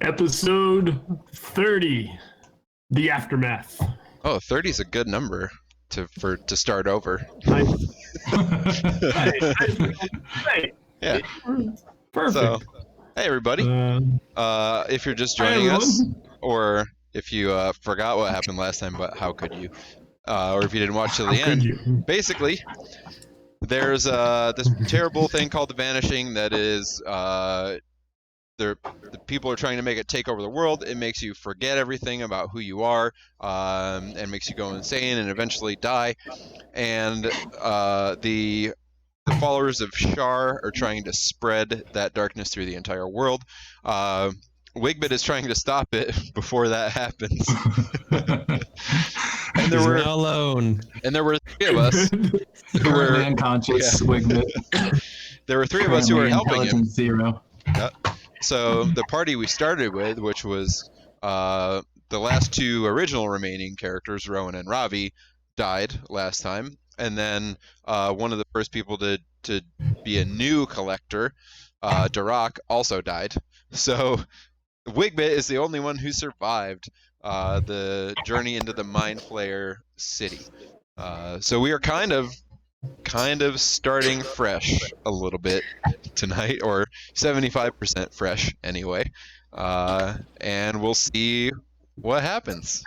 Episode 30, The Aftermath. Oh, 30 is a good number to start over. Nice. Right. Yeah. Perfect. So, hey everybody. If you're just joining us, or if you forgot what happened last time, but how could you? Or if you didn't watch till the end, basically, there's this terrible thing called the Vanishing that is the people are trying to make it take over the world. It makes you forget everything about who you are, and makes you go insane and eventually die. And the followers of Shar are trying to spread that darkness through the entire world. Wigbit is trying to stop it before that happens. And there were not alone. And there were three of us who were unconscious. Yeah. Wigbit. There were three of us who were helping him. 0. Yep. So the party we started with, which was the last two original remaining characters, Rowan and Ravi, died last time, and then one of the first people to be a new collector, Darak, also died. So Wigbit is the only one who survived the journey into the Mind Flayer city. So we are kind of starting fresh a little bit tonight, or 75% fresh anyway, and we'll see what happens.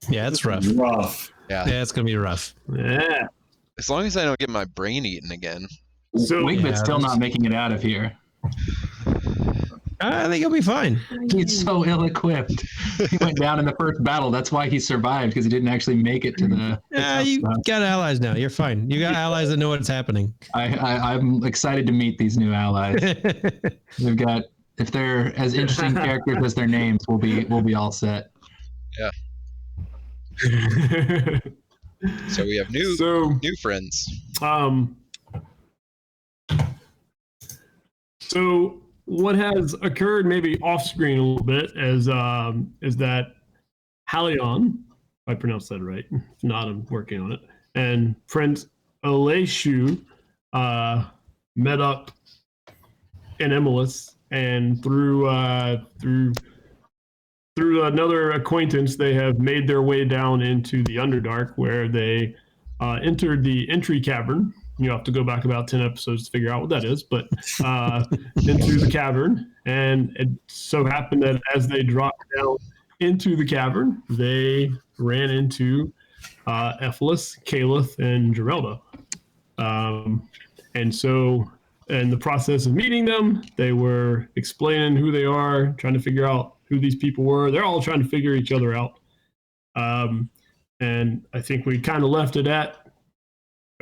Yeah, it's rough. Yeah, it's gonna be rough. Yeah. As long as I don't get my brain eaten again. So Wigbit's still not making it out of here. I think he'll be fine. He's so ill-equipped. He went down in the first battle. That's why he survived, because he didn't actually make it to the... Yeah, you got allies now. You're fine. You got allies that know what's happening. I'm excited to meet these new allies. We've got, if they're as interesting characters as their names, we'll be all set. Yeah. So we have new friends. So what has occurred, maybe off screen a little bit, is that Halion, if I pronounced that right, if not, I'm working on it, and Prince Aleshu met up in Emilis, and through another acquaintance, they have made their way down into the Underdark, where they entered the entry cavern. You have to go back about 10 episodes to figure out what that is, but into the cavern. And it so happened that as they dropped down into the cavern, they ran into Ephilis, Caliph, and Gerelda. And so in the process of meeting them, they were explaining who they are, trying to figure out who these people were. They're all trying to figure each other out. And I think we kind of left it at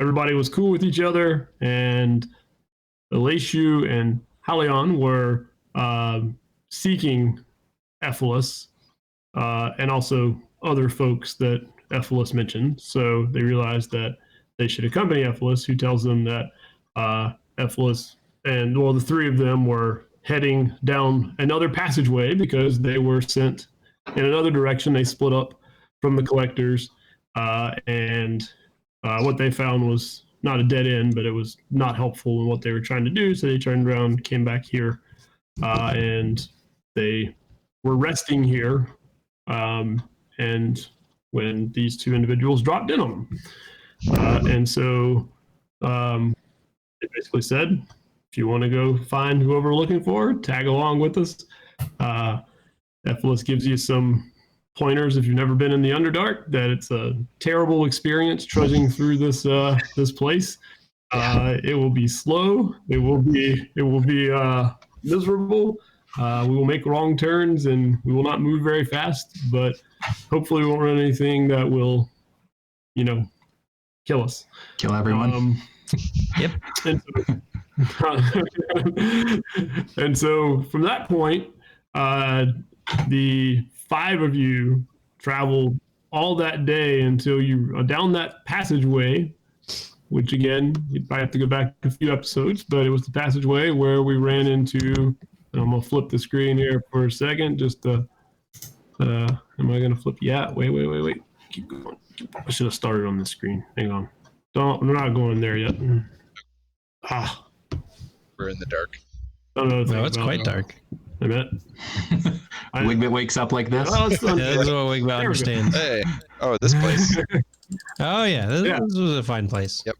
everybody was cool with each other, and Aleshu and Halion were seeking Ephilis and also other folks that Ephilis mentioned. So they realized that they should accompany Ephilis, who tells them that Ephilis and, well, the three of them were heading down another passageway because they were sent in another direction. They split up from the collectors, and what they found was not a dead end, but it was not helpful in what they were trying to do. So they turned around, came back here, and they were resting here. And when these two individuals dropped in on them. And so they basically said, if you want to go find whoever we're looking for, tag along with us. Ephilis gives you some pointers if you've never been in the Underdark, that it's a terrible experience trudging through this place. It will be slow. It will be miserable. We will make wrong turns and we will not move very fast, but hopefully we won't run anything that will, kill us. Kill everyone. Yep. And so from that point, the five of you traveled all that day until you down that passageway, which again, you'd probably have to go back a few episodes, but it was the passageway where we ran into, I'm going to flip the screen here for a second, just to, am I going to flip? Yeah, wait. Keep going. I should have started on the screen. Hang on. We're not going there yet. We're in the dark. No, it's quite dark. I bet. Wigbit wakes up like this. Oh, it's Yeah, this is what Wigbit understands. Hey, oh, this place. Oh yeah, this was a fine place. Yep.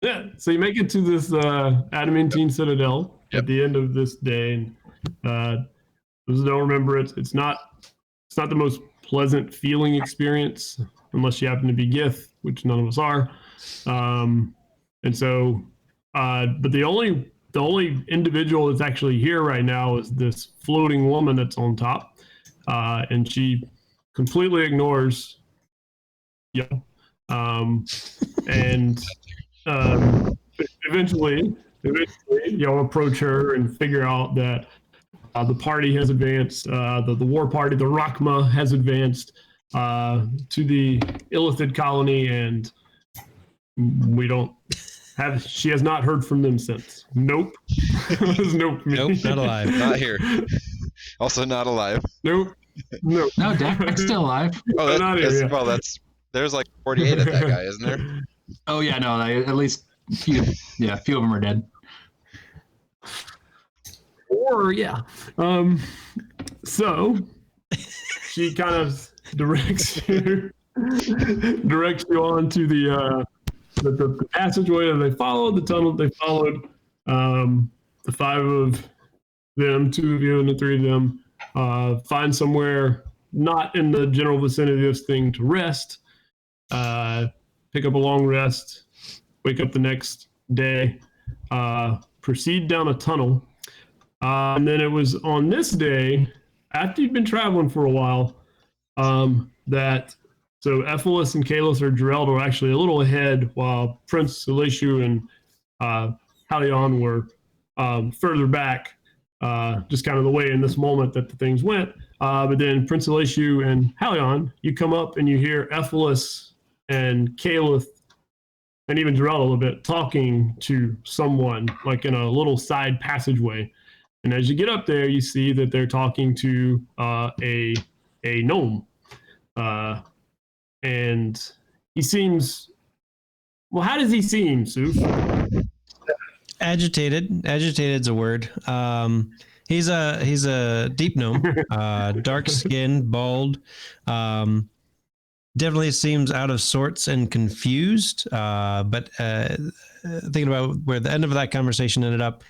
Yeah, so you make it to this adamantine citadel Yep. at the end of this day. And, those who don't remember it, it's not the most pleasant feeling experience unless you happen to be Gith, which none of us are. And so, but the only individual that's actually here right now is this floating woman that's on top, and she completely ignores you. And eventually you'll approach her and figure out that the party has advanced. The war party, the Rakma, has advanced to the Illithid colony, and we don't have. She has not heard from them since. Nope. Nope. Nope, not alive. Not here. Also not alive. Nope. No. No, Deck's still alive. Oh, Not here, yeah. well, there's like 48 of that guy, isn't there? Oh yeah, no, at least a few of them are dead. Or yeah. So she kind of directs you on to the passageway that they followed, the tunnel they followed. The five of them, two of you and the three of them, find somewhere not in the general vicinity of this thing to rest. Pick up a long rest, wake up the next day, proceed down a tunnel. And then it was on this day, after you'd been traveling for a while, that so Ephelis and Kalos or Gerald were actually a little ahead, while Prince Elishu and Halion were further back, just kind of the way in this moment that the things went. But then Prince Elishu and Halion, you come up and you hear Ephelis and Kalos and even Gerald a little bit talking to someone like in a little side passageway. And as you get up there, you see that they're talking to a gnome. And he seems, well, how does he seem, Soof? Agitated. Agited's a word. He's a deep gnome, dark skin, bald. Definitely seems out of sorts and confused. But thinking about where the end of that conversation ended up,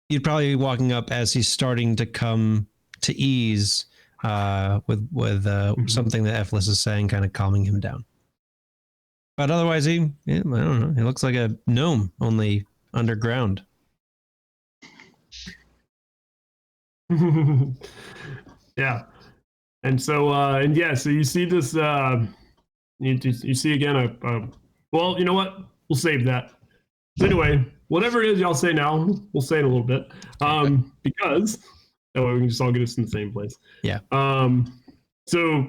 you'd probably be walking up as he's starting to come to ease with something that Ephelis is saying, kind of calming him down. But otherwise, I don't know. He looks like a gnome, only underground. Yeah. And so, so you see this, you see again, well, you know what? We'll save that. So anyway, whatever it is y'all say now, we'll say it a little bit, because that way we can just all get us in the same place. Yeah. So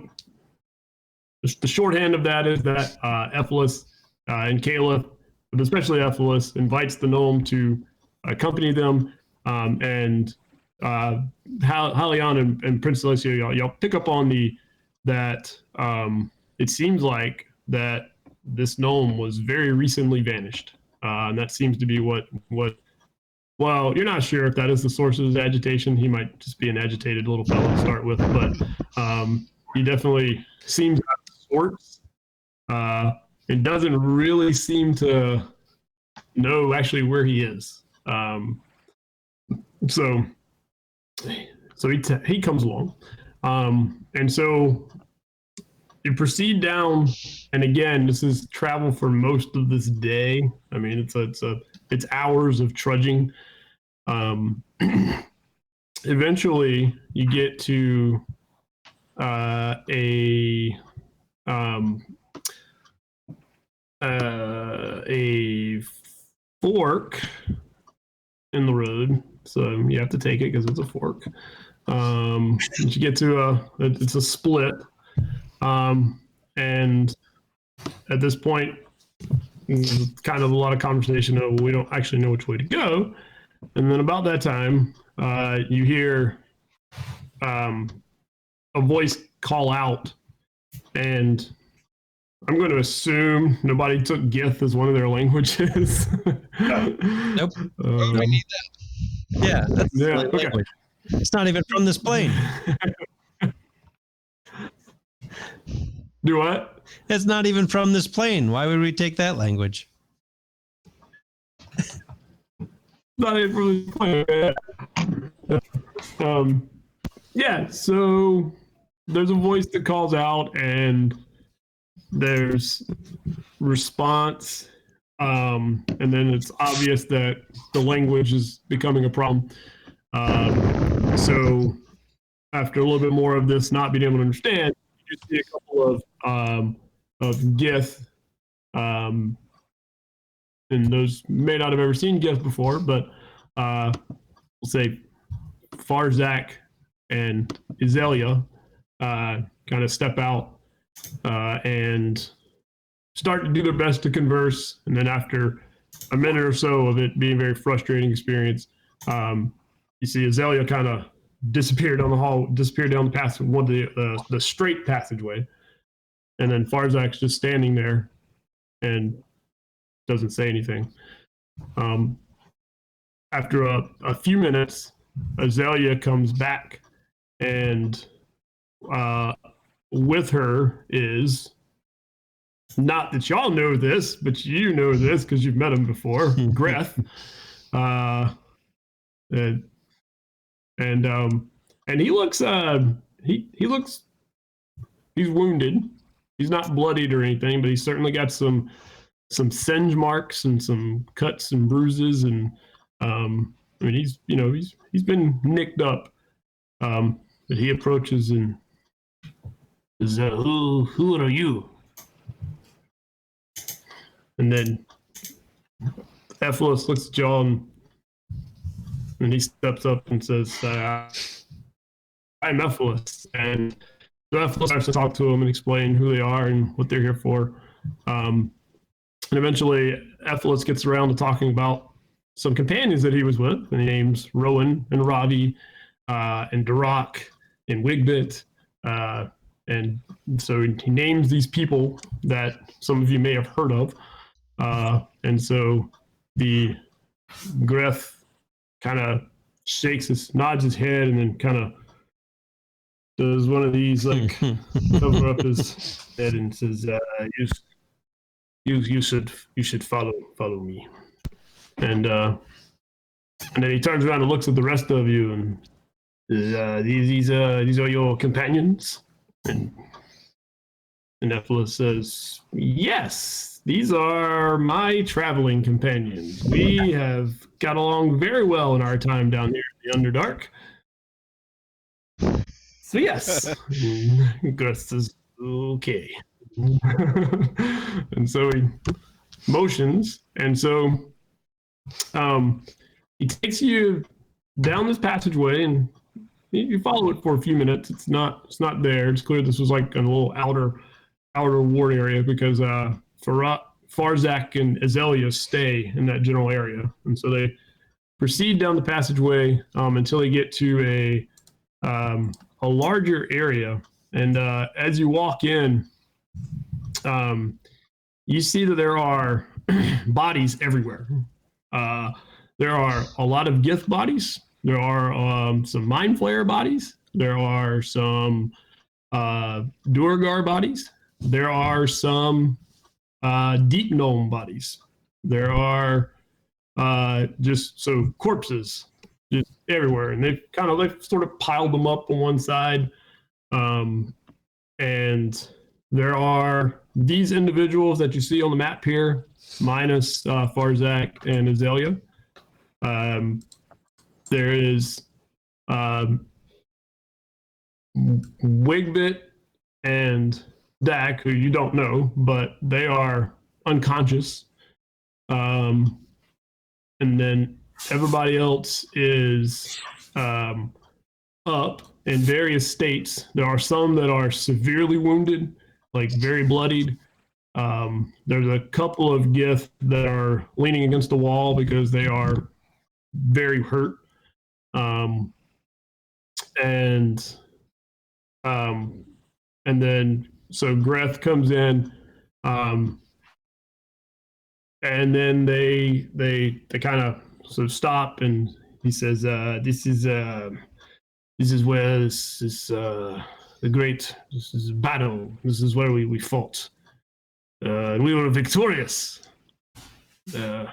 the shorthand of that is that Ephelis and Caleb, but especially Ephelis, invites the gnome to accompany them, and Halion and Prince Celestia, y'all pick up on that it seems like that this gnome was very recently vanished. And that seems to be what, well, you're not sure if that is the source of his agitation. He might just be an agitated little fellow to start with, but he definitely seems out of sorts. It doesn't really seem to know actually where he is. So he comes along. And so you proceed down, and again, this is travel for most of this day. I mean, it's hours of trudging. Eventually, you get to a fork in the road, so you have to take it because it's a fork. You get to it's a split. And at this point, there's kind of a lot of conversation of we don't actually know which way to go. And then about that time, you hear a voice call out, and I'm going to assume nobody took Gith as one of their languages. Nope. We need Yeah, that's Yeah, like okay. language. It's not even from this plane. Do what? It's not even from this plane. Why would we take that language? Not even really playing. Yeah, so there's a voice that calls out and there's response. And then it's obvious that the language is becoming a problem. So after a little bit more of this not being able to understand, you see a couple of Gith, and those may not have ever seen Gith before, but we'll say Farzak and Izelia kind of step out and start to do their best to converse. And then after a minute or so of it being a very frustrating experience, you see Azalea kind of disappear down the path, one of the straight passageway. And then Farzak's just standing there and doesn't say anything. After a few minutes, Azalea comes back, and with her is, not that y'all know this, but you know this because you've met him before, Greth. And he looks he's wounded. He's not bloodied or anything, but he's certainly got some singe marks and some cuts and bruises, and I mean he's been nicked up. But he approaches and says, who are you? And then Ephilos looks at John and he steps up and says, I'm Ephilos. And so Ephilos starts to talk to him and explain who they are and what they're here for. And eventually Ephilos gets around to talking about some companions that he was with, and he names Rowan and Ravi and Durak and Wigbit. And so he names these people that some of you may have heard of. And so the Greth kind of nods his head, and then kind of does one of these, like, cover up his head and says, you should follow me. And then he turns around and looks at the rest of you and these are your companions. And Ephilos says, yes, these are my traveling companions. We have got along very well in our time down here in the Underdark. So yes, Gus says, okay. And so he motions, and so he takes you down this passageway, and you follow it for a few minutes. It's not there. It's clear this was like a little outer ward area, because Farzak and Azalea stay in that general area, and so they proceed down the passageway until they get to a larger area. And as you walk in, you see that there are bodies everywhere. There are a lot of Gith bodies. There are some Mind Flayer bodies. There are some Duergar bodies. There are some Deep Gnome bodies. There are just corpses just everywhere, and they've sort of piled them up on one side. And there are these individuals that you see on the map here, minus Farzak and Azalea. There is Wigbit and Dak, who you don't know, but they are unconscious. And then everybody else is up in various states. There are some that are severely wounded, like very bloodied. There's a couple of Gith that are leaning against the wall because they are very hurt. And then so Greth comes in And then they kind of sort of stop, and he says, "This is where this is this is battle. This is where we fought, and we were victorious." And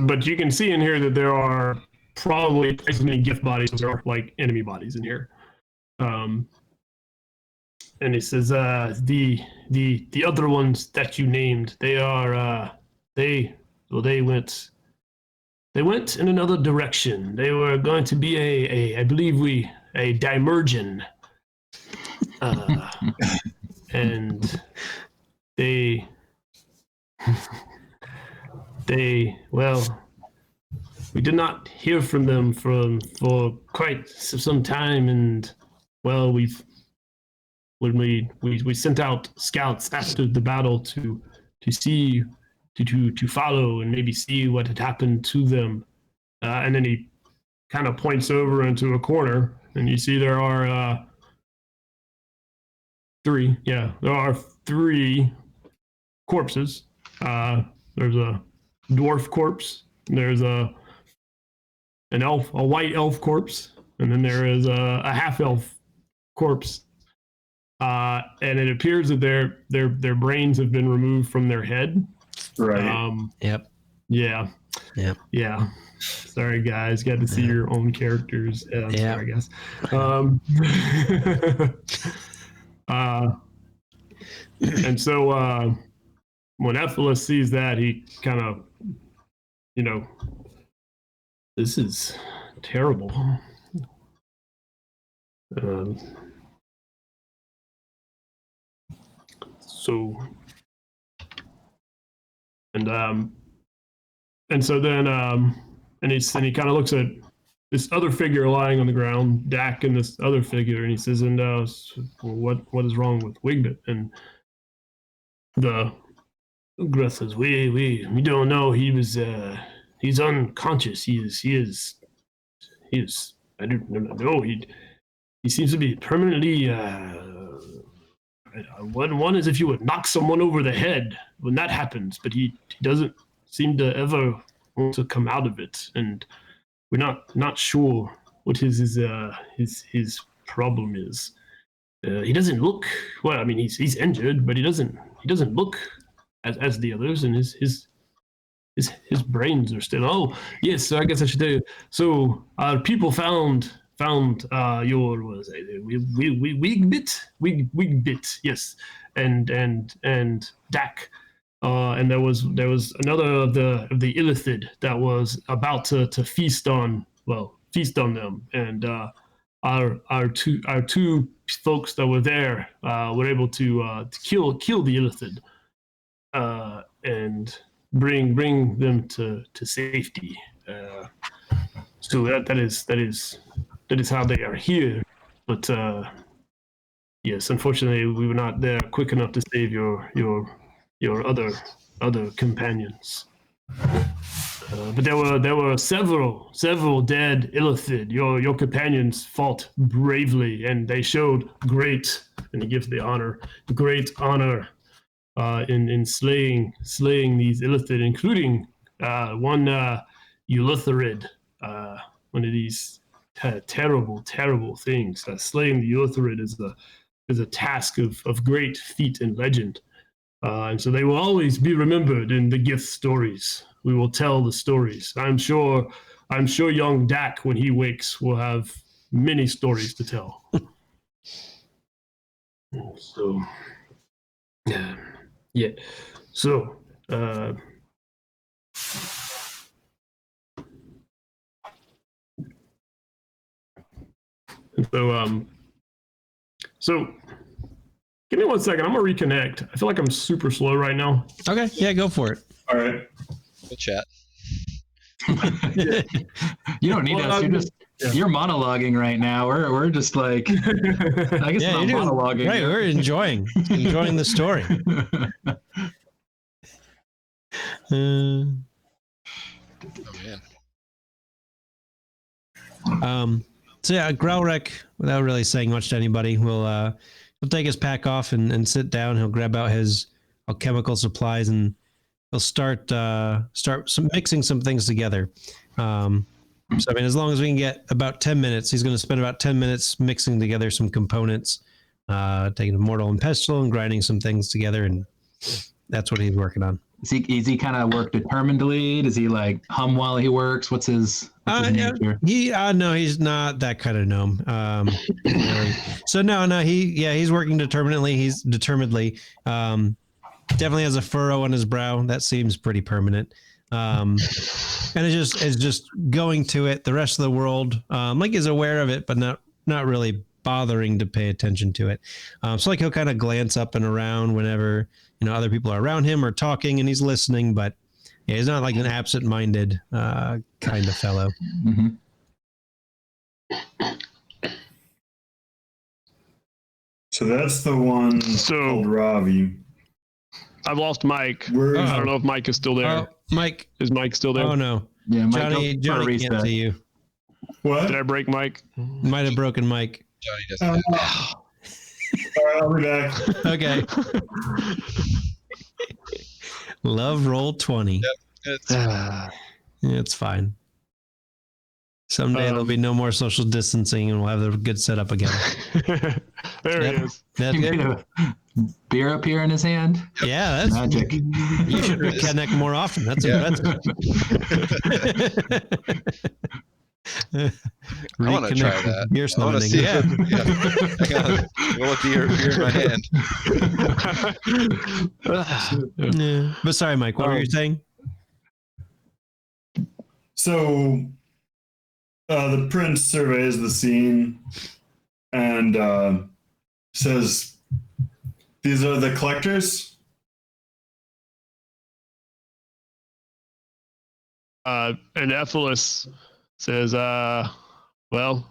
but you can see in here that there are probably as many gift bodies as there are like enemy bodies in here. And he says, the other ones that you named, they are they went in another direction. They were going to be I believe a dimergen. And they well, we did not hear from them for quite some time, and well, when we sent out scouts after the battle to see to follow and maybe see what had happened to them, and then he kind of points over into a corner, and you see there are three corpses. There's a dwarf corpse. There's an elf, a white elf corpse, and then there is a half elf corpse. And it appears that their brains have been removed from their head. Right. Yep. Yeah. Yep. Yeah. Sorry, guys. Got to see your own characters. Yeah, I'm sorry, guys. And so when Ephesus sees that, he kind of, this is terrible. And so then and he kind of looks at this other figure lying on the ground, Dak, and this other figure, and he says, "And what is wrong with Wigbit?" And the Greth says, "We don't know. He's unconscious. He is. I don't know. He seems to be permanently. One is if you would knock someone over the head when that happens, but he doesn't seem to ever want to come out of it, and we're not sure what his problem is. He doesn't look well. I mean, he's injured, but he doesn't look as the others, and his brains are still. Oh yes, so I guess I should tell you. So our people found your Wigbit, yes, and Dak, and there was another of the Illithid that was about to feast on them, and our two folks that were there were able to kill the Illithid, and bring them to safety. So that is how they are here. But yes, unfortunately, we were not there quick enough to save your other companions. But there were several dead Illithid. Your companions fought bravely, and they showed great, and he gives great honor in slaying these Illithid, including one Illithid, one of these terrible things. Slaying the Illithid is a task of great feat and legend, and so they will always be remembered in the gift stories. We will tell the stories. I'm sure young Dak, when he wakes, will have many stories to tell. So, yeah. So, so give me 1 second. I'm gonna reconnect. I feel like I'm super slow right now. Okay, yeah, go for it. All right. We'll chat. You don't need us. You're monologuing right now. We're just like, I guess not monologuing. Right, we're enjoying the story. Oh man. So yeah, Growlrek, without really saying much to anybody, will he'll take his pack off and sit down. He'll grab out his alchemical supplies and he'll start mixing some things together. So I mean, as long as we can get about 10 minutes, he's going to spend about 10 minutes mixing together some components, taking a mortal and pestle and grinding some things together, and that's what he's working on. Is he kind of work determinedly? Does he like hum while he works? What's his nature? No, he's not that kind of gnome. Really. So no, he's working determinedly. He's determinedly. Definitely has a furrow on his brow. That seems pretty permanent. And it's just going to it. The rest of the world, is aware of it, but not really bothering to pay attention to it. So he'll kind of glance up and around whenever other people are around him or talking, and he's listening. But yeah, he's not like an absent-minded kind of fellow. Mm-hmm. So that's the one called Ravi. I've lost Mike. I Where is don't know if Mike is still there. Oh, Mike. Is Mike still there? Oh, no. Yeah, Johnny can't see you. What? Did I break Mike? Might have broken Mike. Johnny doesn't. All right, I'll be back. Okay. Love roll 20. Yep, It's fine. Someday there'll be no more social distancing and we'll have the good setup again. There he is. That's He made a beer up here in his hand. Yeah, that's Magic. You should reconnect more often. That's impressive. I want to try that. Beer I want to summoning. see Yeah. I got a little beer in my hand. Yeah. But sorry, Mike, what were you saying? So the prince surveys the scene and says, "These are the collectors." And Ephelis says, well,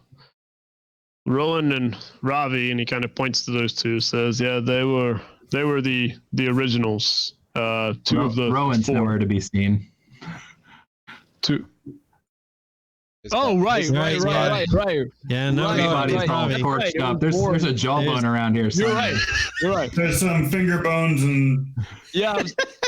Rowan and Ravi, and he kind of points to those two, says, yeah, they were the originals. Two of the Rowan's four. nowhere to be seen. Two. His Oh, body- right. Yeah, no, Right, Everybody's right, all right. torched Right, up. There's a jawbone around here. You're somewhere. right. There's some finger bones and Yeah,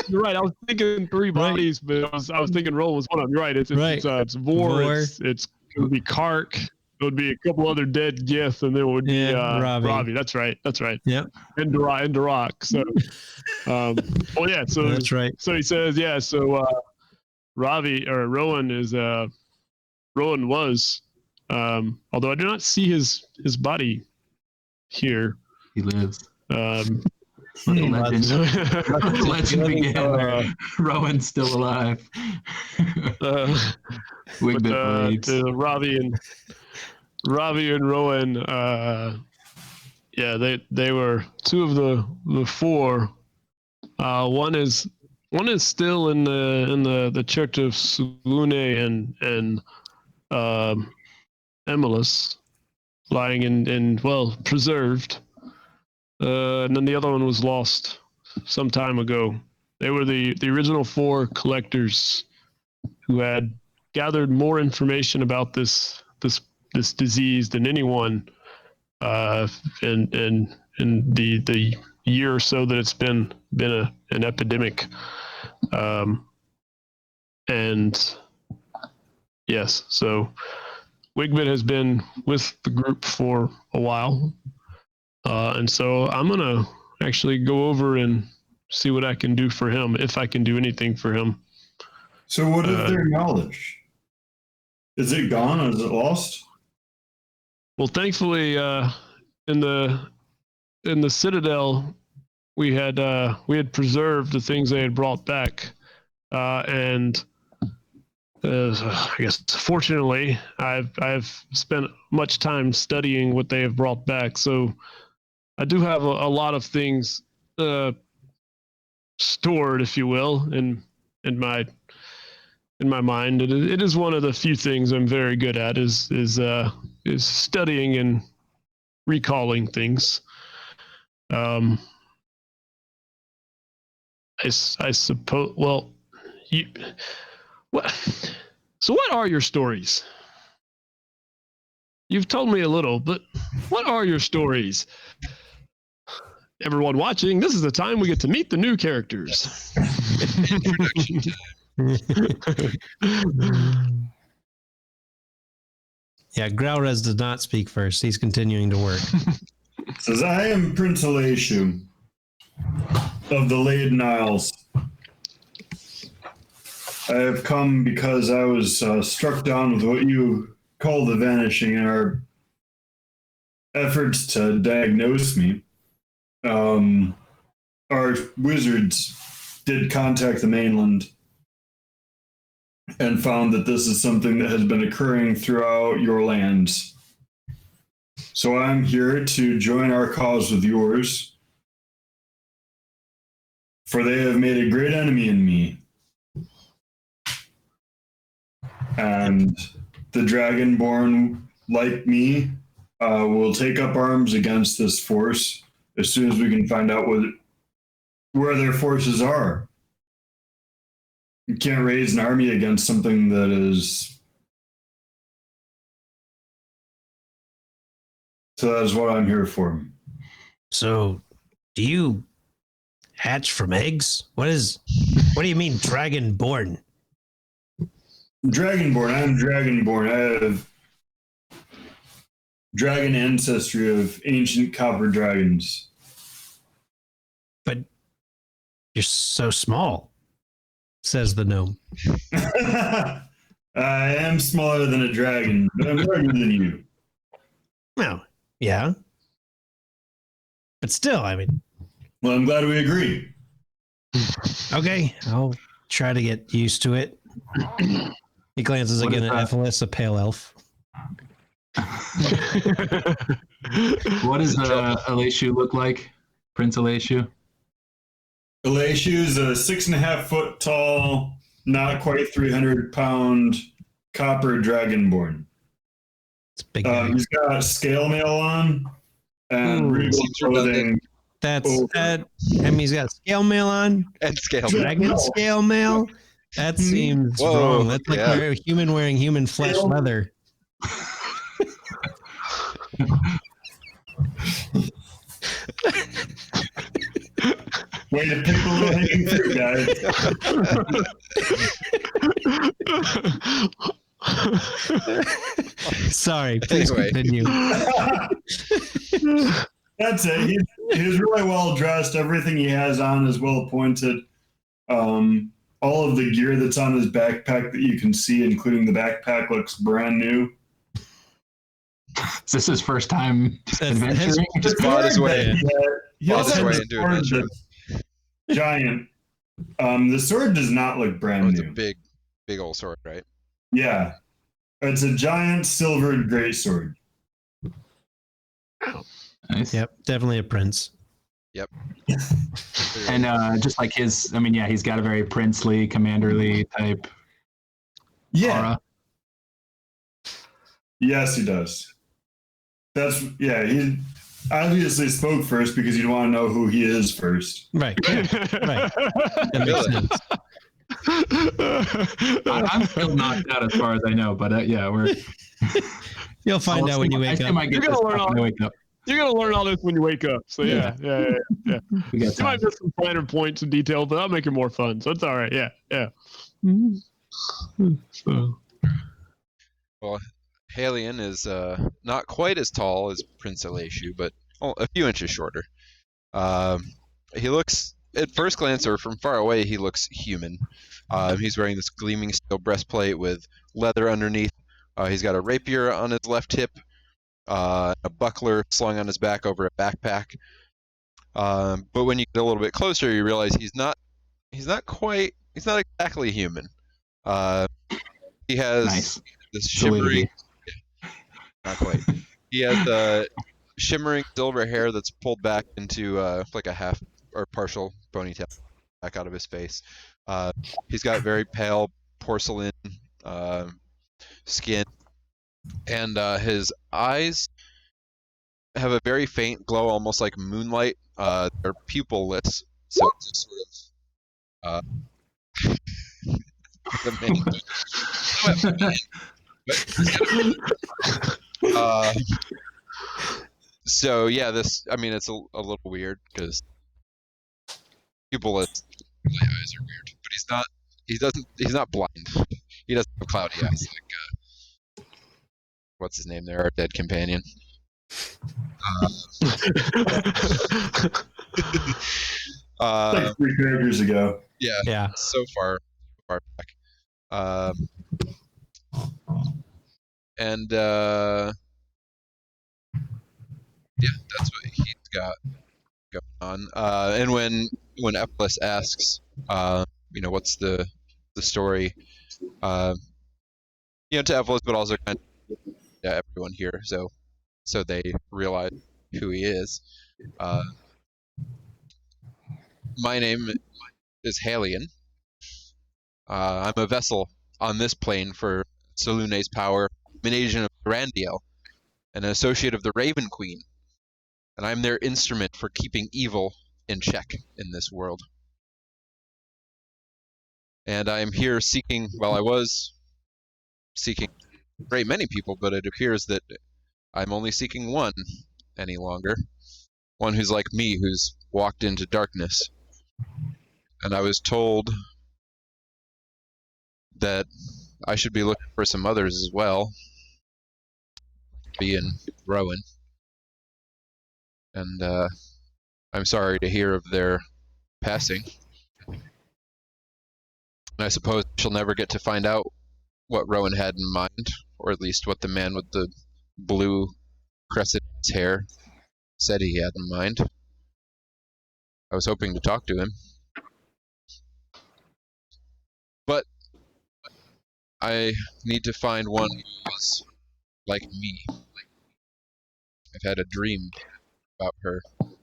you're right. I was thinking three bodies, but I was thinking Rowan was one of them. You're right. It's Vor. Vor. It would be Kark. It would be a couple other dead Gith, and then it would be Ravi. That's right. Yep. And Darak. So, well, yeah. So That's right. So he says, yeah. So Ravi or Rowan is Rowan was, although I do not see his body here. He lives. Let the legend begin. Rowan's still alive. Wigbit believes. Ravi and Rowan, yeah, they were two of the four. One is still in the Church of Sulune and Emilus, lying in preserved. And then the other one was lost some time ago. They were the original four collectors who had gathered more information about this disease than anyone in the year or so that it's been an epidemic. And yes, so Wigbit has been with the group for a while. And so I'm going to actually go over and see what I can do for him, if I can do anything for him. so what is their knowledge? Is it gone? Is it lost? Well, thankfully, in the Citadel, we had preserved the things they had brought back, and I guess fortunately, I've spent much time studying what they have brought back. So I do have a lot of things stored, if you will, in my mind. It is one of the few things I'm very good at is studying and recalling things. I suppose. Well, what? So what are your stories? You've told me a little, but what are your stories? Everyone watching, this is the time we get to meet the new characters. Yeah, Growlres does not speak first. He's continuing to work. Says, I am Prince Elishu of the Laden Isles. I have come because I was struck down with what you call the vanishing in our efforts to diagnose me. Our wizards did contact the mainland and found that this is something that has been occurring throughout your lands. So I'm here to join our cause with yours, for they have made a great enemy in me. And the Dragonborn, like me, will take up arms against this force as soon as we can find out where their forces are. You can't raise an army against something that is... So that is what I'm here for. So, do you hatch from eggs? What do you mean, dragonborn? Dragonborn. I'm Dragonborn. I have dragon ancestry of ancient copper dragons. But you're so small, says the gnome. I am smaller than a dragon, but I'm larger than you. Well, yeah. But still, I mean... Well, I'm glad we agree. Okay, I'll try to get used to it. He glances What again is at that? Ephelis, a pale elf. What does Elishu look like? Prince Elishu? Elishu's a 6.5 foot tall, not quite 300 pound copper dragonborn. It's a big guy. He's got scale mail on and Ooh. regal clothing. That's over. that. I mean, he's got scale mail on. And scale. Dragon No. scale mail. That seems Whoa, wrong. That's like yeah. a human wearing human flesh Scale- leather. Way to pick a little hanging fruit, guys. Sorry, please Anyway. continue. That's it. He's really well dressed. Everything he has on is well pointed. All of the gear that's on his backpack that you can see, including the backpack, looks brand new. Is this his first time adventuring? Just bought his way in. He Bought also his way has a into sword adventure. that's giant. The sword does not look Oh, brand it's a new. big old sword, right? Yeah. It's a giant silvered greatsword. Nice. Yep, definitely a prince. And just like his, I mean, yeah, he's got a very princely, commanderly type aura. Yes, he does. He obviously spoke first because you'd want to know who he is first. Right. Yeah, right. That makes Really? sense. I'm still knocked out as far as I know, but yeah, we're. You'll find out when you wake I up. assume I get You're this gonna learn stuff when I wake up. You're gonna learn all this when you wake up. So yeah. We got You time. might miss some finer points and details, but that'll make it more fun. So it's all right. Yeah. So. Halion is not quite as tall as Prince Elishu, but a few inches shorter. He looks, at first glance or from far away, he looks human. He's wearing this gleaming steel breastplate with leather underneath. He's got a rapier on his left hip, a buckler slung on his back over a backpack. But when you get a little bit closer, you realize he's not exactly human. He has Nice. this shimmering, Solidity. not quite. He has shimmering silver hair that's pulled back into like a half or partial ponytail back out of his face. He's got very pale porcelain skin, and his eyes have a very faint glow, almost like moonlight. They're pupilless, so it's just sort of the main. So yeah, this. I mean, it's a little weird because people with cloudy eyes are weird, but he's not. He doesn't. He's not blind. He doesn't have cloudy eyes like what's his name there, our dead companion. Like 3 characters ago. Yeah. So far back. And yeah, that's what he's got going on. And when Eplis asks, what's the story, to Eplis, but also kind of everyone here, so they realize who he is. My name is Halion. I'm a vessel on this plane for Salune's power. I'm an agent of Randiel, an associate of the Raven Queen, and I'm their instrument for keeping evil in check in this world. And I am here seeking, I was seeking a great many people, but it appears that I'm only seeking one any longer. One who's like me, who's walked into darkness. And I was told that I should be looking for some others as well. Being Rowan. And I'm sorry to hear of their passing. And I suppose she'll never get to find out what Rowan had in mind, or at least what the man with the blue crescent hair said he had in mind. I was hoping to talk to him. But I need to find one who's like me. I've had a dream about her, and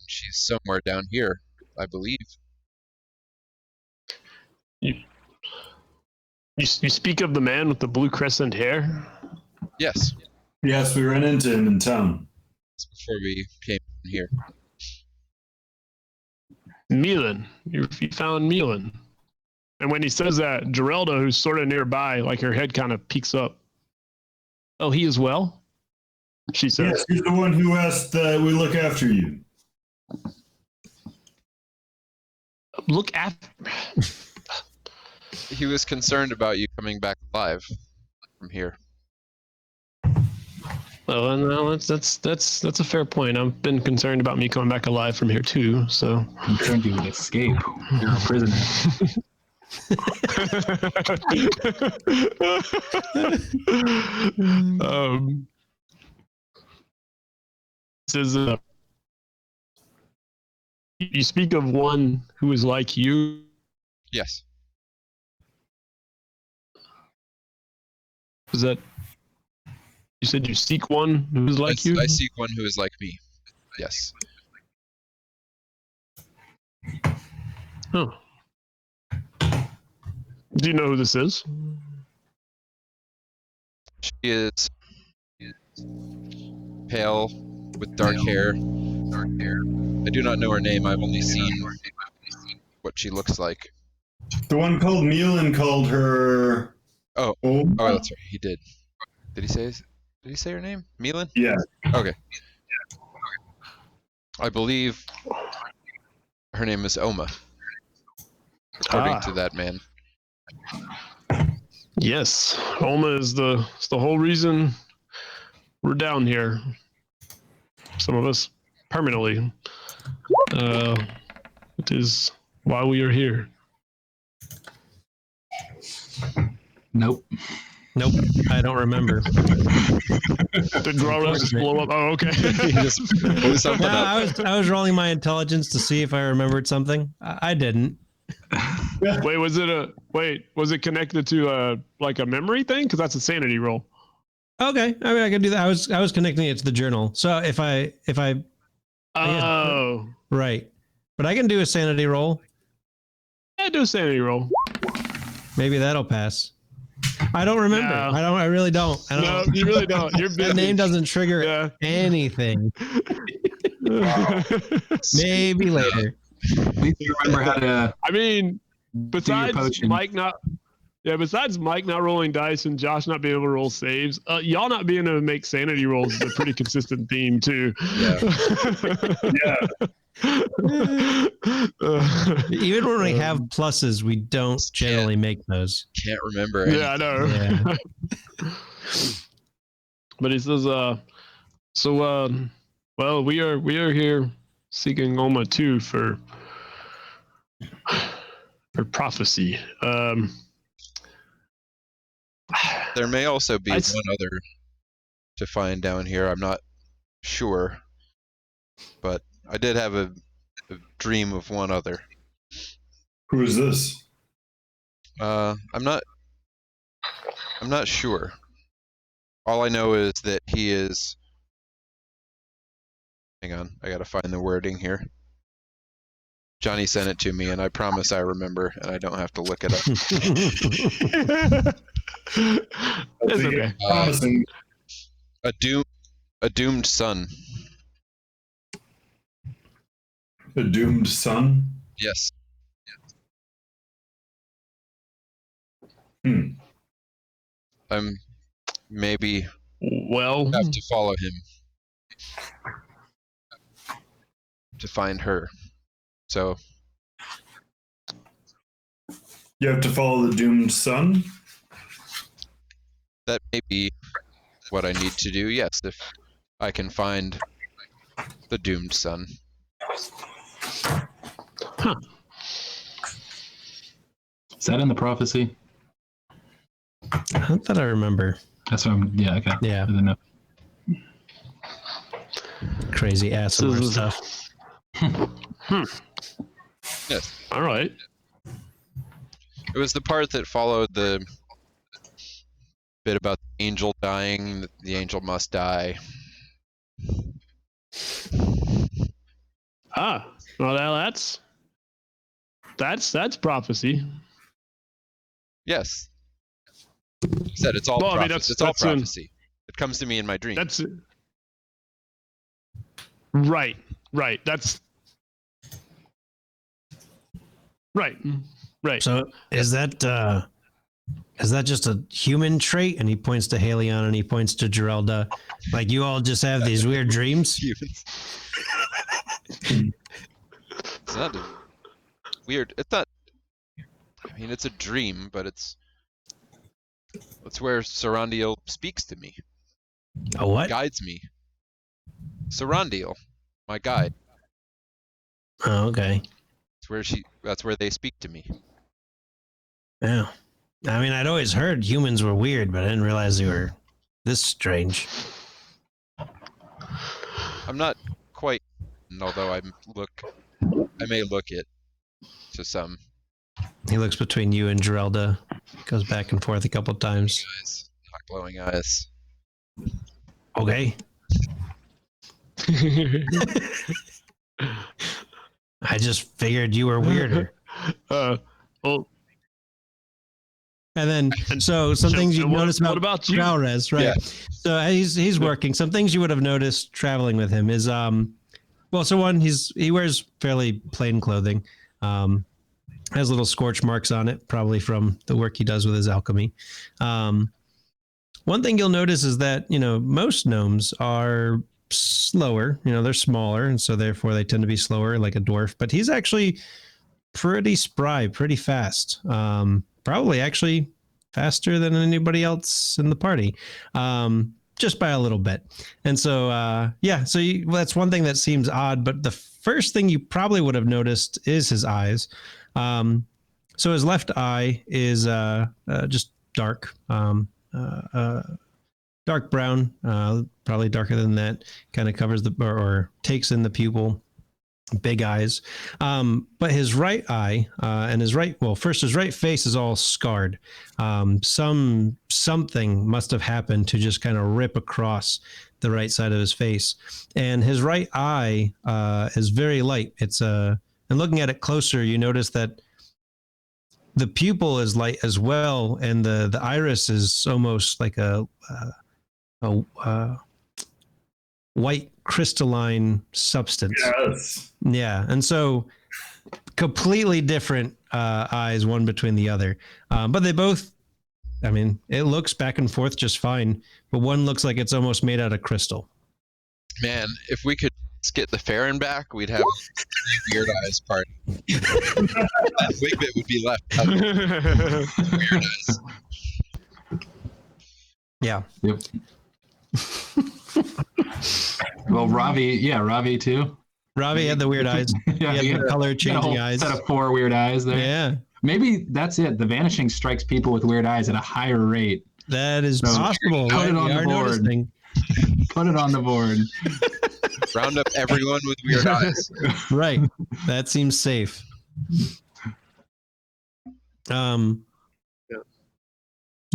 she's somewhere down here, I believe. You speak of the man with the blue crescent hair? Yes. Yes, we ran into him in town. It's before we came here. Milan. You found Milan. And when he says that, Gerelda, who's sort of nearby, like her head kind of peeks up. Oh, he is well? She says. Yes, he's the one who asked that we look after you. Look after... He was concerned about you coming back alive from here. Well, no, that's a fair point. I've been concerned about me coming back alive from here too. So I'm trying to escape. You're a prisoner. This is you speak of one who is like you. Yes. Is that you said you seek one who is like you? I seek one who is like me. Yes. Oh. Do you know who this is? She is pale with dark hair. I do not know her name. I've only seen what she looks like. The one called Milan called her. Oh, that's right. He did. Did he say her name? Milan? Yeah. Okay. I believe her name is Oma, according to that man. Yes, Oma is the whole reason we're down here. Some of us permanently. It is why we are here. Nope, I don't remember. Did Groros just blow up? Oh, okay. He just blew something up. I was rolling my intelligence to see if I remembered something. I didn't. Was it connected to like a memory thing? Because that's a sanity roll. Okay, I mean I can do that. I was connecting it to the journal. So if I Oh, right, but I can do a sanity roll. Yeah, do a sanity roll. Maybe that'll pass. I don't remember. No. I really don't. No, you really don't. You're busy. That name doesn't trigger anything. Maybe later. At least you remember how to. I mean, besides potion. Mike not besides Mike not rolling dice and Josh not being able to roll saves, y'all not being able to make sanity rolls is a pretty consistent theme too. Yeah. Even when we have pluses, we don't generally make those. Can't remember anything. Yeah, I know. Yeah. But he says, well, we are here seeking Oma too for prophecy. There may also be I- one other to find down here. I'm not sure, but I did have a dream of one other. Who is this? I'm not sure. All I know is that he is. Hang on, I gotta find the wording here. Johnny sent it to me, and I promise I remember, and I don't have to look it up. It's okay. Promising. A doomed son. A doomed son? Yes. I'm maybe Well, have to follow him to find her. So You have to follow the doomed son? that may be what I need to do. Yes, if I can find the doomed son. Is that in the prophecy? Not that I remember. That's what I'm. Yeah. Okay. Yeah. I didn't know. Crazy ass This is- stuff. Yes. all right. It was the part that followed the bit about the angel dying, that the angel must die. Ah, well, that's prophecy. Yes. I said it's all Well, I mean, prophecy. that's- It's all that's in- prophecy. It comes to me in my dream. That's right. That's right. So is that just a human trait? And he points to Halion and he points to Geralda. Like, you all just have these weird dreams? Humans. It's not weird. It's not. I mean, it's a dream, but it's where Sarandiel speaks to me, A what? guides me. Sarandiel, my guide. Oh, okay. That's where they speak to me. Yeah. I mean, I'd always heard humans were weird, but I didn't realize they were this strange. I'm not quite, although I may look it to some He looks between you and Geralda, goes back and forth a couple times. eyes, not glowing eyes. Okay. I just figured you were weirder. Well, And then, so some things you've what- noticed about what about you? Growlres, right? Yeah. So he's working. Some things you would have noticed traveling with him is well, so one, he wears fairly plain clothing. Has little scorch marks on it, probably from the work he does with his alchemy. One thing you'll notice is that, most gnomes are slower. They're smaller, and so therefore they tend to be slower, like a dwarf. But he's actually pretty spry, pretty fast. Probably actually faster than anybody else in the party, just by a little bit. And so, that's one thing that seems odd. But the first thing you probably would have noticed is his eyes. So his left eye is just dark, dark brown, probably darker than that. Kind of covers or takes in the pupil. Big eyes. But his right eye and his right face is all scarred. Something must have happened to just kind of rip across the right side of his face. And his right eye is very light. It's and looking at it closer, you notice that the pupil is light as well, and the iris is almost like a white crystalline substance. Yes. Yeah, and so completely different eyes, one between the other, but they both I mean, it looks back and forth just fine, but one looks like it's almost made out of crystal. Man, if we could get the Farron back, we'd have a Weird Eyes party. Wigbit would be left out. Weird Eyes. Yeah. Yep. Well, Ravi too. Ravi had the weird eyes. Yeah, He had the color changing eyes. Set of 4 weird eyes there. Yeah. Maybe that's it. The vanishing strikes people with weird eyes at a higher rate. That is So, possible. put it on We the are board. noticing. Put it on the board. Round up everyone with weird eyes. Right. That seems safe.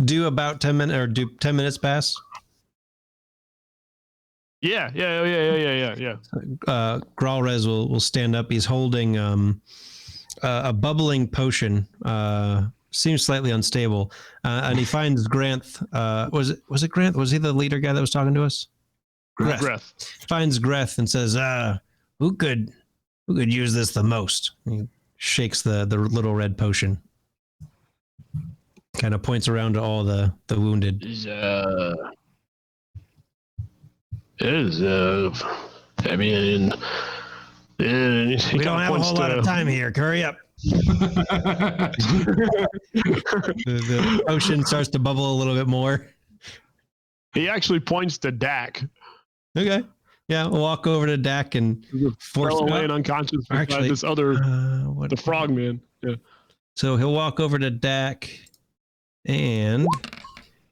Do about 10 minutes or do 10 minutes pass? Yeah. Gralrez will stand up. He's holding a bubbling potion. Seems slightly unstable. And he finds Granth. Was it Granth? Was he the leader guy that was talking to us? Greth. Finds Greth and says, who could use this the most? He shakes the little red potion. Kind of points around to all the wounded. I mean, We don't have a whole lot of time here. Hurry up. The potion starts to bubble a little bit more. He actually points to Dak. Okay. Yeah, we'll walk over to Dak and force Fellow him laying up. Unconscious beside Actually, this other, what- the frogman. Yeah. So he'll walk over to Dak and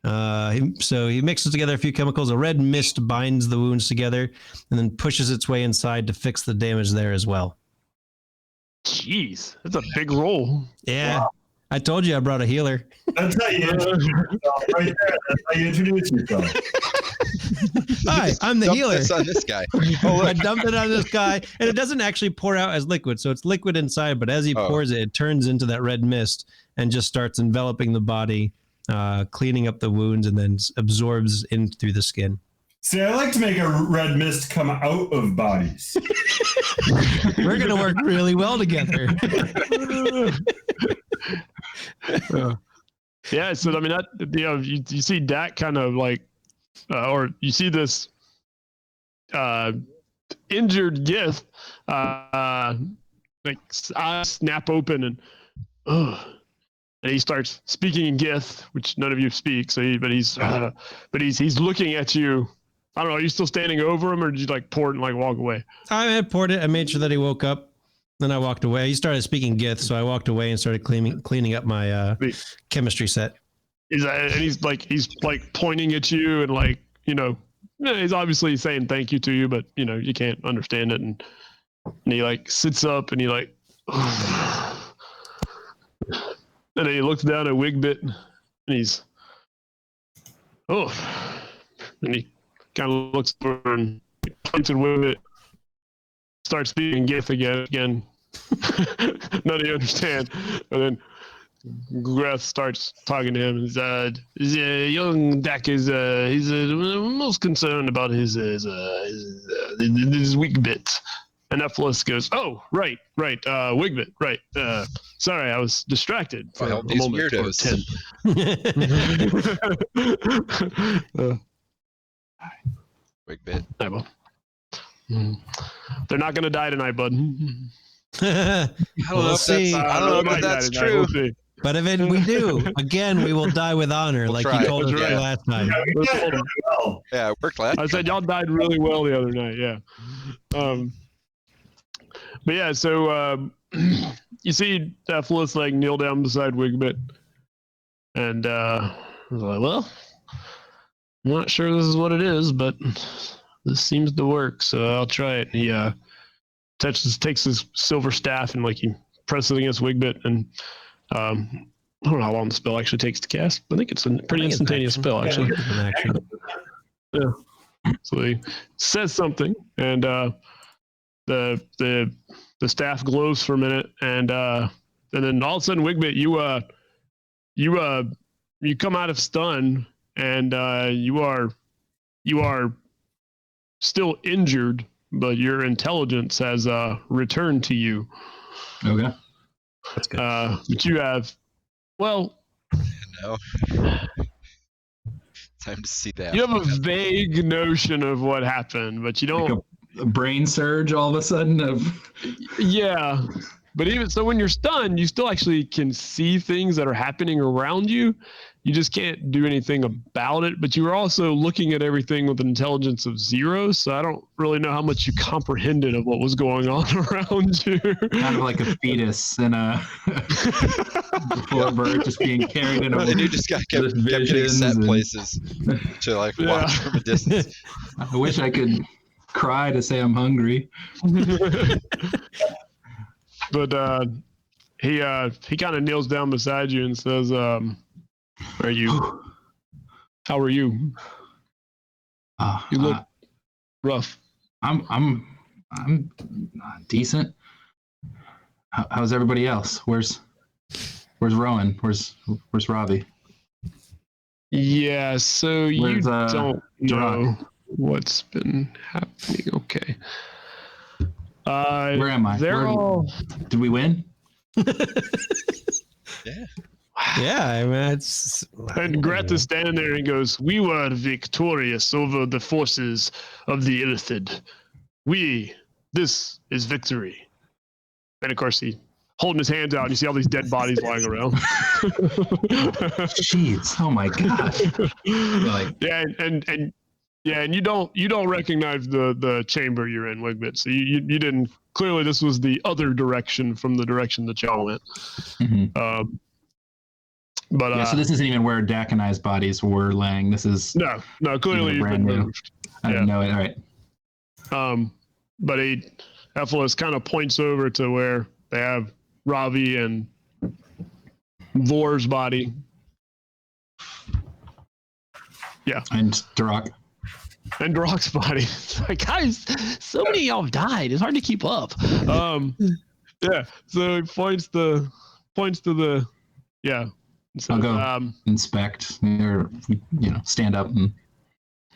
he mixes together a few chemicals. A red mist binds the wounds together and then pushes its way inside to fix the damage there as well. Jeez, that's a big roll. Yeah. Wow. I told you I brought a healer. That's how you introduce yourself right there. That's how you introduce yourself. Hi, I'm the Dump healer. this on this guy. Oh, I look. dumped it on this guy, and it doesn't actually pour out as liquid. So it's liquid inside, but as he pours it, it turns into that red mist and just starts enveloping the body, cleaning up the wounds, and then absorbs in through the skin. See, I like to make a red mist come out of bodies. We're going to work really well together. Yeah, so I mean that you see Dak kind of like, or you see this injured Gith, like eyes snap open and he starts speaking in Gith, which none of you speak. So, he's looking at you. I don't know. Are you still standing over him, or did you like pour it and like walk away? I had poured it. I made sure that he woke up. Then I walked away. He started speaking Gith, so I walked away and started cleaning up my chemistry set. He's like pointing at you and like, he's obviously saying thank you to you, but you can't understand it. And he like sits up and he like, and then he looks down at Wigbit and he's, and he kind of looks over and points at Wigbit, starts speaking Gith again. None of you understand. And then Greth starts talking to him and said, young Dak is he's most concerned about his weak bits. And Ephesus goes, oh, right, Wigbit, right. Sorry, I was distracted for a These moment. weirdos. Wigbit. They're not going to die tonight, bud. I don't know if that's true. We'll see. But if we do, again, we will die with honor, We'll like try. you told us Yeah. last time. Yeah, we did really well. Yeah, it worked last I said y'all died really well the other night, yeah. But yeah, so you see Ephesus like kneel down beside Wigbit, and I was like, well, I'm not sure this is what it is, but this seems to work, so I'll try it. He takes his silver staff and like he presses it against Wigbit, and I don't know how long the spell actually takes to cast. I think it's a pretty instantaneous spell, actually. Yeah. So he says something, and the staff glows for a minute, and then all of a sudden, Wigbit, you come out of stun, and you are still injured, but your intelligence has returned to you. Okay. That's good. But you have, well, now. Time to see that. You have a vague notion of what happened, but you don't. Like a brain surge all of a sudden of. Yeah, but even so, when you're stunned, you still actually can see things that are happening around you. You just can't do anything about it. But you were also looking at everything with an intelligence of 0, so I don't really know how much you comprehended of what was going on around you. Kind of like a fetus in a before birth, just being carried in a. And you just kept getting visions set and- places to like Yeah. watch from a distance. I wish I could cry to say I'm hungry. But he kind of kneels down beside you and says, "Are you? How are you? You look rough." I'm decent. How's everybody else? Where's Rowan? Where's Robbie? Yeah, so you Where's, don't Duroc? know what's been happening. Okay. Where am I? They're all. Did we win? Yeah. Yeah, I mean, it's. And Greth is standing there and goes, "We were victorious over the forces of the Illithid. This is victory." And of course, he holding his hands out, and you see all these dead bodies lying around. Jeez! Oh my god! Like, Yeah, and you don't recognize the chamber you're in, Wigbit. So you didn't. Clearly, this was the other direction from the direction that y'all went. mhm. But Yeah, so this isn't even where Dak and I's bodies were laying. This is no, clearly you've brand been new. moved. I didn't know it. All right. But Ephesus kind of points over to where they have Ravi and Vor's body. Yeah, And Duroc. and Droc's body. It's like, guys, so many of y'all have died. It's hard to keep up. Yeah. So he points to the yeah. So, I'll go. Inspect. Or, stand up and.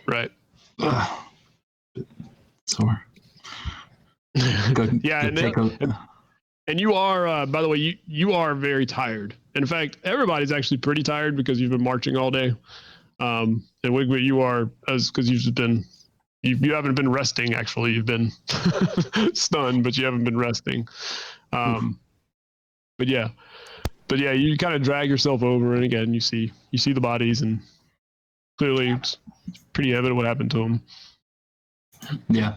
right. Sore. Go, Yeah, go take And you are, by the way, you are very tired. In fact, everybody's actually pretty tired because you've been marching all day. And Wigbit, you are, because you haven't been resting. Actually, you've been stunned, but you haven't been resting. But yeah, you kind of drag yourself over, and again, you see the bodies, and clearly it's pretty evident what happened to them. Yeah.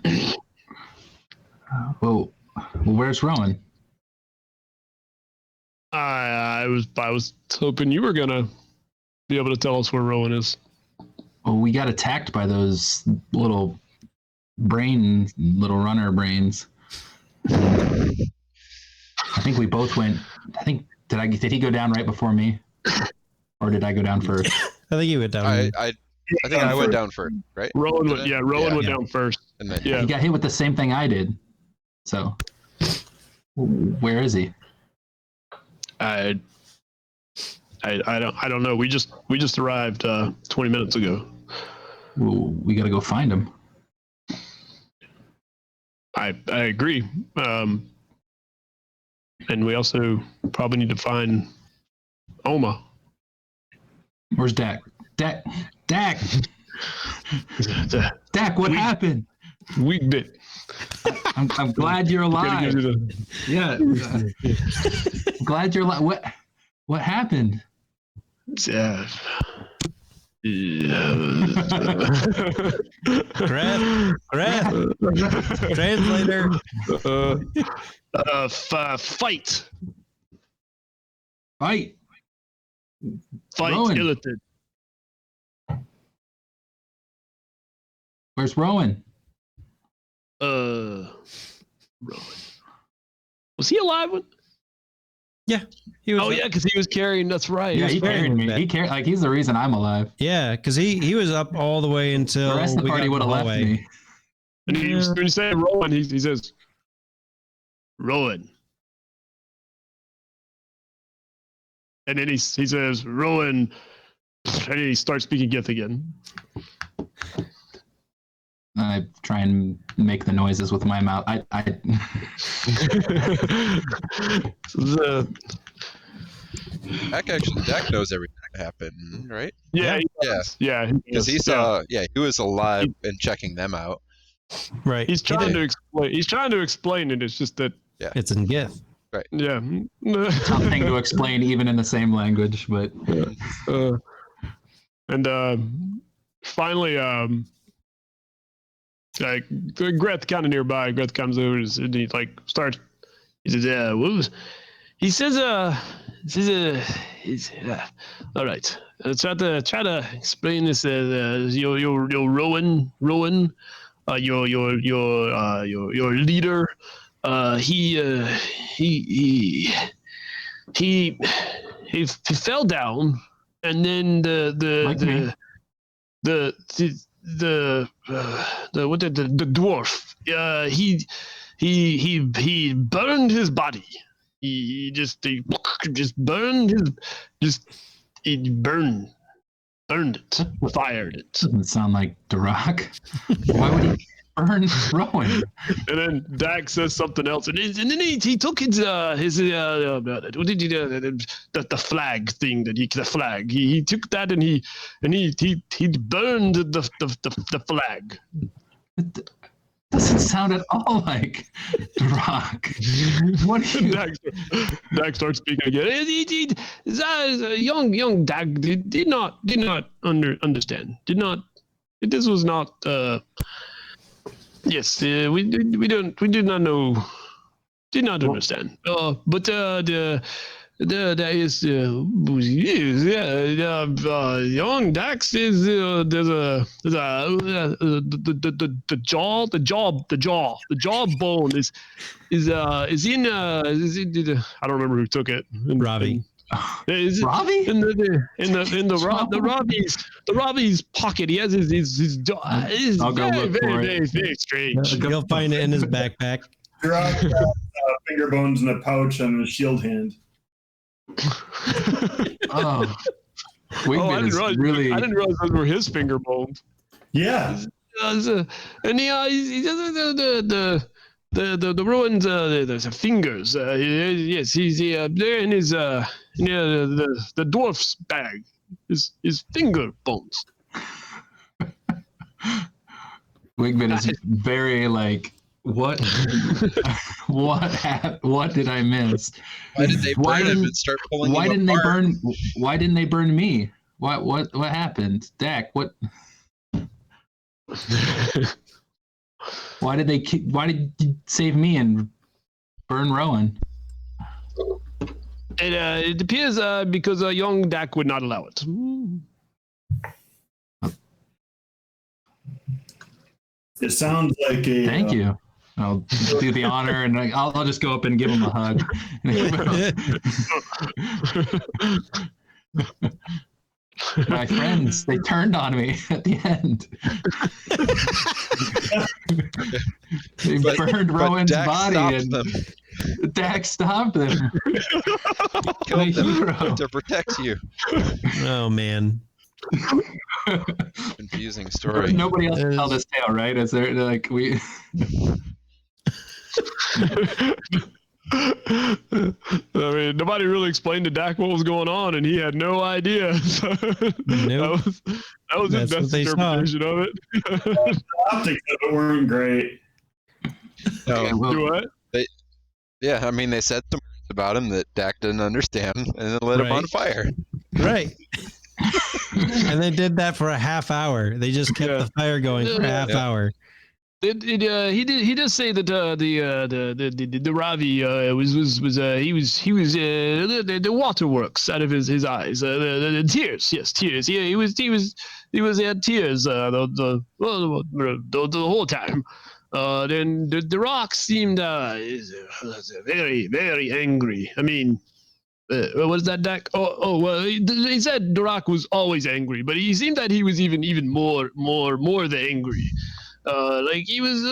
Well, where's Rowan? I was hoping you were gonna be able to tell us where Rowan is. Well, we got attacked by those little runner brains. I think we both went. Did he go down right before me, or did I go down first? I think you went down. I think I went down first, right? Rowan Did I? went down first. And then Yeah. He got hit with the same thing I did. So, where is he? I don't know. We just arrived 20 minutes ago. Ooh, we got to go find him. I agree. And we also probably need to find Oma. Where's Dak? Dak! What happened? Wigbit. I'm glad you're alive. Yeah. I'm glad you're alive. What happened? Greth, translator. Fight Fight. Rowan. Rowan. Illithid. Where's Rowan? Rowan. Was he alive? Yeah, he was. Oh yeah, because he was carrying. That's right. Yeah, was he carried me. bad. He carried, like, he's the reason I'm alive. Yeah, because he was up all the way until The rest of the we party got would in have the left hallway. me. And when you say Rowan, he says, Rowan. And then he says, Rowan. And he starts speaking Gith again. I try and make the noises with my mouth. Dak knows everything that happened, right? Yeah, Yeah. Because he saw, he was alive and checking them out. Right. He's trying to explain. He's trying to explain it. It's just that. It's in Gith. Right. Yeah. Tough thing to explain even in the same language, but finally, like Greth kind of nearby. Greth comes over and he like starts. He says, "Yeah, what was?" He says, all right. Try to explain this. Your Rowan, your leader. He fell down, and then the dwarf. He burned his body. He just burned it, fired it. Doesn't sound like Durak. Why would he burn Rowan? And then Dak says something else, and then he took his what did he do? The flag thing the flag. He took that and he burned the flag. Doesn't sound at all like Durak. What are you? Dak starts speaking again. Young Dak did not understand. This was not. Yes, we did not know. Did not understand. But there is young Dax is there's a the jawbone is in I don't remember who took it. Ravi. Ravi? In the Ravi's pocket. He has his jaw. I'll go look for it. Very strange. You'll find it in his backpack. Durak got finger bones in a pouch on his shield hand. Oh, I didn't realize those were his finger bones. Yeah. And he the ruins the fingers. Yes, he's there in his the dwarf's bag. His finger bones. Wigman is very like, what? What did I miss? Why did they burn him and start pulling Why him didn't apart? they burn? Why didn't they burn me? What happened, Dak? What? Why did you save me and burn Rowan? It appears because young Dak would not allow it. It sounds like a. Thank you. I'll do the honor, and I'll just go up and give him a hug. My friends, they turned on me at the end. They burned Rowan's Dak body, and them. Dak stopped them. Killed them hero. to protect you. Oh man. Confusing story. Nobody else can tell this tale, right? Is there like we? I mean, nobody really explained to Dak what was going on, and he had no idea. So Nope. that was his best interpretation of it. The optics of it weren't great. No. Okay, well, Do what? Yeah, I mean, they said some words about him that Dak didn't understand, and then lit him on fire. Right. And they did that for a half hour. They just kept the fire going for a half hour. He did say that the Ravi was the waterworks out of his eyes, the tears, yes, tears. Yeah, he had tears the whole time. Then the rock seemed very, very angry. I mean, what is that, Dak? Well, he said Durak was always angry, but he seemed that he was even more the angry. Like he was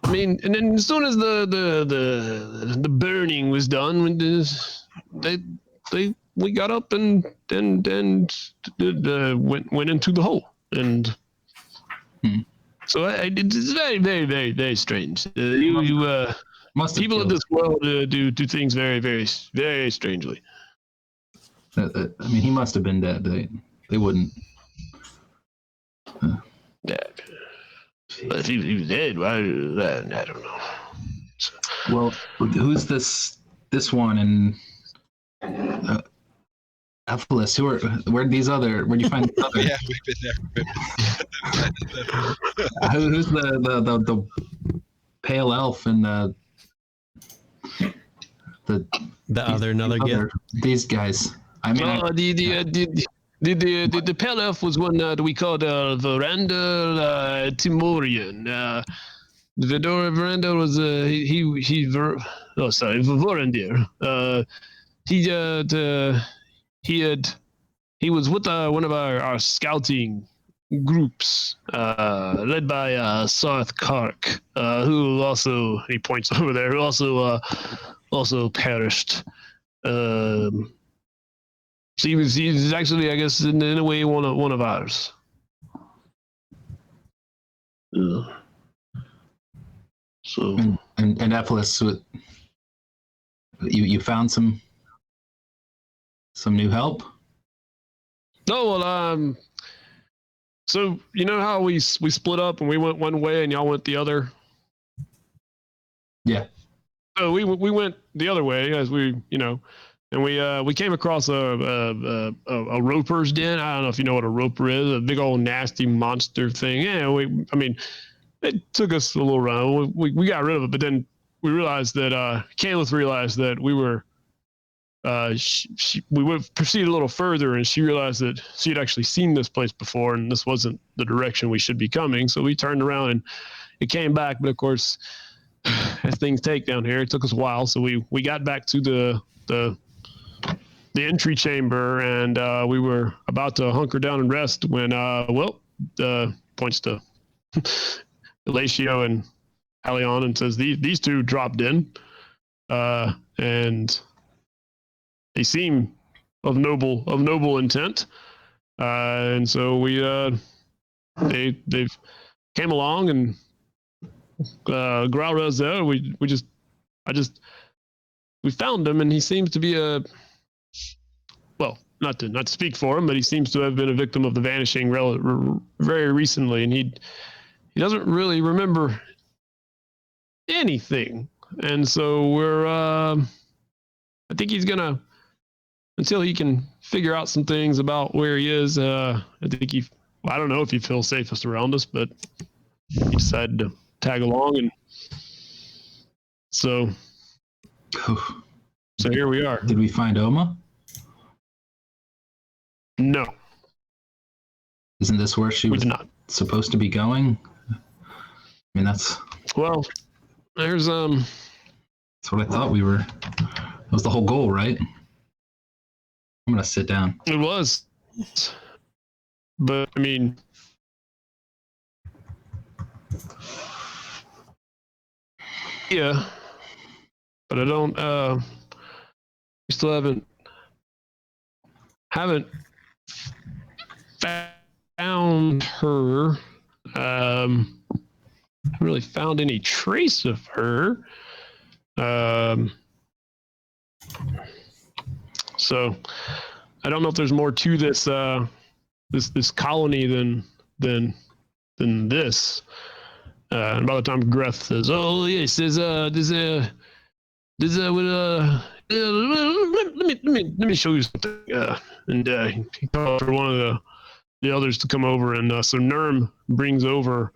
and then as soon as the burning was done, when we got up and went into the hole, and so it's very, very, very, very strange. Must have People in killed. this world do things very, very, very strangely. I mean, he must have been dead. They wouldn't. Yeah. But if he was dead, why? I don't know. So, Well, who's this one and Ephesus? Where'd you find these other? Yeah, we've been there. Who's the pale elf and the Another gift. these guys? I mean, the pale elf was one that we called Veranda Timurian. Vedora Veranda was Vorandir. He was with one of our scouting groups, led by Sarth Kark, who also, he points over there, who also perished. So he was actually, I guess, in a way, one of ours. So and Ephesus, you found some new help? Oh well, so you know how we split up and we went one way and y'all went the other. Yeah. So we went the other way as we and we came across a roper's den. I don't know if you know what a roper is, a big old nasty monster thing. Yeah, I mean, it took us a little round. We got rid of it, but then we realized that Calith realized that we were. We would proceed a little further, and she realized that she had actually seen this place before, and this wasn't the direction we should be coming. So we turned around and it came back. But of course, as things take down here, it took us a while. So we got back to the entry chamber, and we were about to hunker down and rest when points to Elatio and Halion and says these two dropped in, and they seem of noble intent, and so they came along, and Growra's there. We found him, and he seems to be not to speak for him, but he seems to have been a victim of the vanishing very recently, and he doesn't really remember anything, and so we're I think he's gonna, until he can figure out some things about where he is. I think I don't know if he feels safest around us, but he decided to tag along, and so here we are. Did we find Oma? No, Isn't this where she we was did not. supposed to be going? I mean, that's Well, there's what I thought we were. That was the whole goal, right? I'm gonna sit down. it was, but I mean, yeah, but I don't. We still haven't found her. Haven't really found any trace of her. So I don't know if there's more to this this colony than this. And by the time Greth says, "Oh yes, let me show you something," and he calls for one of the others to come over, and so Nurm brings over.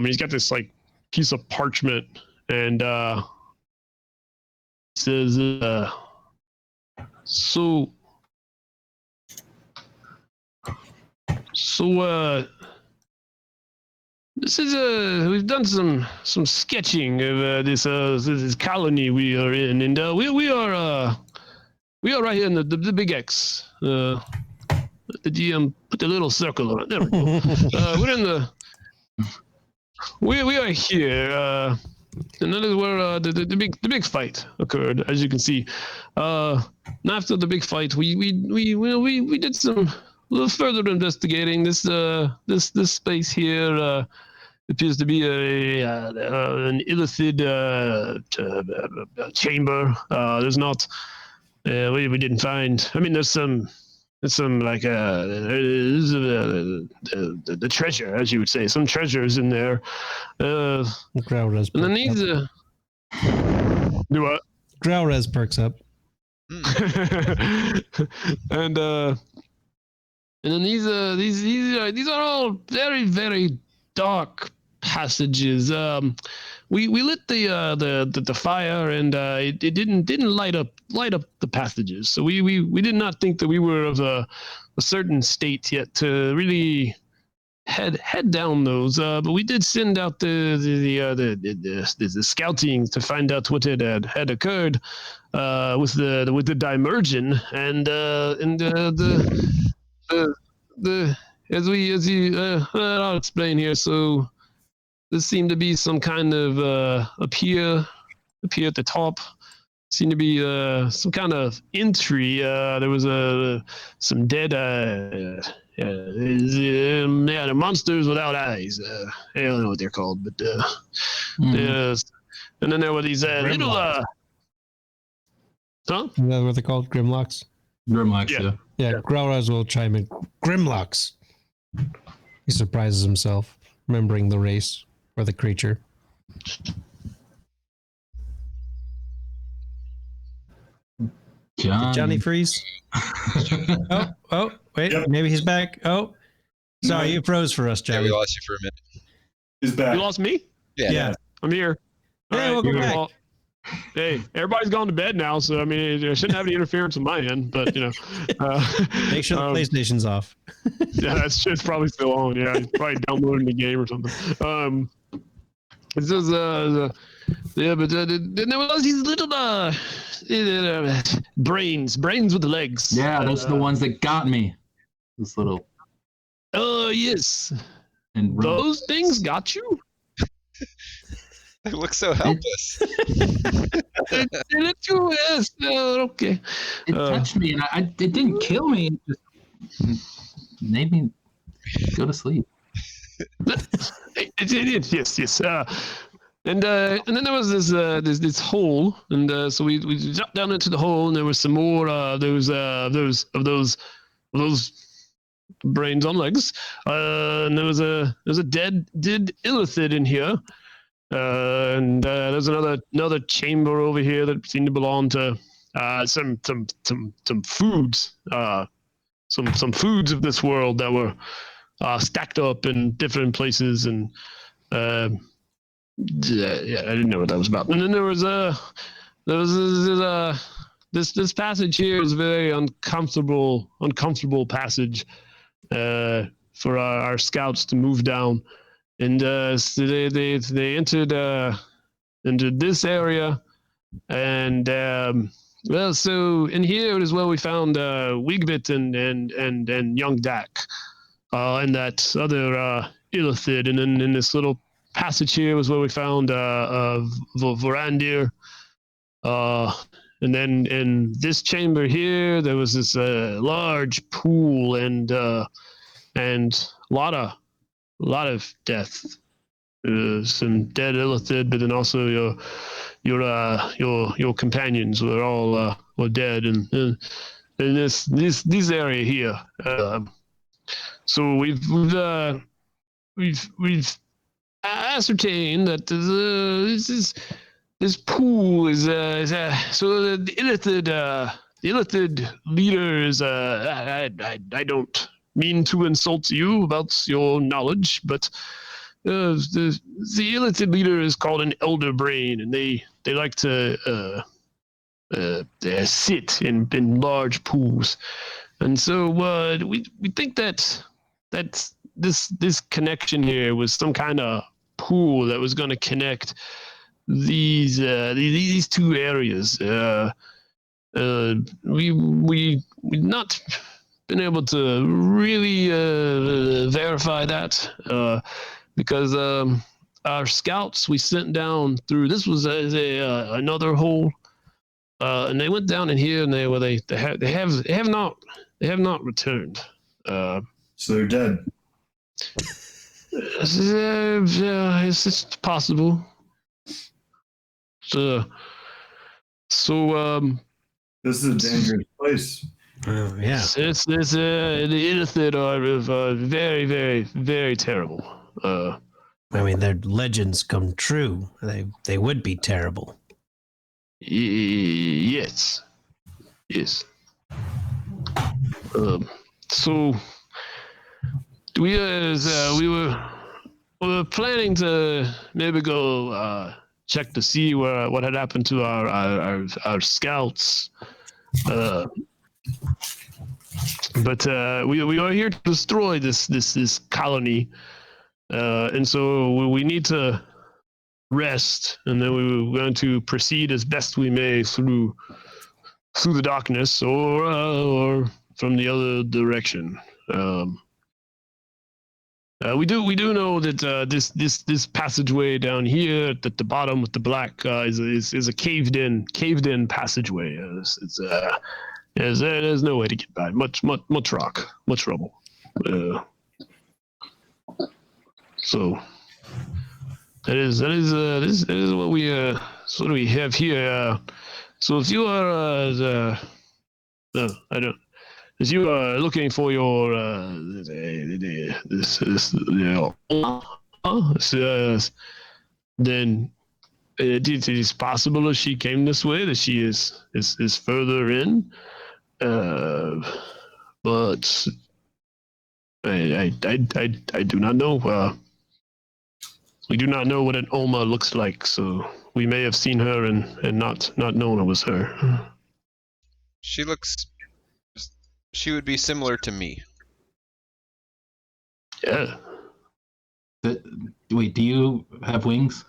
He's got this like piece of parchment, and says, So this is we've done some sketching of this colony we are in, and we are right here in the big X. The GM put the little circle on it. There we go. We're in the. We are here, and that is where the big fight occurred. As you can see, and after the big fight, we did some little further investigating. This space here appears to be an Illithid chamber. There's not. We didn't find. I mean, there's some like the treasure, as you would say, some treasures in there. Growlers. And then these. Do what? Growlers perks up. And then these are all very, very dark passages. We lit the fire, and it didn't light up the passages. So we did not think that we were of a certain state yet to really head down those. But we did send out the scouting to find out what had occurred with the Dimergen, and I'll explain here. So there seemed to be some kind of up here at the top. Seemed to be some kind of entry. There was some dead. The monsters without eyes. I don't know what they're called, but and then there were these little. Huh? Is that what they're called? Grimlocks? Grimlocks, yeah. Yeah, Growlers will chime in. Grimlocks. He surprises himself, remembering the race or the creature. Johnny freeze? Oh, wait, Yep. Maybe he's back. Oh, sorry, No. you froze for us, Yeah, Johnny. we lost you for a minute. He's back. You lost me? Yeah. I'm here. Hey, All welcome back. Well, hey, everybody's gone to bed now, so I mean, I shouldn't have any interference on my end, but you know, Make sure the PlayStation's off. yeah, that's just probably still on. Yeah, he's probably downloading the game or something. This is yeah, but then there was these little brains with legs. Yeah, those are the ones that got me. This little. Oh yes, And those things got you. They look so helpless. They look you. Yes. Okay. It touched me, and it didn't kill me. It just made me go to sleep. It did. Yes. And then there was this hole, and so we dropped down into the hole, and there was some more those brains on legs, and there was a dead Illithid in here, and there's another chamber over here that seemed to belong to some foods, some foods of this world that were stacked up in different places, and yeah, I didn't know what that was about. And then there was this passage here is a very uncomfortable passage for our scouts to move down, and so they entered into this area, and well, so in here is where we found Wigbit and young Dak, and that other Illithid, and then in this little passage here was where we found Vorandir, and then in this chamber here there was this large pool and a lot of death, some dead Illithid, but then also your companions were all were dead, and in this area here. So we've ascertained that this pool is so the Illithid leaders. I don't mean to insult you about your knowledge, but the Illithid leader is called an elder brain, and they like to sit in large pools, and so we think that this connection here was some kind of pool that was going to connect these two areas. We've not been able to really verify that because our scouts we sent down through this was another hole, and they went down in here, and they have not returned. So they're dead. It's possible. So, This is a dangerous place. Oh, yeah. it's the Illithid are very, very, very terrible. I mean, their legends come true. They would be terrible. Yes. So we were planning to maybe go check to see what had happened to our scouts. But we are here to destroy this colony, and so we need to rest, and then we were going to proceed as best we may through the darkness, or from the other direction. We do know that this passageway down here at the bottom with the black is a caved in passageway. There's no way to get by. Much rock, much rubble. So that is what we have here. So if you are I don't. As you are looking for your then it is possible that she came this way, that she is further in, but I do not know. We do not know what an Oma looks like, so we may have seen her and not known it was her. She would be similar to me. Yeah. Wait, do you have wings?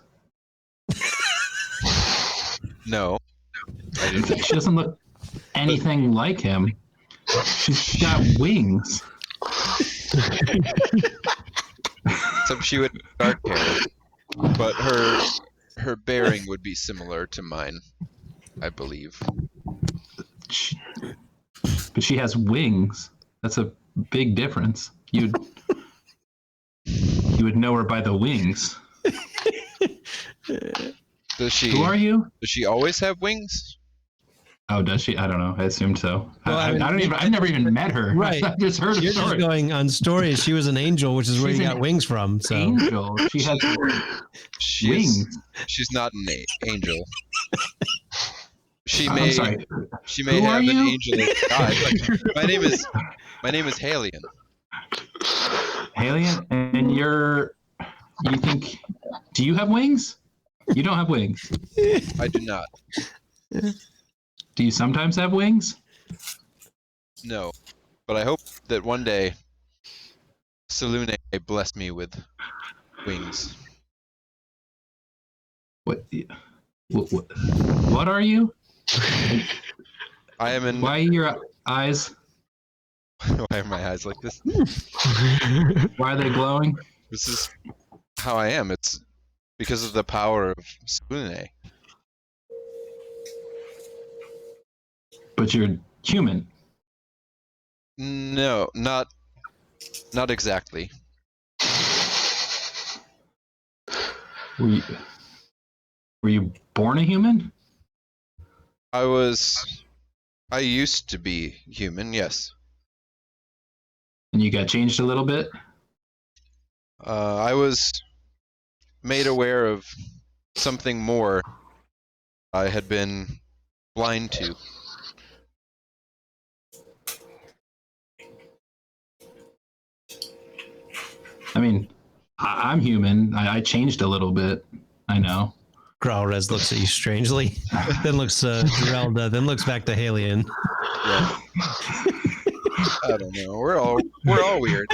No, I do not. She doesn't look anything like him. She's got wings. Except she would have dark hair, but her bearing would be similar to mine, I believe. But she has wings. That's a big difference. You would know her by the wings. Does she? Who are you? Does she always have wings? Oh, does she? I don't know. I assumed so. Well, I don't even. I've never even met her. Right. I've just heard You're a story. just going on stories. She was an angel, which is where She's you an got wings from. So Angel. She has wings. She's not an angel. She I'm may. sorry. She may Who have are an you? angel in disguise. My name is Halion. Halion, and you think? Do you have wings? You don't have wings. I do not. Do you sometimes have wings? No, but I hope that one day Selune may bless me with wings. What are you? I am in. Why are your eyes? Why are my eyes like this? Why are they glowing? This is how I am. It's because of the power of Selune. But you're human. No, not exactly. Were you born a human? I used to be human, yes. And you got changed a little bit? I was made aware of something more I had been blind to. I mean, I'm human. I changed a little bit. I know. Growlrez looks at you strangely, then looks to Geralda, then looks back to Halion. Yeah. I don't know. We're all weird.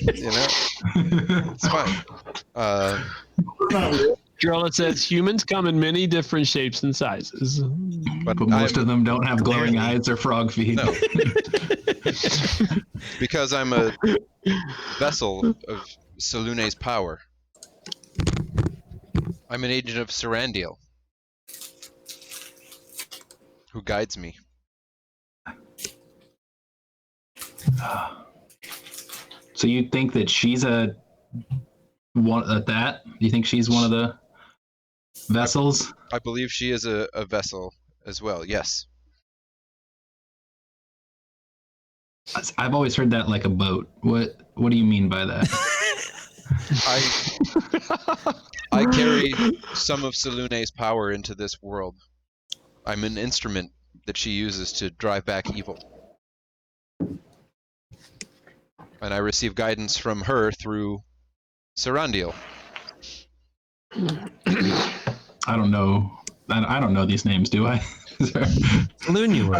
You know? It's fine. Geralda says humans come in many different shapes and sizes. But most of them don't have glowing eyes or frog feet. No. Because I'm a vessel of Selune's power. I'm an agent of Sarandiel, who guides me. So you think that she's a One at that? Do you think she's one of the vessels? I believe she is a vessel as well. Yes. I've always heard that like a boat. What do you mean by that? I carry some of Salune's power into this world. I'm an instrument that she uses to drive back evil. And I receive guidance from her through Sarandiel. I don't know. I don't know these names, do I? Saloon you were.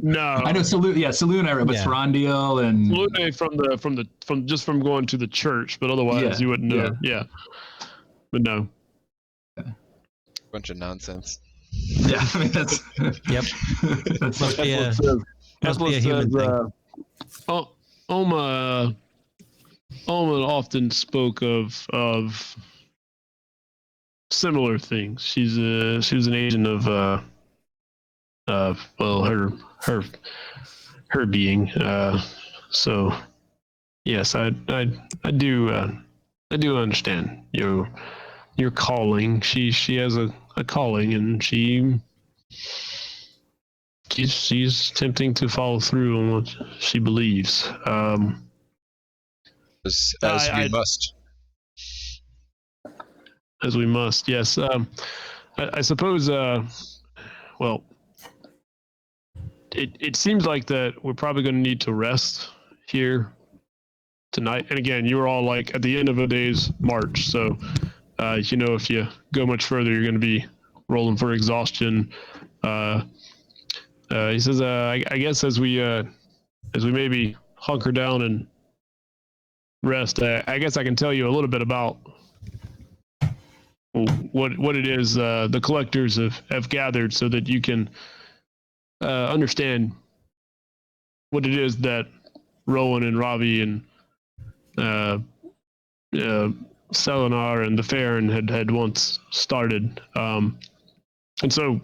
No. I know Saloon. Yeah, Saloon. I read, but Yeah. Sarandiel and Salune from going to the church, but otherwise Yeah, you wouldn't know. Yeah. But no. Bunch of nonsense. yeah. I mean, that's Yep. that's Must be a, That's must be a human thing. Oma often spoke of similar things. She was an agent of her being. So yes, I do understand your calling. She has a calling, and she's attempting to follow through on what she believes. As I- we must. As we must, yes. I suppose. Well, it seems like that we're probably going to need to rest here tonight. And again, you were all like at the end of a day's march, so if you go much further, you're going to be rolling for exhaustion. He says, I guess as we maybe hunker down and rest, I guess I can tell you a little bit about what it is the collectors have gathered, so that you can understand what it is that Rowan and Ravi and Selenar and the Farron had once started. And so,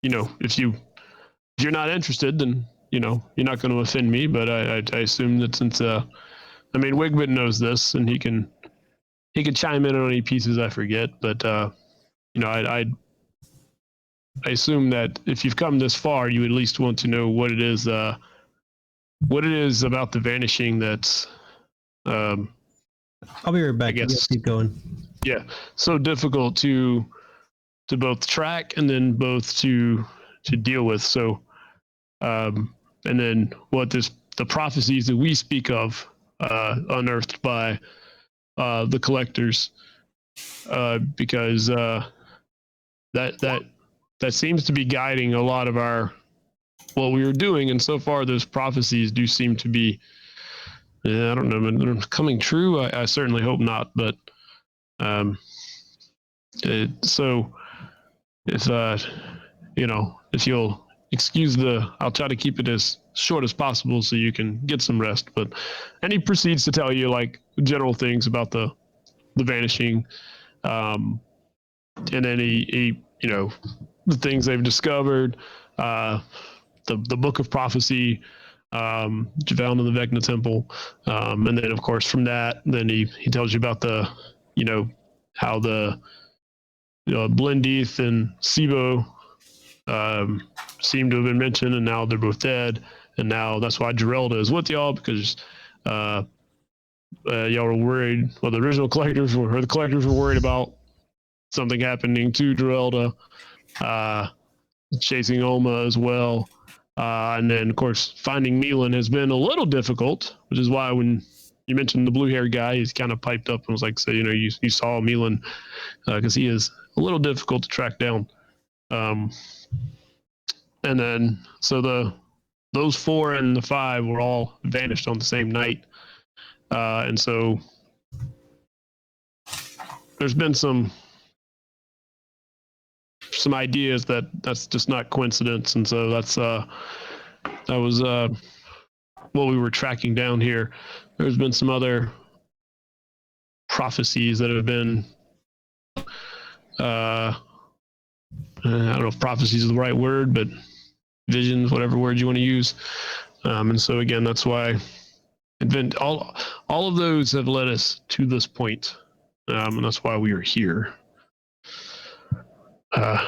if you're not interested, then you're not going to offend me. But I assume that since Wigbit knows this, and he can chime in on any pieces I forget. But I assume that if you've come this far, you at least want to know what it is about the vanishing that's I'll be right back. I guess. You guys keep going. Yeah, so difficult to both track and then both to deal with. So and then the prophecies that we speak of unearthed by the collectors, because that seems to be guiding a lot of what we were doing, and so far those prophecies do seem to be, I don't know, coming true. I certainly hope not, but so if if you'll excuse I'll try to keep it as short as possible so you can get some rest. But and he proceeds to tell you like general things about the vanishing, and then he the things they've discovered, the book of prophecy, found in the Vecna temple, and then of course from that, then he tells you about the how the Blendith and Sibo seem to have been mentioned, and now they're both dead, and now that's why Gerelda is with y'all, because y'all were worried. Well, the original collectors were worried about something happening to Gerelda, chasing Oma as well, and then of course finding Milan has been a little difficult, which is why when you mentioned the blue-haired guy, he's kind of piped up and was like, so you saw Milan, because he is a little difficult to track down. And then so those 4 and the 5 were all vanished on the same night, and so there's been some ideas that's just not coincidence, and so that was what we were tracking down here. There's been some other prophecies that have been I don't know if prophecy is the right word, but visions, whatever word you want to use. And so again, that's why all of those have led us to this point, and that's why we are here.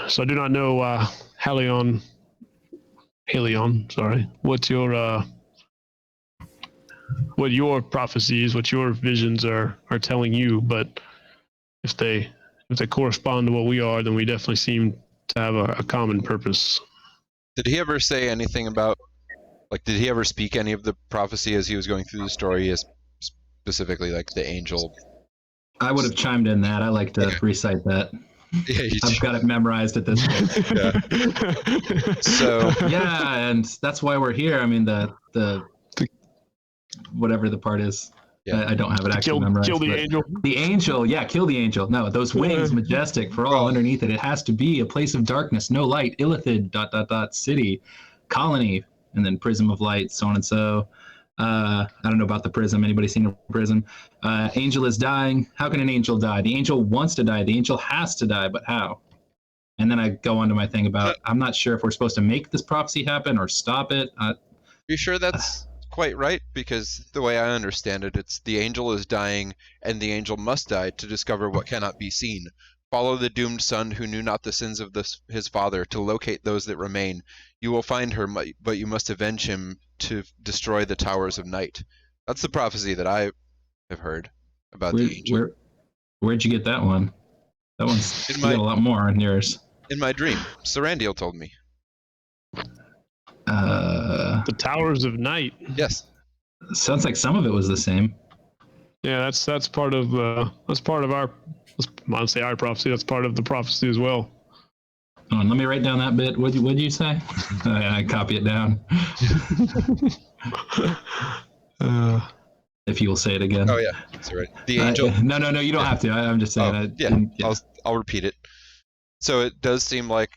So I do not know, Halion, sorry, what your prophecies, what your visions are telling you, but if they correspond to what we are, then we definitely seem to have a common purpose. Did he ever say anything about, like, did he ever speak any of the prophecy as he was going through the story, as specifically like the angel? I would have chimed in that. I like to recite that. Yeah, I've got it memorized at this point. Yeah. So Yeah, and that's why we're here. I mean, the whatever the part is. Yeah. I don't have it actually memorized. Kill the angel. The angel, yeah, kill the angel. No, those wings, majestic for all underneath it. It has to be a place of darkness, no light. Illithid, ... city, colony, and then prism of light, so on and so. I don't know about the prism. Anybody seen a prism? Angel is dying. How can an angel die? The angel wants to die. The angel has to die, but how? And then I go on to my thing about, I'm not sure if we're supposed to make this prophecy happen or stop it. Are you sure that's quite right? Because the way I understand it, it's the angel is dying, and the angel must die to discover what cannot be seen. Follow the doomed son who knew not the sins of his father, to locate those that remain. You will find her, but you must avenge him to destroy the towers of night. That's the prophecy that I have heard about the angel. Where'd you get that one? That one's you got a lot more on yours. In my dream. Sarandiel told me. The towers of night. Yes. Sounds like some of it was the same. Yeah, that's part of our. I don't say our prophecy. That's part of the prophecy as well. Hold on, let me write down that bit. What'd you say? I copy it down. If you will say it again. Oh yeah, that's right. The angel. No, you don't have to. I'm just saying. Yeah. I'll repeat it. So it does seem like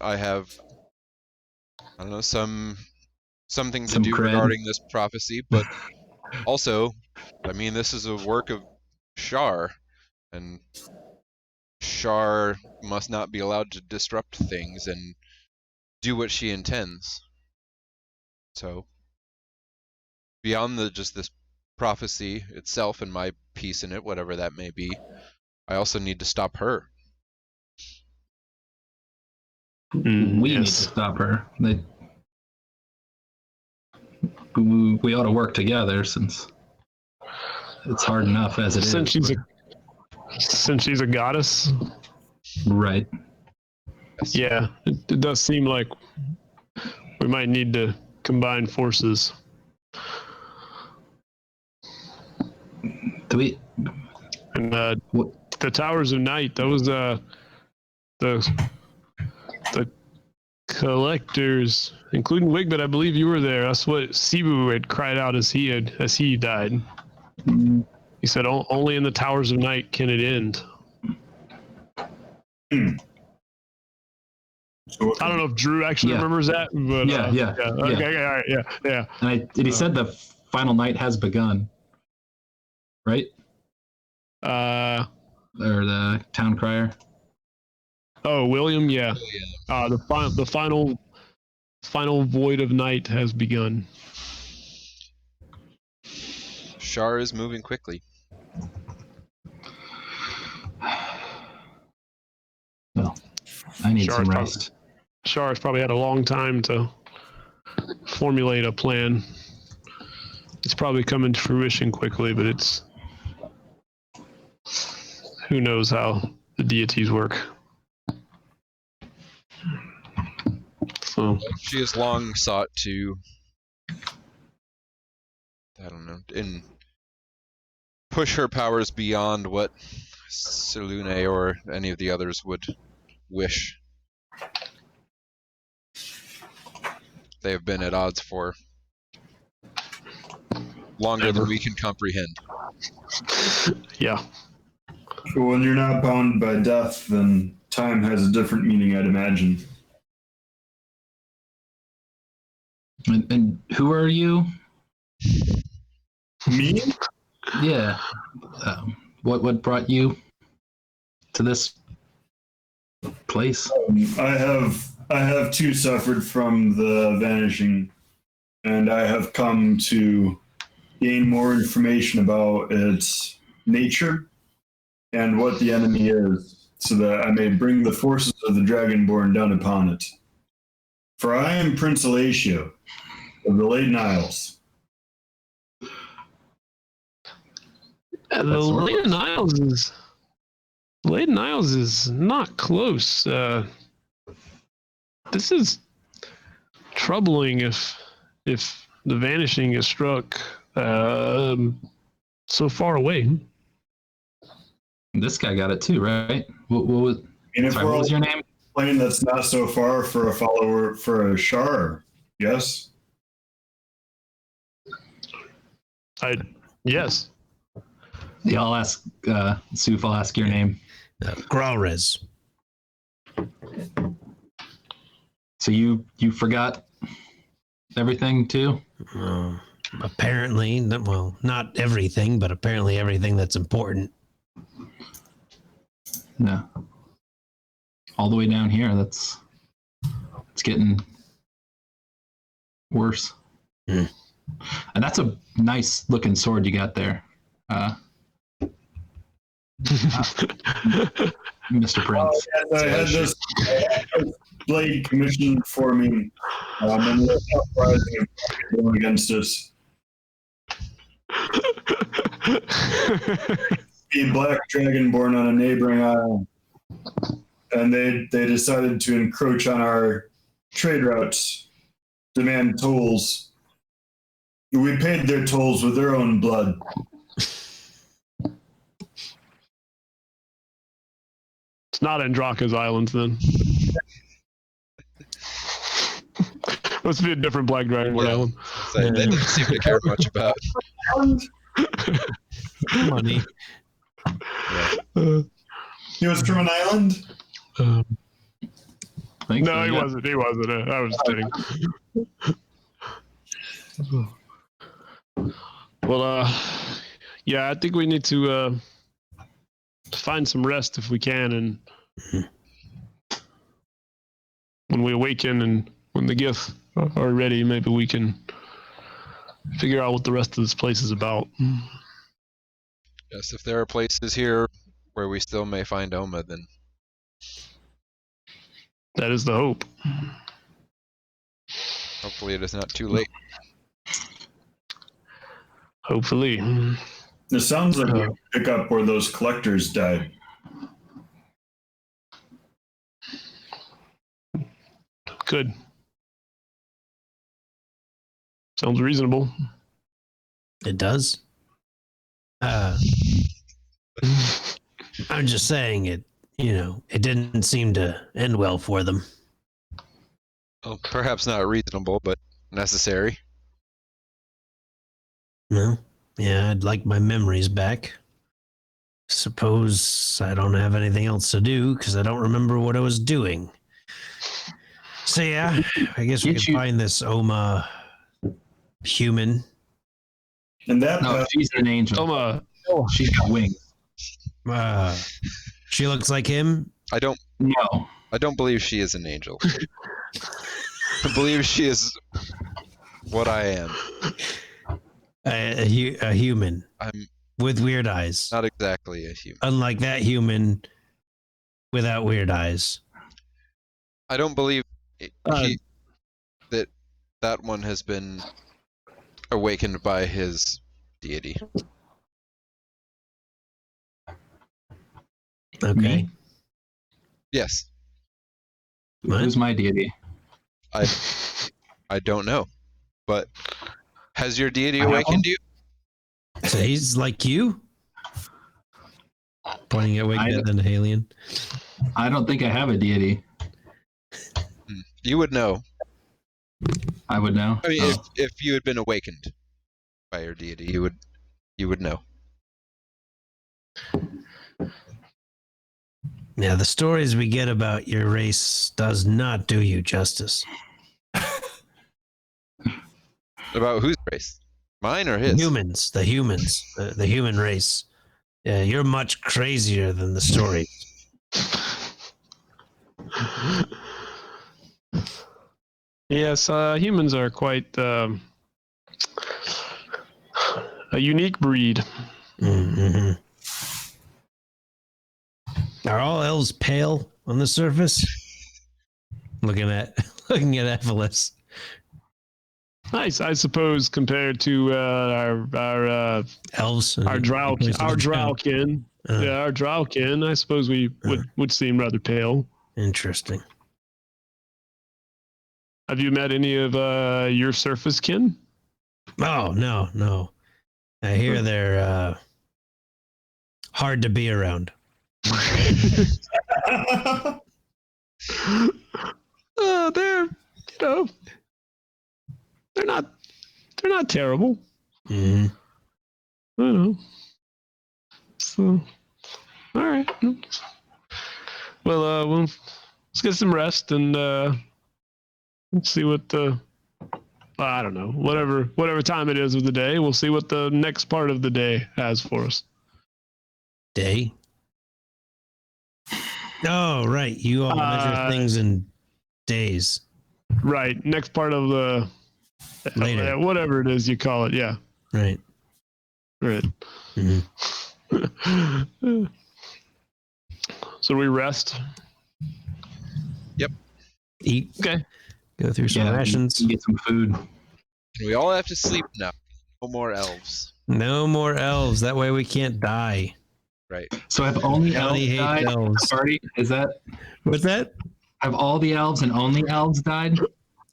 I have, I don't know, something to do regarding this prophecy, but also, I mean, this is a work of Shar, and Shar must not be allowed to disrupt things and do what she intends. So, beyond just this prophecy itself and my piece in it, whatever that may be, I also need to stop her. We need to stop her. We ought to work together, since it's hard enough as it is. Since she's a goddess. Right. Yeah, it does seem like we might need to combine forces. Do we? And the Towers of Night, that was the collectors, including Wigbet, I believe you were there. That's what Sibu had cried out as he died. He said, "Only in the Towers of Night can it end." So I don't know if Drew actually remembers that, but yeah. Okay, all right, yeah. And he said the final night has begun, right? Or the town crier. Oh, William, yeah. The final void of night has begun. Shar is moving quickly. Well, I need some rest. Shar's probably had a long time to formulate a plan. It's probably coming to fruition quickly, but it's... Who knows how the deities work. So she has long sought to, I don't know, push her powers beyond what Selune or any of the others would wish. They have been at odds for longer than we can comprehend. Yeah. So when you're not bound by death, then time has a different meaning, I'd imagine. And who are you? Me? Yeah. What brought you to this place? I have too suffered from the vanishing, and I have come to gain more information about its nature and what the enemy is, so that I may bring the forces of the Dragonborn down upon it. For I am Prince Elatio of the Leyden Isles. The Leyden Isles is not close. This is troubling if the vanishing is struck so far away. This guy got it too, right? What was? And if Sorry, we're what all was your name? plane that's not so far for a follower, for a Shar, yes? Yes. Yeah, I'll ask Suf. I'll ask your name. Gralrez. So you forgot everything too? Apparently, well, not everything, but apparently everything that's important. No. All the way down here. It's getting worse. Mm. And that's a nice looking sword you got there, Mr. Prince. Yes, I had this blade commissioned for me, and the uprising of going against us. The black dragonborn on a neighboring island, and they decided to encroach on our trade routes, demand tolls. We paid their tolls with their own blood. It's not Andraka's Islands then. Must be a different Black Dragonborn Island. So they didn't seem to care much about. Money. Yeah. He was from an island? No, Thanks, he yeah. wasn't. He wasn't. I was kidding. Well, yeah, I think we need to find some rest if we can, and when we awaken and when the gifts are ready, maybe we can figure out what the rest of this place is about. Yes, if there are places here where we still may find Oma, then That is the hope. hopefully it is not too late. Hopefully. It sounds like we can pick up where those collectors died. Good. Sounds reasonable. It does. I'm just saying it. It didn't seem to end well for them. Well, perhaps not reasonable, but necessary. No. Yeah, I'd like my memories back. Suppose I don't have anything else to do because I don't remember what I was doing. So yeah, I guess we could find this Oma human. And that No, she's an angel. Oma, She's got wings. She looks like him. I don't believe she is an angel. I believe she is what I am. A human. I'm with weird eyes. not exactly a human. Unlike that human without weird eyes. I don't believe that one has been awakened by his deity. Okay. Me? Yes, What? Who's my deity? I don't know, but has your deity I have awakened one? you? So he's like you? Pointing at Wignet and Halion. I don't think I have a deity. You would know. I would know. I mean, if you had been awakened by your deity, you would know. Yeah, the stories we get about your race does not do you justice. About whose race? Mine or his? Humans, the human race. Yeah, you're much crazier than the story. Yes, humans are quite a unique breed. Mm-hmm. Are all elves pale on the surface? Looking at Ephelis. Nice, I suppose, compared to our Elves. our Drowkin. Yeah, our Drowkin. I suppose we would seem rather pale. Interesting. Have you met any of your surface kin? Oh, no. I hear they're hard to be around. They're they're not terrible. Mm-hmm. I don't know. So, all right. Well, let's get some rest and let's see what I don't know, whatever time it is of the day. We'll see what the next part of the day has for us. Day? Oh, right. You all measure things in days. Right. Next part of the Later. whatever it is you call it. Yeah. Right. Right. Mm-hmm. So we rest. Eat. Okay. Go through some rations. Get some food. We all have to sleep now. No more elves. No more elves. That way we can't die. Right. So have only elves hate died? elves. Party? Is that? What's that? Have all the elves and only elves died?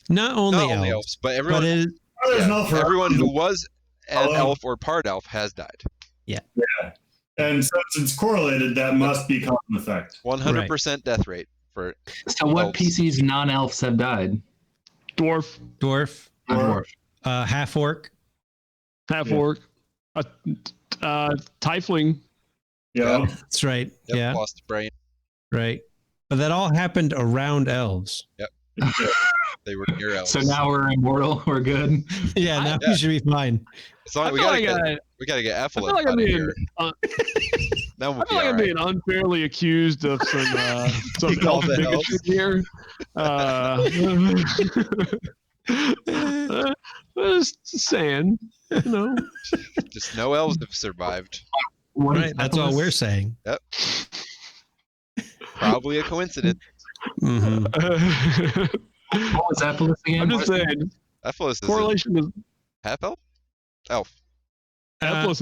Not only Not only elves, but everyone. There's no for everyone who was an Hello? elf or part elf has died. And since it's correlated, that must be cause and effect. 100% death rate for. So what elves. PCs non-elves have died? Dwarf, dwarf, Dwarf. half orc. half Yeah. orc, tiefling. Yeah. That's right. Yep, Yeah, lost a brain. right. But that all happened around elves. They were near elves. So now we're immortal. We're good. Yeah, now we should be fine. As long I as we feel gotta get I Ephelis feel like out I'm of being, here. Then we'll I be feel like all I'm right. being unfairly accused of some Take all elf the bigotry here. Just saying, you know. Just no elves have survived. What is Right. That's all we're saying. Yep. Probably a coincidence. Mm-hmm. What was Ephelis again? I'm just saying, Ephelis is correlation is half elf? Elf. Ephelis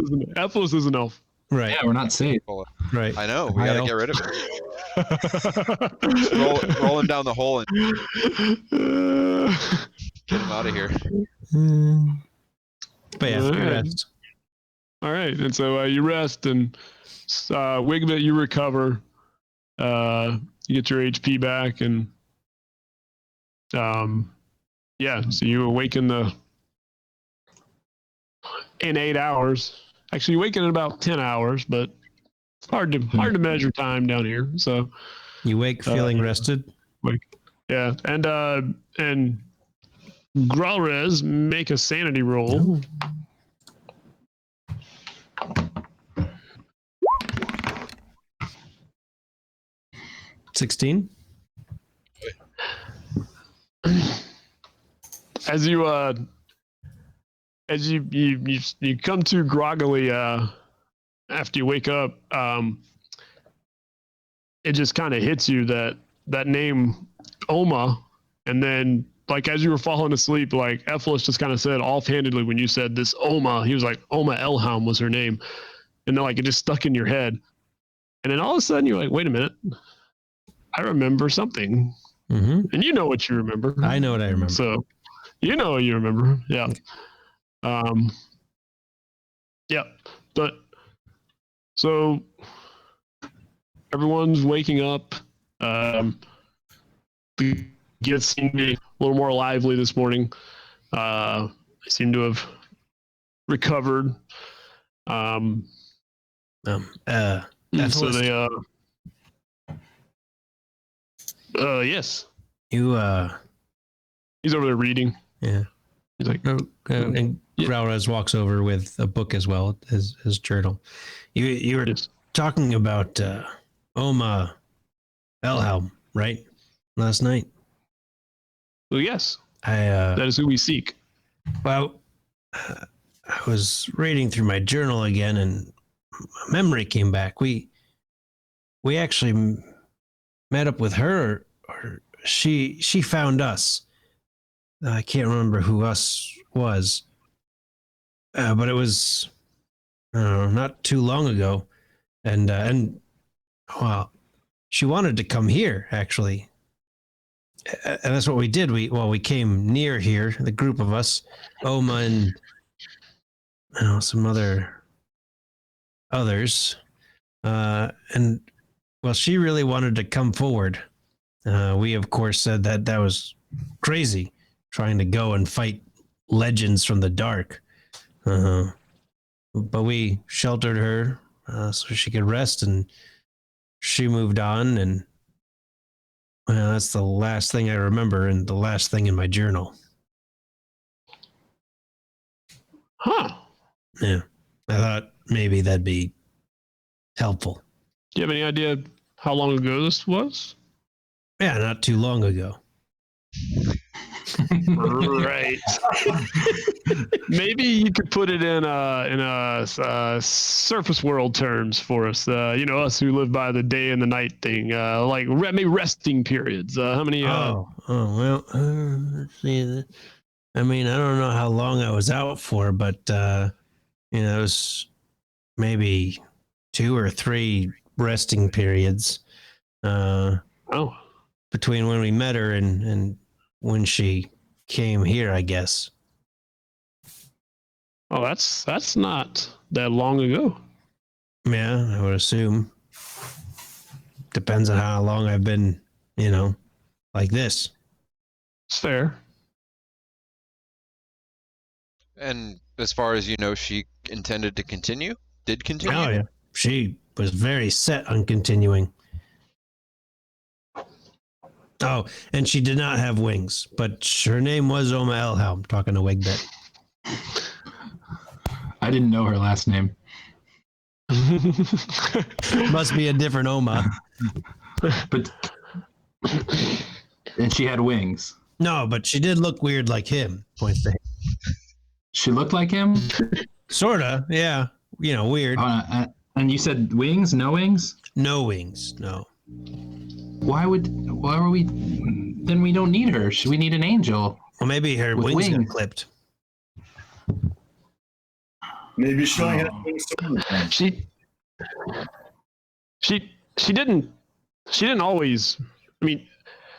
is an elf. Right. Yeah, we're not safe. Right. I know. We High gotta elf. get rid of it. Just roll him down the hole and get him out of here. But yeah, All good right. rest. All right, and so you rest, and Wigbit, you recover. You get your HP back, and yeah, so you awaken in 8 hours. Actually, you awaken in about 10 hours, but it's hard to measure time down here. So You wake feeling rested. yeah, and Gralrez, make a sanity roll. 16. As you come to groggily after you wake up, it just kind of hits you that name Oma, and then like as you were falling asleep, like Ephelis just kind of said offhandedly when you said this Oma, he was like Oma Elhelm was her name, and then like it just stuck in your head, and then all of a sudden you're like, wait a minute, I remember something. Mm-hmm. And you know what you remember. I know what I remember. So, you know what you remember. Yeah. Yeah. But so everyone's waking up. The kids seem to be a little more lively this morning. They seem to have recovered. So Ephelis, they yes. you He's over there reading. yeah. He's like, And Gralrez walks over with a book as well, his journal. You were yes. talking about Oma Elhelm, right? Last night. Well, yes, I that is who we seek. well, I was reading through my journal again, and a memory came back. We actually met up with her, or she found us. I can't remember who us was, but it was I don't know, not too long ago, and well, she wanted to come here actually, and that's what we did. We came near here, the group of us, Oma and some others, and well, she really wanted to come forward. We of course said that was crazy, trying to go and fight legends from the dark. But we sheltered her so she could rest, and she moved on. And well, that's the last thing I remember, and the last thing in my journal. Huh. Yeah, I thought maybe that'd be helpful. Do you have any idea how long ago this was? Yeah, not too long ago. Right. Maybe you could put it in surface world terms for us. Us who live by the day and the night thing. Like maybe resting periods. How many? Well, let's see. I mean, I don't know how long I was out for, but it was maybe 2 or 3 resting periods. Between when we met her and when she came here, I guess. Oh, that's not that long ago. Yeah, I would assume. Depends on how long I've been, like this. It's fair. And as far as you know, she intended to continue? Did continue? Oh, yeah. She was very set on continuing. Oh, and she did not have wings, but her name was Oma Elhelm, talking to Wigbit. I didn't know her last name. Must be a different Oma. And she had wings. No, but she did look weird like him, points to him. She looked like him? Sorta, yeah. Weird. And you said wings? No wings? No wings, no. Why were we? Then we don't need her. Should we need an angel? Well, maybe her With wings got wings. clipped. Maybe she only had wings. She didn't always. I mean,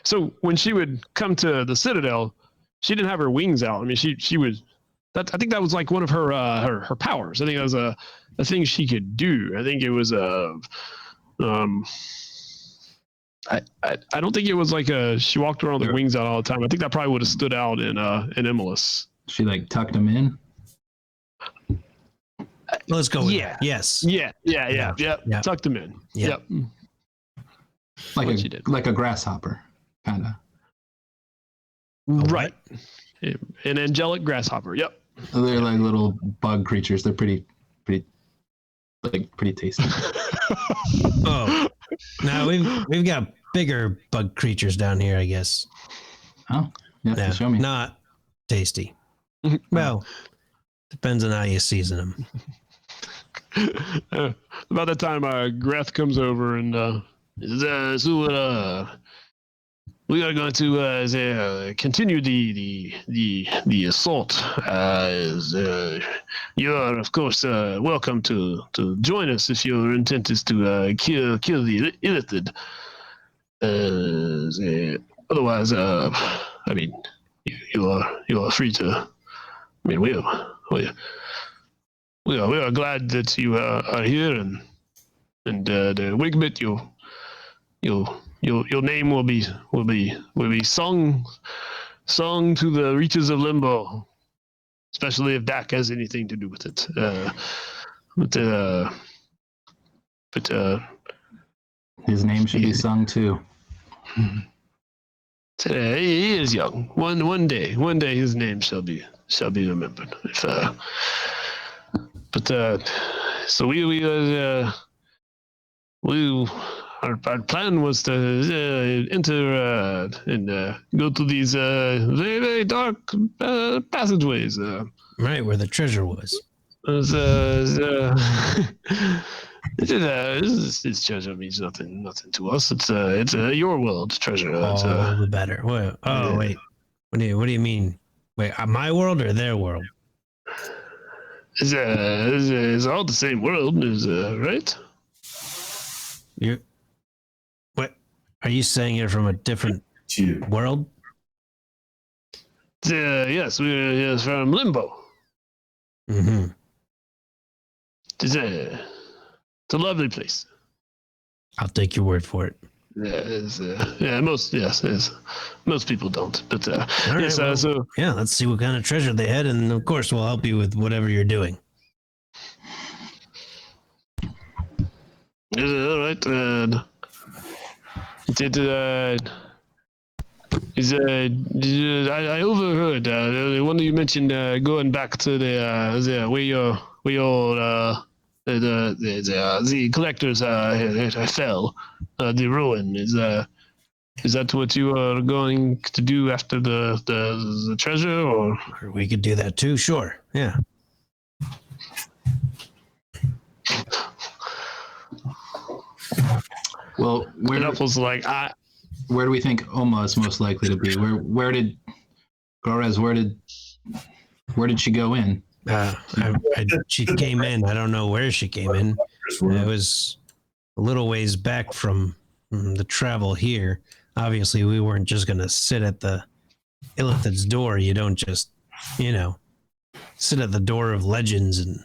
so when she would come to the Citadel, she didn't have her wings out. I mean, she was. I think that was like one of her powers. I think that was a thing she could do. I think it was I don't think it was like she walked around with the wings out all the time. I think that probably would have stood out in Imolis. She like tucked them in. Let's go with Yeah. that. Yes. Yeah. Tucked them in. Yeah. Yep. Like a grasshopper, kind of. Right. An angelic grasshopper. Yep. They're like little bug creatures. They're pretty tasty. Oh, now we've got bigger bug creatures down here, I guess. Oh, yeah. Show me. Not tasty. Well, depends on how you season them. About that time, Greth comes over and we are going to continue the assault. You are, of course, welcome to join us if your intent is to kill the Illithid. Otherwise, I mean, you are free to. I mean, we are glad that you are here, and the Wigbit, your name will be sung to the reaches of limbo, especially if Dak has anything to do with it. But his name should be sung too. He is young. One day his name shall be remembered. So our plan was to enter and go to these very, very dark passageways. Right where the treasure was. This treasure means nothing to us. It's your world treasure. All the better. Wait, Yeah. wait. What do you mean? Wait, my world or their world? It's all the same world, right? What? Are you saying you're from a different world? Yes, we're from Limbo. Mm-hmm. It's a lovely place. I'll take your word for it. Most people don't, but All right, yes. well, So yeah, let's see what kind of treasure they had, and of course, we'll help you with whatever you're doing. all right. I overheard one of you mentioned going back to the the collectors fell, the ruin. Is that what you are going to do after the treasure, or? Or we could do that too. Sure. Yeah. Well, Knuckles like where do we think Oma is most likely to be? Where did Gorez? Where did she go in? She came in. I don't know where she came in. It was a little ways back from the travel here. Obviously, we weren't just going to sit at the Illithid's door. You don't just, sit at the door of legends and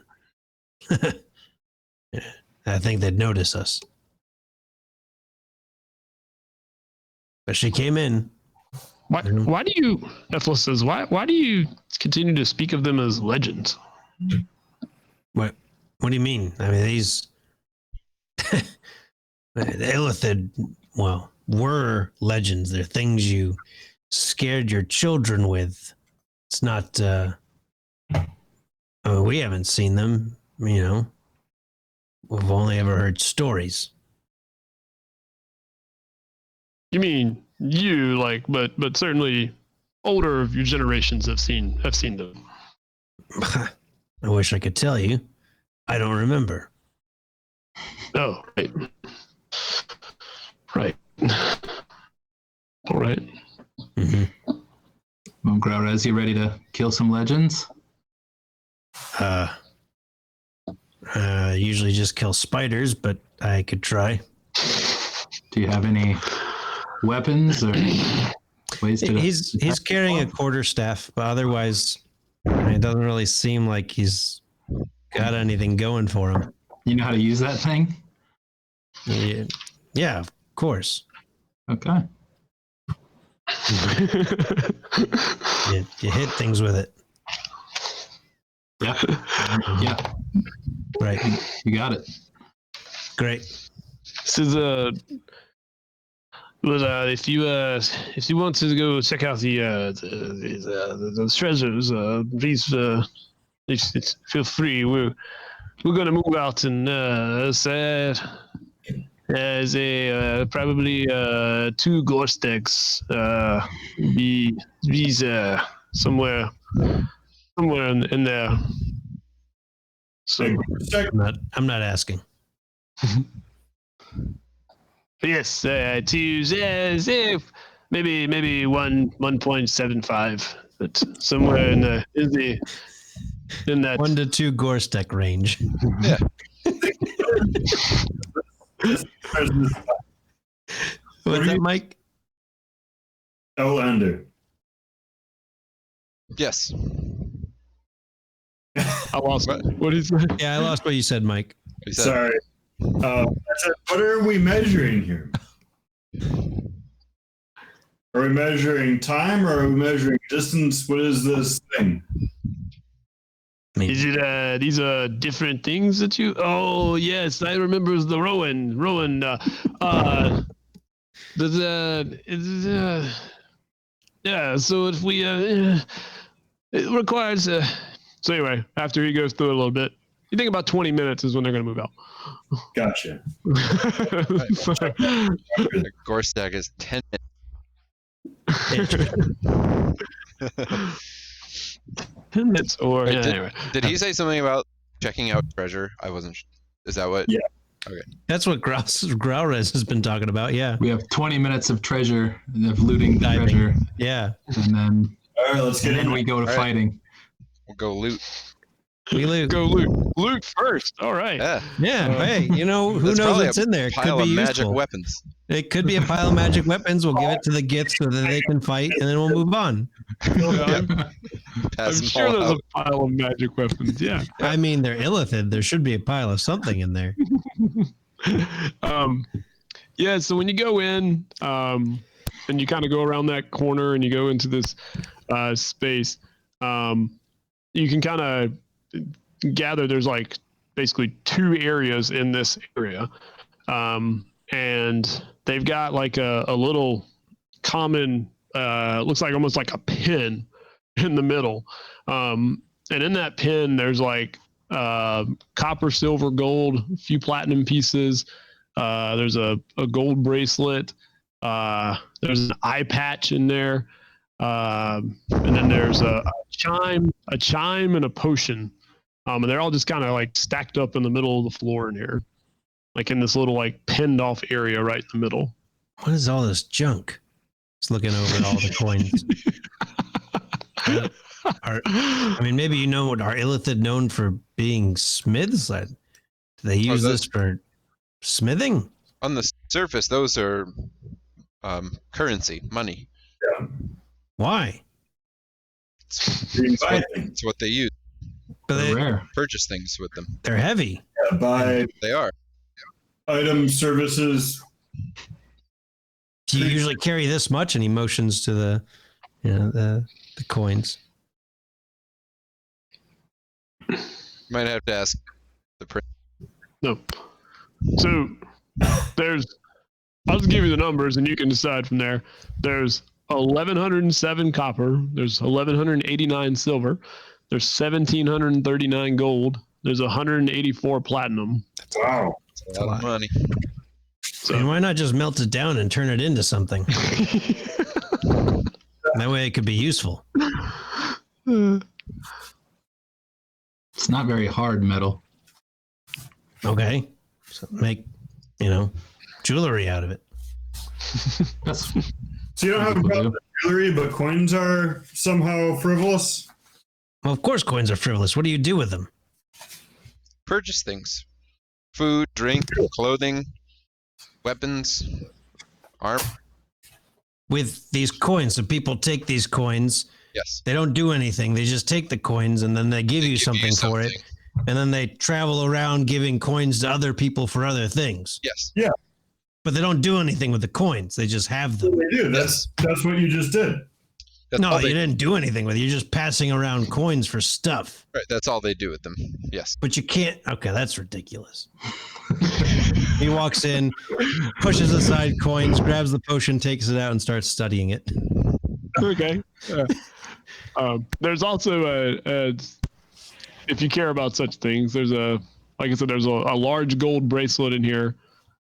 I think they'd notice us. But she came in. why do you, Ethel says, why do you continue to speak of them as legends? What do you mean? I mean, these the Illithid, well, were legends. They're things you scared your children with. It's not we haven't seen them, we've only ever heard stories. You mean you but certainly older of your generations have seen them. I wish I could tell you. I don't remember. Oh, right. Right. All right. Mm-hmm. Well, Gorez, you ready to kill some legends? Usually just kill spiders, but I could try. Do you have any weapons or ways to? He's carrying a quarterstaff, but otherwise, it doesn't really seem like he's got anything going for him. You know how to use that thing? Yeah, of course. Okay. You hit things with it. Yeah. Yeah. Right. You got it. Great. This is if you want to go check out the treasures, please feel free. We're gonna move out and as a probably 2 Gorsteks these somewhere in there. So I'm not asking. yes, maybe 1.75, but somewhere in that 1 to 2 Gorstek range. Yeah. What's that, Mike? Ender. Yes. I lost what is that? Yeah, I lost what you said, Mike. He said, Sorry. I said, what are we measuring here? Are we measuring time or are we measuring distance? What is this thing? Is it these are different things that you? Oh yes, I remember the Rowan. Yeah. So if we it requires so anyway, after he goes through it a little bit, you think about 20 minutes is when they're gonna move out. Gotcha. Gorstek is 10 minutes. Pendants or Wait, anyway. Did he say something about checking out treasure? I wasn't. Is that what? Yeah. That's what Growrez has been talking about. Yeah. We have 20 minutes of treasure, of looting the Diving. treasure, Yeah. and then All right, let's get in. we go to All right. fighting. We'll go loot. We loot. Go loot. Loot first. All right. Yeah. Yeah. Hey, who That's knows probably what's a in there? It could Pile be of magic useful. weapons. It could be a pile of magic weapons. We'll give it to the gifts so that they can fight, and then we'll move on. I'm Pass them sure all there's out. a pile of magic weapons. Yeah. I mean, they're Illithid. There should be a pile of something in there. Yeah. So when you go in, and you kind of go around that corner and you go into this space, you can kind of gather there's like basically two areas in this area. And they've got like a little common, looks like almost like a pin in the middle. And in that pin, there's like copper, silver, gold, a few platinum pieces. There's a gold bracelet. There's an eye patch in there. And then there's a chime and a potion. And they're all just kind of like stacked up in the middle of the floor in here. Like in this little like pinned off area right in the middle. What is all this junk? Just looking over at all the coins. I mean, maybe you know what are Illithid known for being smiths? Do they use this for smithing? On the surface, those are currency, money. Why? It's what they use. But They're rare. Purchase things with them. they're heavy. Buy They are. items, services. Do you usually carry this much? And he motions to the coins. Might have to ask the prince. No. So I'll just give you the numbers and you can decide from there. There's 1,107 copper. There's 1,189 silver. There's 1,739 gold. There's 184 platinum. Wow. It's a lot of money. So And why not just melt it down and turn it into something? That way it could be useful. It's not very hard metal. Okay. So make, jewelry out of it. That's So you don't have a problem with jewelry, but coins are somehow frivolous? Well, of course coins are frivolous. What do you do with them? Purchase things. Food, drink, clothing, weapons, armor. With these coins, so people take these coins. Yes. They don't do anything. They just take the coins and then they give you something for it. And then they travel around giving coins to other people for other things. Yes. Yeah. But they don't do anything with the coins. They just have them. They do. That's what you just did. That's No, all you they, didn't do anything with it. You're just passing around coins for stuff. right, that's all they do with them. Yes. But you can't. Okay, that's ridiculous. He walks in, pushes aside coins, grabs the potion, takes it out, and starts studying it. Okay. There's also if you care about such things, there's like I said, there's a large gold bracelet in here.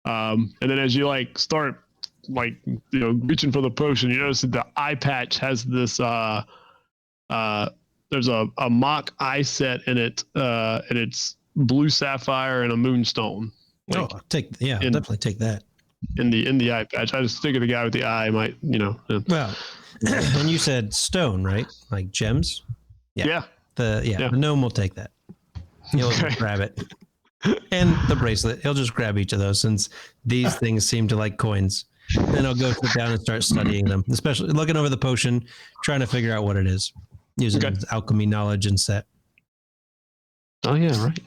And then as you start reaching for the potion, you notice that the eye patch has this there's a mock eye set in it, and it's blue sapphire and a moonstone. I'll definitely take that. In the eye patch. I just figured the guy with the eye might, Well, and you said stone, right? Like gems? Yeah. The gnome will take that. He'll grab it. And the bracelet. He'll just grab each of those since these things seem to like coins. Then he'll go sit down and start studying them, especially looking over the potion, trying to figure out what it is, using his alchemy knowledge and set. Oh, yeah, right.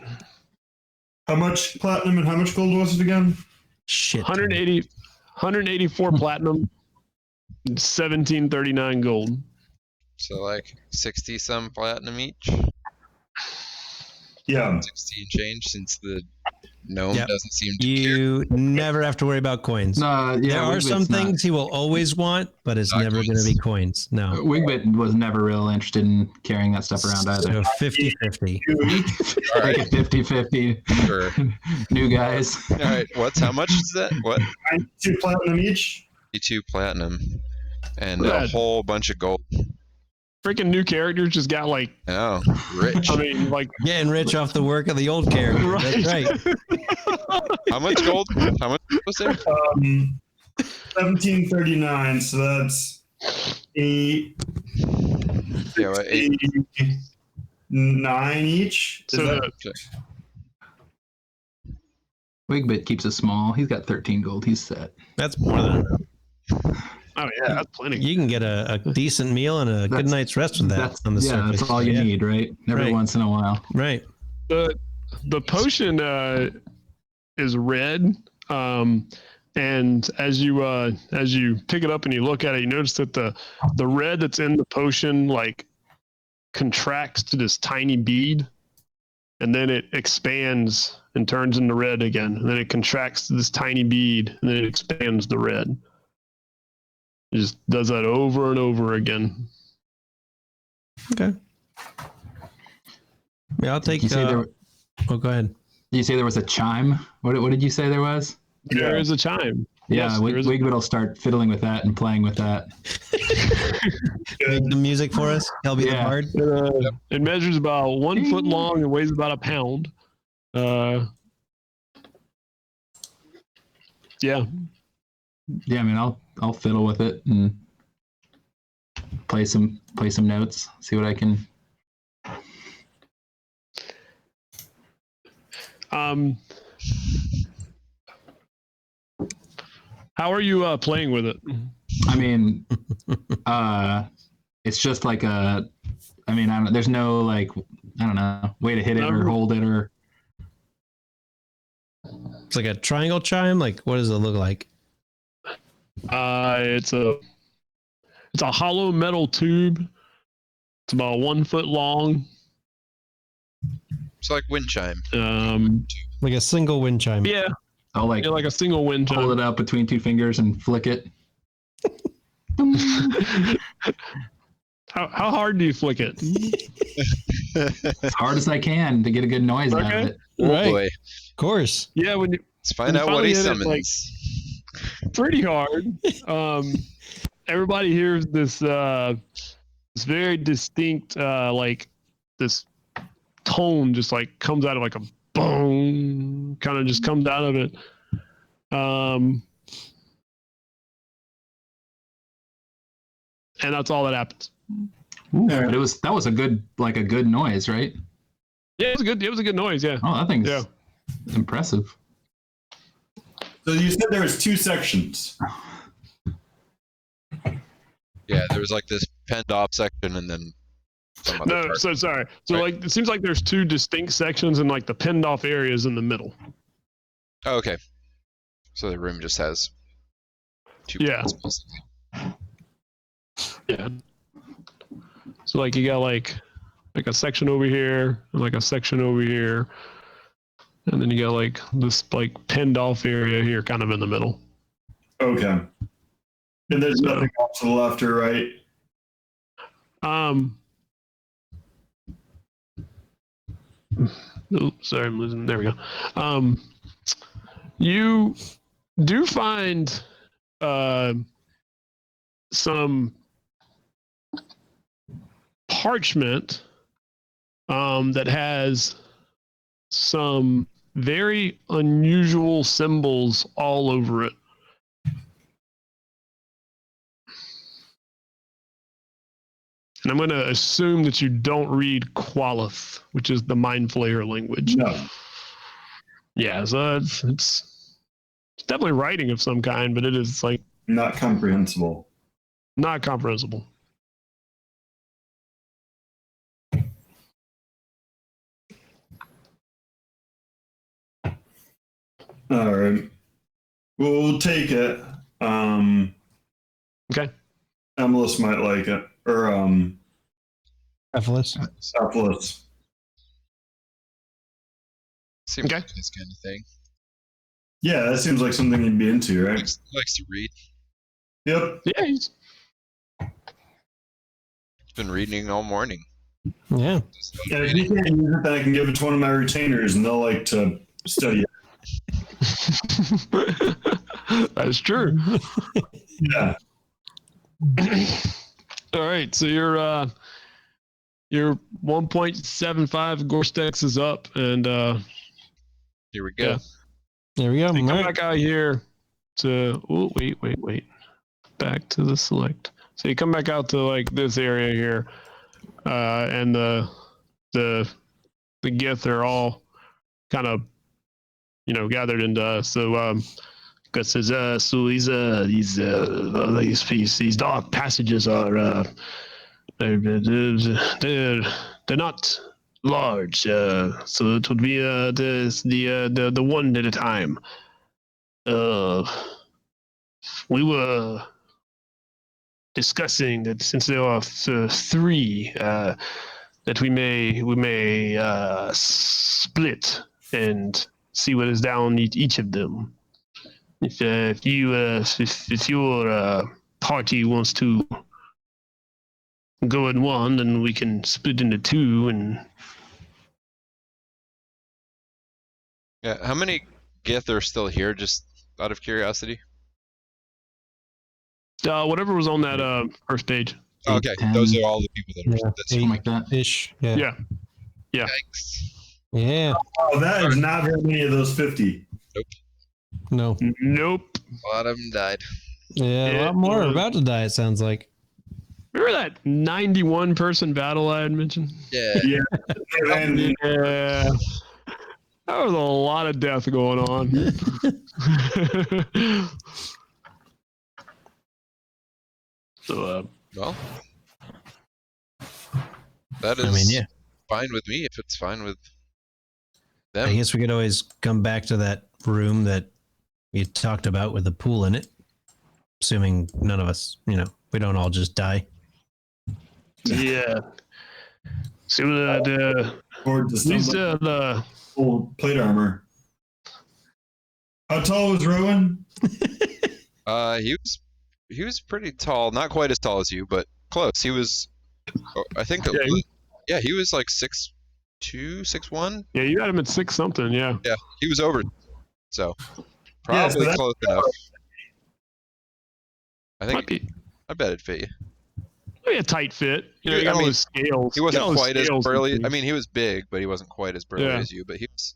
How much platinum and how much gold was it again? Shit. 184 platinum, 1739 gold. So 60 some platinum each. Yeah. 16 change since the gnome Yep. doesn't seem to care. You never have to worry about coins. no. Yeah, There are Wigbit's some not- things he will always want, but it's Not never going to coins. be coins. No. Wigbit was never real interested in carrying that stuff around either. So 50-50. All Like right, a 50-50. sure. New guys. All right, how much is that? What? 2 platinum each? 52 platinum and a Good. whole bunch of gold. freaking new characters just got like, Oh, rich. I mean, like Getting rich off the work of the old character. That's right. How much gold? How much was there? 1739. So that's 8, Yeah, what, 8. 9 each. Is So that- Wigbit keeps it small. He's got 13 gold. He's set. That's more than enough. oh yeah, that's plenty. You can get a decent meal and a good That's- night's rest with that That's on the surface. that's all you Yeah. need, right? Every Right. once in a while. Right. The potion is red, and as you pick it up and you look at it, you notice that the red that's in the potion like contracts to this tiny bead, and then it expands and turns into red again, and then it contracts to this tiny bead, and then it expands the red. It just does that over and over again. Okay. Yeah, I'll take. You say there, Oh, go ahead. did you say there was a chime? What did you say there was? There is a chime. Yeah, Yes, there is a- Wigbit will start fiddling with that and playing with that. Make the music for us. He'll be the Yeah. bard. It measures about 1 foot long and weighs about a pound. Yeah. Yeah, I mean, I'll fiddle with it and play some notes. See what I can. How are you playing with it? I mean, it's just like a. I mean, there's no like, I don't know, way to hit it or hold it or. It's like a triangle chime. Like, what does it look like? It's a hollow metal tube. It's about 1 foot long. It's like wind chime. Like a single wind chime. Yeah, I'll like like a single wind chime. hold it up between two fingers and flick it. How hard do you flick it? As hard as I can to get a good noise out Okay. of it. Oh Right. boy. Of course. Yeah, when you Let's find When out what he finally hit it, summons. like- pretty hard. Everybody hears this this very distinct like this tone just like comes out of like a boom, kind of just comes out of it. And that's all that happens. But that was a good noise, right? Yeah, it was a good noise. Yeah. Oh, that thing's Yeah. impressive. So you said there was 2 sections. Yeah, there was like this penned off section and then some other No, part. so sorry. So Right. like it seems like there's 2 distinct sections and like the pinned off areas in the middle. Oh, okay. So the room just has 2 Yeah. parts, basically. Yeah. So like you got like a section over here and like a section over here. And then you got like this like pinned off area here kind of in the middle. Okay. And there's nothing off to the left or right. Oh, sorry, I'm losing. There we go. You do find some parchment that has some very unusual symbols all over it. And I'm going to assume that you don't read Qualith, which is the Mind Flayer language. No. Yeah, so it's definitely writing of some kind, but it is like Not comprehensible. not comprehensible. All right. We'll take it. Okay. Emilus might like it. Or Ephesus. Ephesus. Seems Okay. like his kind of thing. Yeah, that seems like something you'd be into, right? Likes to read. Yep. Yeah, He's been reading all morning. Yeah. And if you can't use it, then I can give it to one of my retainers and they'll like to study it. that's true. Yeah. All right, so you're your 1.75 Gorstex is up, and Here we go. Yeah. There we go. so you come All right. back out here to. Oh, wait. Back to the select. So you come back out to like this area here, and the Gith are all kind of, gathered into. So Gus says, so these dark passages are they're not large, so it would be the one at a time. We were discussing that since there are three, that we may split and see what is down each of them. If your party wants to go in one, then we can split into two. And Yeah. How many Gith are still here? Just out of curiosity. whatever was on that first page. Okay, 10, those are all the people that are. Yeah. That's something like that. Ish. Yeah. Yeah. Yikes. Yeah. Oh, that is not very many of those 50. No. Nope. A lot of them died. Yeah, a It lot more are was- about to die, it sounds like. Remember that 91 person battle I had mentioned? Yeah. And Yeah. That was a lot of death going on. So, Well, that is I mean, yeah. fine with me if it's fine with them. I guess we could always come back to that room that we talked about with the pool in it. Assuming none of us, we don't all just die. yeah. See what or just these the full plate armor. How tall was Rowan? He was pretty tall, not quite as tall as you, but close. He was, I think, he was like 6'2", 6'1". Yeah, you had him at 6 something. Yeah. Yeah, he was over, so Yeah, probably so close enough. I Might think be. I bet it'd fit you. Maybe a tight fit. You I got all mean, his scales. He wasn't got all his quite as scales and burly. I things. mean, he was big, but he wasn't quite as burly Yeah. as you. But he was.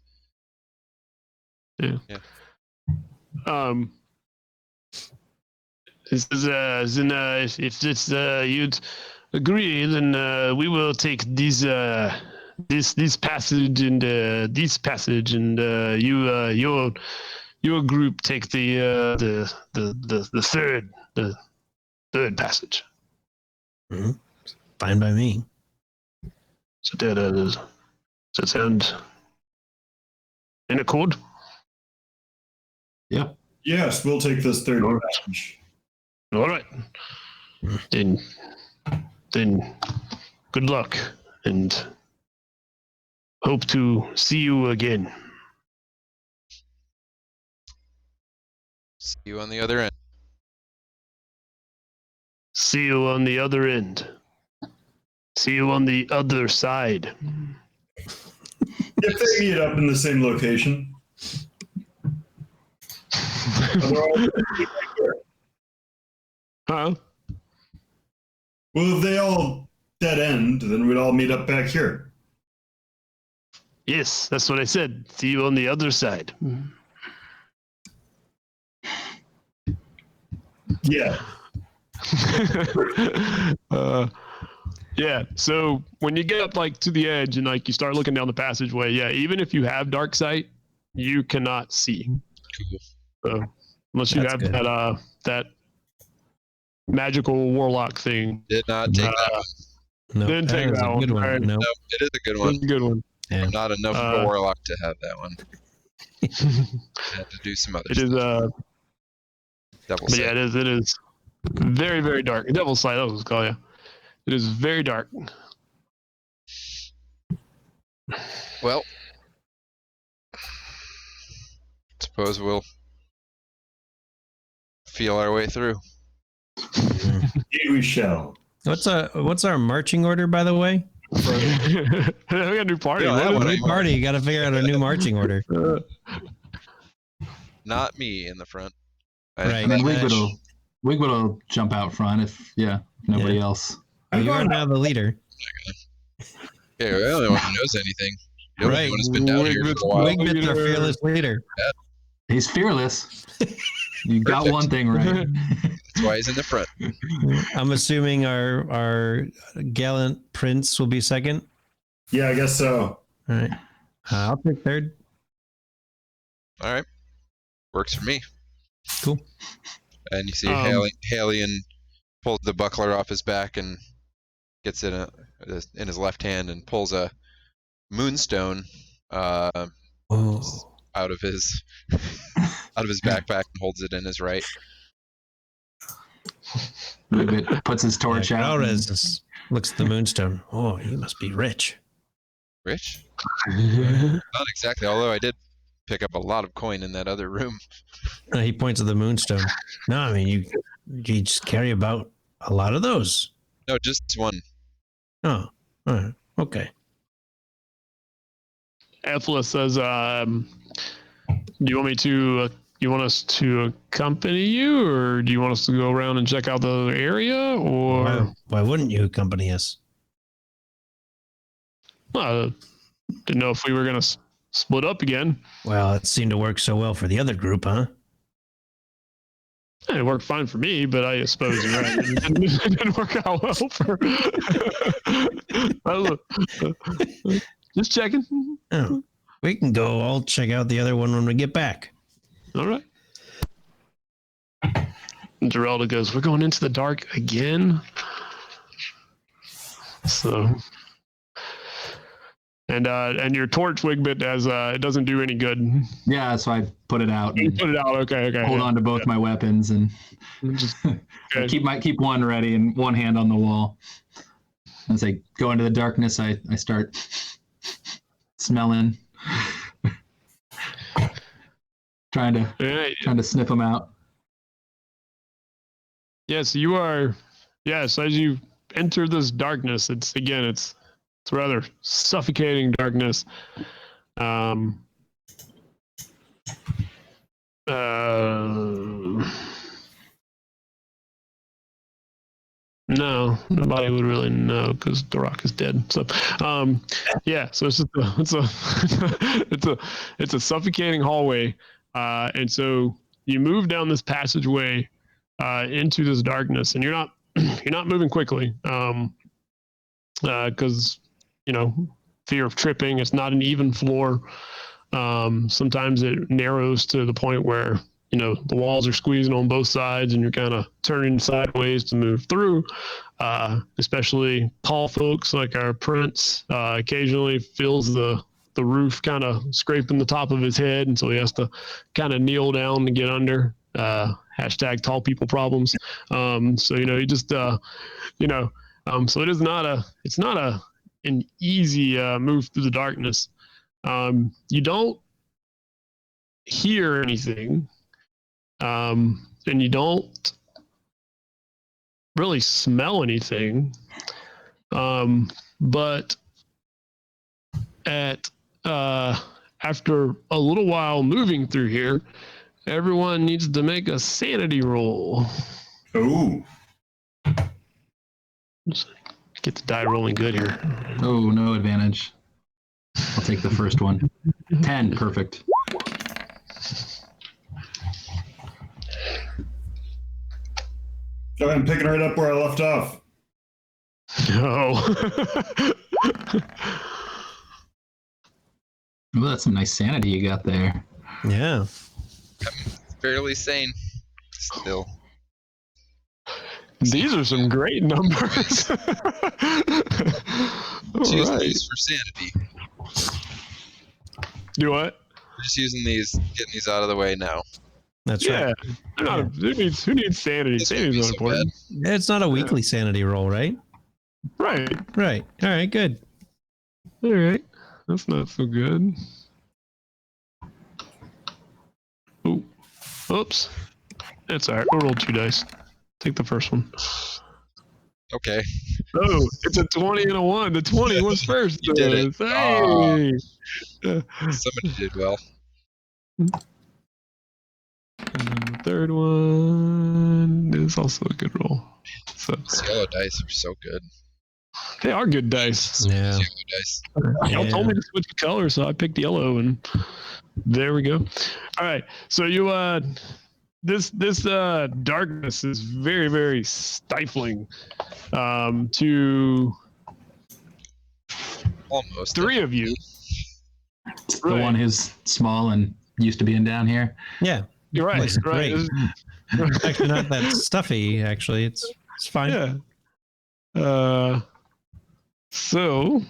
This is if it's you'd agree, then we will take this passage and this passage, and your group take the third passage. Fine by me. So does that sound in accord? Yep. Yes, we'll take this third Alright. passage. All right. Then good luck and hope to see you again. See you on the other end. See you on the other end. See you on the other side. If they meet up in the same location. Otherwise, Huh? well, if they all dead end, then we'd all meet up back here. Yes, that's what I said. See you on the other side. Yeah. Yeah, so when you get up like to the edge and like you start looking down the passageway, yeah, even if you have dark sight, you cannot see. Cool. So unless you That's have good. that magical warlock thing. Did not take that one. No, Didn't take is that a one. good one. Alright. No. No, it is a good That's one. a good one. Yeah. I'm not enough of a warlock to have that one. Had to do some other It is stuff. Double but yeah, it is very, very dark. Devil's Sight, that was what it's called, yeah. It is very dark. Well, suppose we'll feel our way through. Indeed we shall. What's our marching order, by the way? We got a new party. Yeah, What that is one it? ain't New party. You got to figure out a new marching order. Not me in the front. Right. And then Match. Wigwood will jump out front if nobody else. Oh, you are now the leader. Yeah, we're the only one who knows anything. The only Right. one who's been down here for a while. Wigbit's our fearless leader. He's fearless. You got Perfect. one thing right. That's why he's in the front. I'm assuming our gallant prince will be second. Yeah, I guess so. All right. I'll take third. All right. Works for me. Cool. And you see Halion pulls the buckler off his back and gets it in his left hand and pulls a moonstone out of his backpack and holds it in his right. Wigbit puts his torch out. Alres looks at the moonstone. Oh, you must be rich. Rich? Not exactly, although I did pick up a lot of coin in that other room. He points at the moonstone. No, I mean, you just carry about a lot of those. No, just one. Oh, all right. Okay. Ephelis says, do you want me to, you want us to accompany you, or do you want us to go around and check out the area, or? Why wouldn't you accompany us? Well, didn't know if we were going to split up again. Well, it seemed to work so well for the other group, huh? It worked fine for me, but I suppose you're right. It didn't work out well for. Just checking. Oh, we can go. I'll check out the other one when we get back. All right. And Geralda goes, "We're going into the dark again." So. And your torch, Wigbit, as it doesn't do any good. Yeah, so I put it out. You put it out. Okay. Hold on to both my weapons and Just keep one ready and one hand on the wall. As I go into the darkness, I start smelling, trying to sniff them out. Yes, you are. Yes, as you enter this darkness, it's rather suffocating darkness. No, nobody would really know because the rock is dead. So, yeah. So it's a suffocating hallway, and so you move down this passageway into this darkness, and you're not moving quickly, because fear of tripping. It's not an even floor. Sometimes it narrows to the point where the walls are squeezing on both sides and you're kind of turning sideways to move through. Especially tall folks like our prince occasionally feels the roof kind of scraping the top of his head, and so he has to kind of kneel down to get under. Hashtag tall people problems. So he just so it is not an easy move through the darkness. You don't hear anything, and you don't really smell anything. But after a little while moving through here, everyone needs to make a sanity roll. Ooh. Just get the die rolling good here. Oh, no advantage. I'll take the first one. 10, perfect. So I'm picking right up where I left off. No. Well, that's some nice sanity you got there. Yeah. I'm fairly sane still. These are some great numbers. Just using these for sanity. Do what? Just using these, getting these out of the way now. That's right. Who needs sanity? This Sanity's won't be not so important. It's not a weekly sanity roll, right? Right. Right. All right, good. All right. That's not so good. Oh. Oops. That's all right. We'll roll 2 dice. Take the first one. Okay. Oh, it's a 20 and a 1. The 20 was first. You did it. Hey. Somebody did well. And then the third one is also a good roll. So These yellow dice are so good. They are good dice. Yeah. Dice. Y'all told me to switch the color, so I picked yellow, and there we go. All right, so you this darkness is very, very stifling to Almost. 3 of you. It's the one who's small and used to being down here. Yeah. You're right. Looks Right. great. Actually, not that stuffy. Actually, it's fine. Yeah. So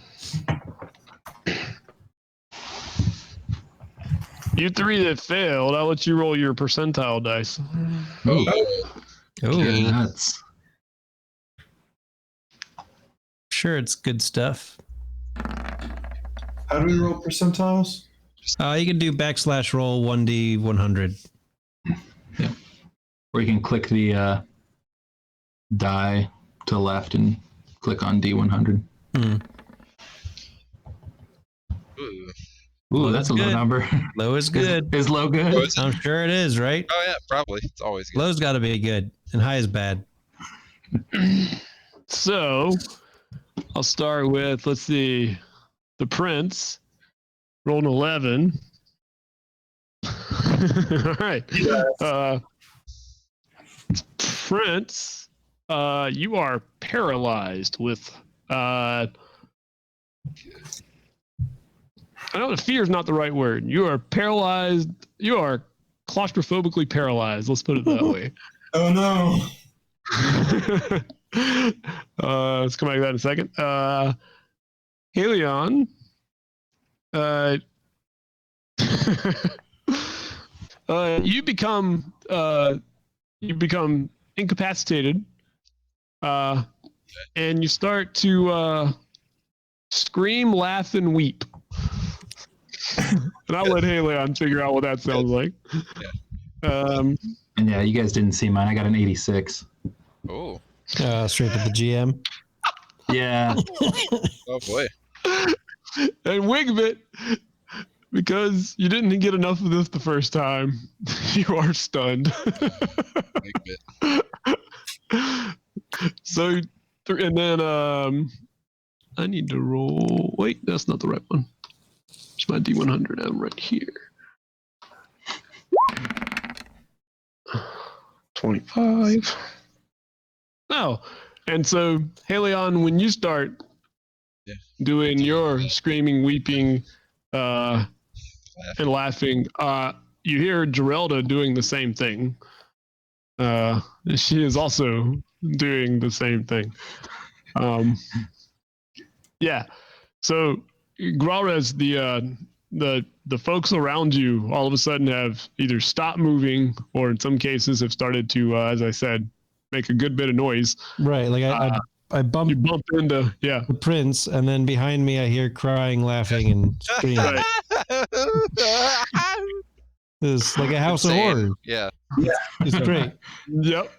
you 3 that failed, I'll let you roll your percentile dice. Oh, Nuts. sure, it's good stuff. How do we roll percentiles? You can do /roll 1d 100. Yeah. Or you can click the die to the left and click on D100. Ooh, that's a low good. number. Low is good. Is low good? Oh, is it? I'm sure it is, right? Oh, yeah, probably. It's always good. Low's got to be good, and high is bad. So I'll start with, let's see, the Prince. Roll an 11. All right. Prince, you are paralyzed with I know fear is not the right word. You are paralyzed. You are claustrophobically paralyzed. Let's put it that way. Oh no. Let's come back to that in a second. Helion, you become incapacitated, and you start to scream, laugh, and weep. And I'll let Helion figure out what that sounds like. And yeah, you guys didn't see mine. I got an 86. Oh. Straight to the GM. Yeah. Oh, boy. And Wigbit, because you didn't get enough of this the first time, you are stunned. So, and then I need to roll. Wait, that's not the right one. It's my D100. I'm right here. 25. Oh, and so Helion, when you start doing your screaming, weeping, and laughing, you hear Gerelda doing the same thing. She is also doing the same thing. Yeah. So Gralrez, the folks around you all of a sudden have either stopped moving or in some cases have started to, as I said, make a good bit of noise. Right. Like I bumped You bumped into, the Prince, and then behind me I hear crying, laughing, and screaming. Right. It's like a house Insane. of horror. Yeah. It's great. Yep.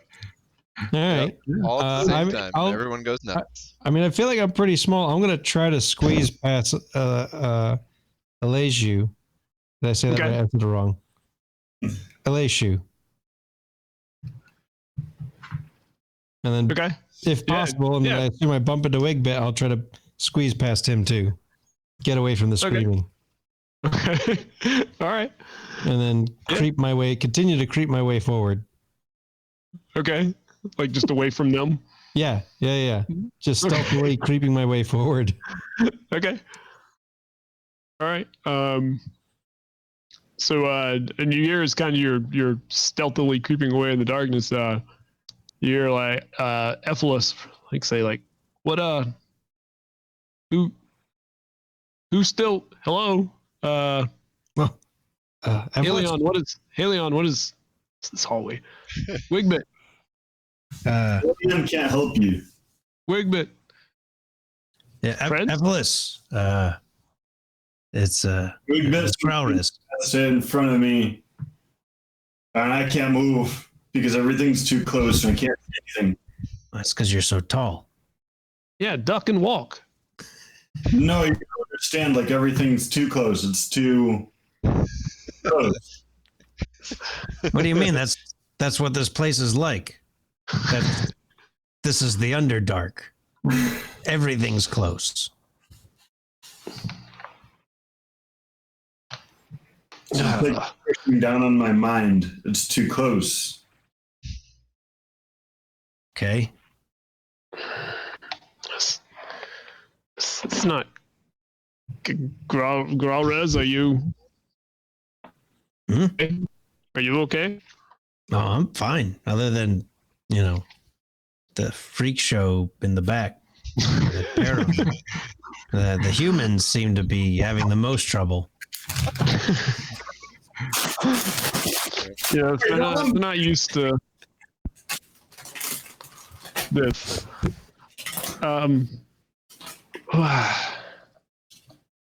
All right. All at the same time. I'll- Everyone goes nuts. I mean, I feel like I'm pretty small. I'm gonna try to squeeze past Elishu. Did I say that Okay. right? I said it wrong. Elishu. And then, Okay. if possible, and then I assume I bump into Wigbit, I'll try to squeeze past him too. Get away from the screaming. Okay. All right. And then continue to creep my way forward. Okay. Like just away from them. Yeah. Just stealthily creeping my way forward. Okay. All right. So and you hear is kind of you're stealthily creeping away in the darkness. You hear like Ephelis like say like, what who still hello? Helion, what is this hallway? Wigbit. William can't help you. Wigbit. Yeah, Friends? Ephelis. It's Wigbit's Growlers. in front of me, and I can't move because everything's too close and I can't see anything. That's because you're so tall. Yeah, duck and walk. No, you don't understand. Like everything's too close. It's too close. What do you mean? That's what this place is like. This is the Underdark. Everything's close. It's like pushing down on my mind. It's too close. Okay. It's not. Gralrez, are you? Hmm? Are you okay? No, I'm fine. Other than, the freak show in the back. The pair of them. The humans seem to be having the most trouble. Yeah, they're not used to this.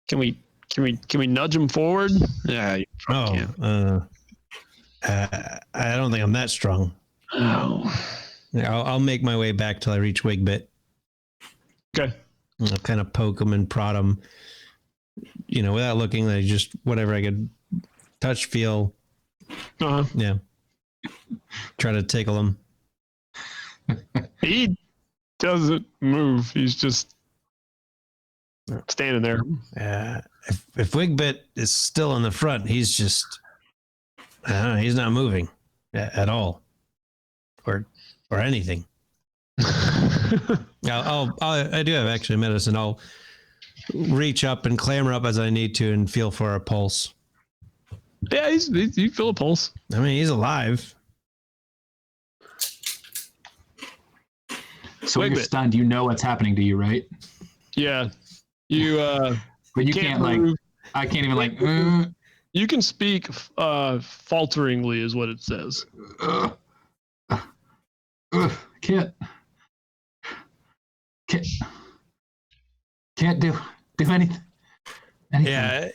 Can we nudge him forward? Yeah, you probably can. I don't think I'm that strong. Oh. I'll make my way back till I reach Wigbit. Okay. I'll kind of poke him and prod him, without looking, like just whatever I could touch, feel. Uh-huh. Yeah. Try to tickle him. He doesn't move. He's just standing there. If Wigbit is still in the front, he's just, he's not moving at all, or anything. I do have actually medicine. I'll reach up and clamber up as I need to and feel for a pulse. Yeah, you feel a pulse. I mean, he's alive. So when you're stunned, you know what's happening to you, right? Yeah. You but you can't move. I can't even You can speak falteringly is what it says. Can't do anything. Yeah,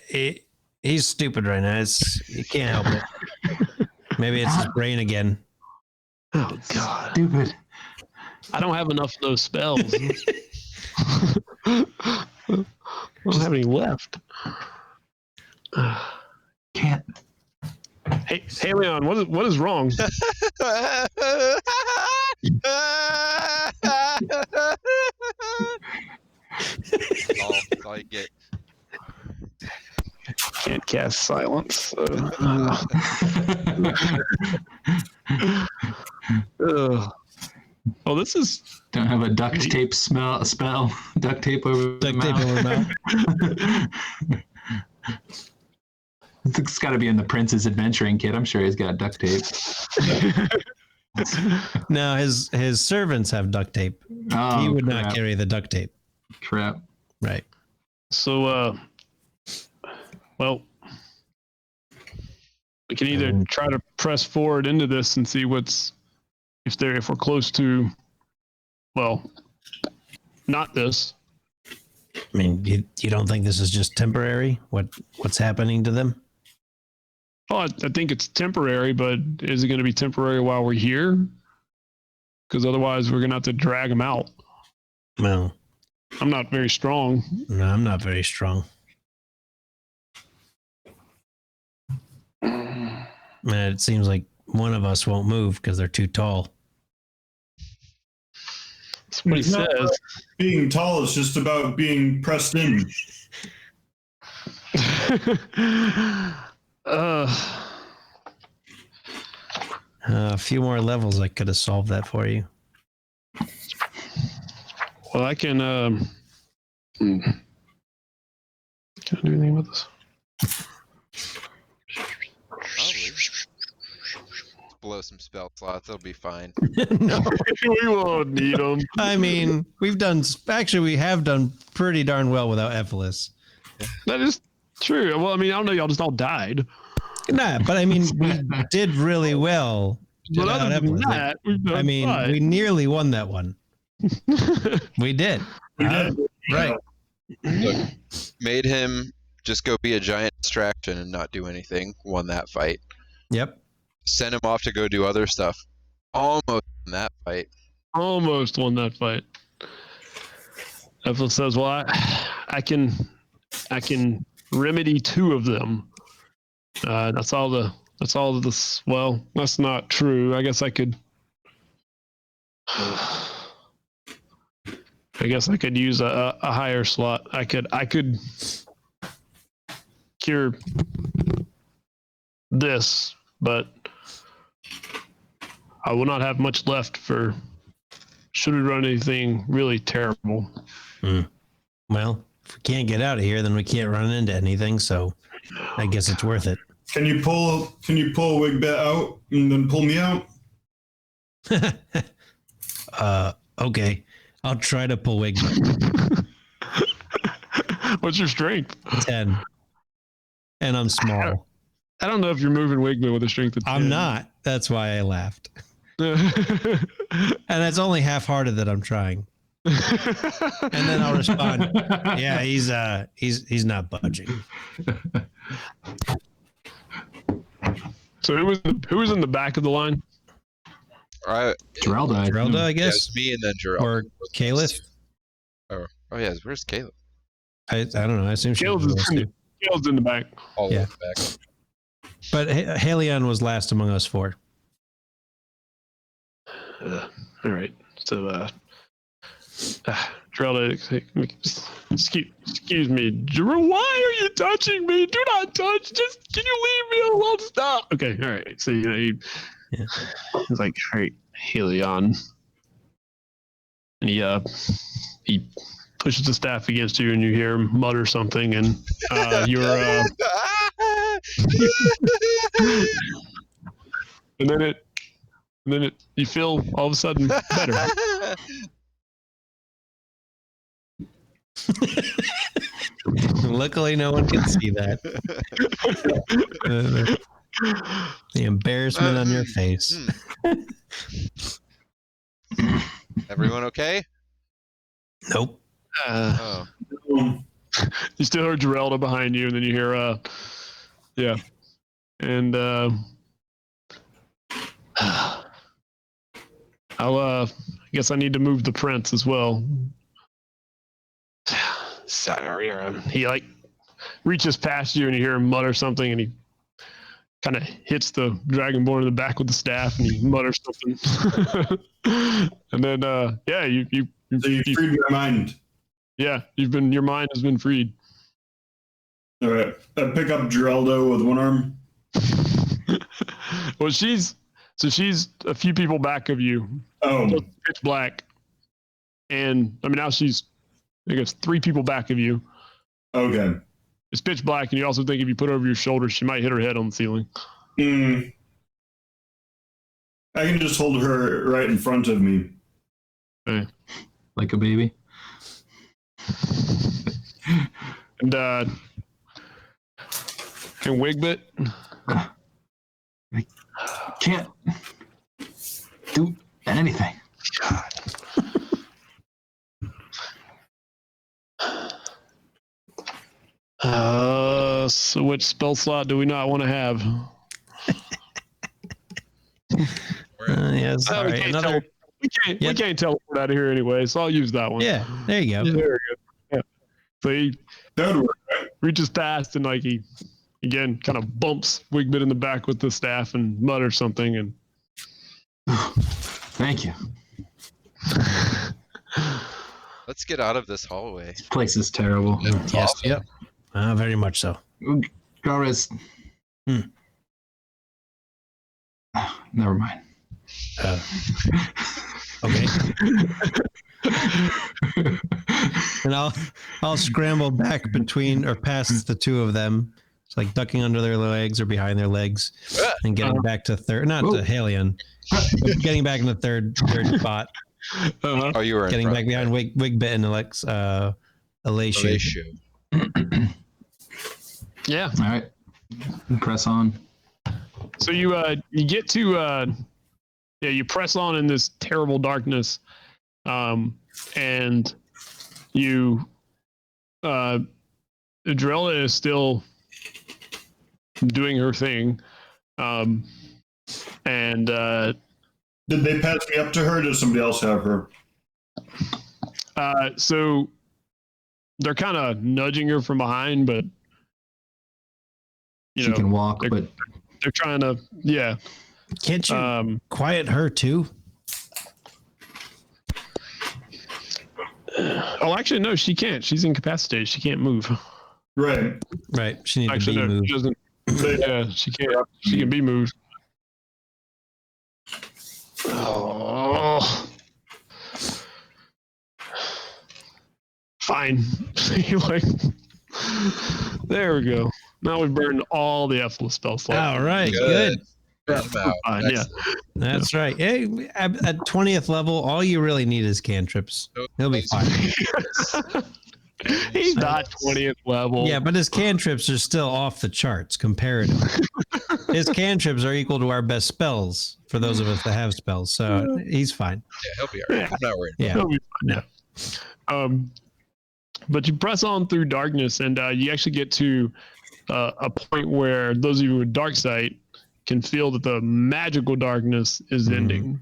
he's stupid right now. He can't help it. Maybe it's his brain again. Oh God, stupid. I don't have enough of those spells. I don't have any left. Can't. Hey, Leon, what is wrong? That's all you get. Can't cast silence. So. Oh, this is. Don't have a duct tape spell. Duct tape over the mouth. It's got to be in the Prince's Adventuring Kit. I'm sure he's got duct tape. No, his servants have duct tape. Oh, he would not carry the duct tape. Crap. Right. So, well, we can either try to press forward into this and see if we're close to, well, not this. I mean, you don't think this is just temporary? What's happening to them? Oh, I think it's temporary, but is it going to be temporary while we're here? Because otherwise we're going to have to drag them out. Well, I'm not very strong. No, I'm not very strong. Man, it seems like one of us won't move because they're too tall. That's what he says. Being tall is just about being pressed in. A few more levels, I could have solved that for you. Well, I can. Can I do anything with this? Blow some spell slots. It'll be fine. No, we won't need them. I mean, we have done pretty darn well without Ephelis. That is true. Well, I mean, I don't know. Y'all just all died. Nah, but I mean, we did really well. But other than that, we've done fine. We nearly won that one. We did. We did. Right. Look, made him just go be a giant distraction and not do anything. Won that fight. Yep. Sent him off to go do other stuff. Almost won that fight. Almost won that fight. Ethel says, "Well, I can remedy 2 of them. That's all this. Well, that's not true. I guess I could. I guess I could use a higher slot. I could cure this, but I will not have much left for should we run anything really terrible. Well, if we can't get out of here, then we can't run into anything. So I guess it's worth it. Can you pull Wigbet out and then pull me out? Okay. I'll try to pull Wigbet. What's your strength? 10. And I'm small. I don't know if you're moving Wigman with a strength of 10. I'm not. That's why I laughed. And it's only half-hearted that I'm trying. And then I'll respond, yeah, he's not budging. So who was in the back of the line? Geralda. Geralda, I Yeah, guess. it's me and then Geralda. Or Caliph. Oh yeah, where's Caleb? I don't know. I assume she was Caleb's in the back. All the Yeah. way back. But Halion was last among us four. All right. So, Geralda, excuse me. Why are you touching me? Do not touch. Just can you leave me alone? Stop. Okay. All right. So he's like, all right, Helion, and he pushes the staff against you, and you hear him mutter something, and you're and then you feel all of a sudden better. Luckily, no one can see that. The embarrassment on your face. Everyone okay? Nope. Oh. You still heard Geralda behind you, and then you hear, yeah. And, I guess I need to move the prince as well. Sorry, he like reaches past you, and you hear him mutter something, and he kind of hits the dragonborn in the back with the staff, and he mutters something. And then, yeah, you freed my mind. Yeah, your mind has been freed. All right, I pick up Geraldo with one arm. Well, she's a few people back of you. Oh, So it's pitch black, and I mean now she's, I guess, 3 people back of you. okay. It's pitch black, and you also think if you put her over your shoulder, she might hit her head on the ceiling. I can just hold her right in front of me. Okay. Like a baby. And Wigbit, I can't do anything. so which spell slot do we not want to have? Yes. All we right. can't we can't teleport out of here anyway, so I'll use that one. Yeah. There you go. There we go. Yeah. So he That would work. reaches past, and like he again kind of bumps Wigbit in the back with the staff and mutters something, and Thank you. Let's get out of this hallway. This place is terrible. Yes. Yep. Very much so. Garis. Never mind. Okay. And I'll scramble back between or past the two of them. It's like ducking under their legs or behind their legs and getting back to third, not to Halion, but getting back in the third spot. Oh, you were in Getting front. back behind Wigbit and Elishu. yeah. All right. Press on. So you get to you press on in this terrible darkness, and you Drella is still doing her thing, and Did they pass me up to her? Or does somebody else have her? so they're kind of nudging her from behind, but She can walk, but they're trying to, yeah. Can't you quiet her too? Oh, actually, no, she can't. She's incapacitated. She can't move. Right. Right. She needs Actually, to be no, moved. she doesn't. Yeah, she can't. She can be moved. Oh. Fine. Like, there we go. Now we've burned all the F spell slots. All right. Good. Good. Get 'em out. Fine, yeah. Excellent. That's right. Hey, at 20th level, all you really need is cantrips. He'll be fine. He's not 20th level. Yeah, but his cantrips are still off the charts comparatively. His cantrips are equal to our best spells for those of us that have spells. So he's fine. Yeah, he'll be all right. I'm not worried. Yeah. He'll be fine, yeah. But you press on through darkness, and you actually get to a point where those of you with dark sight can feel that the magical darkness is ending.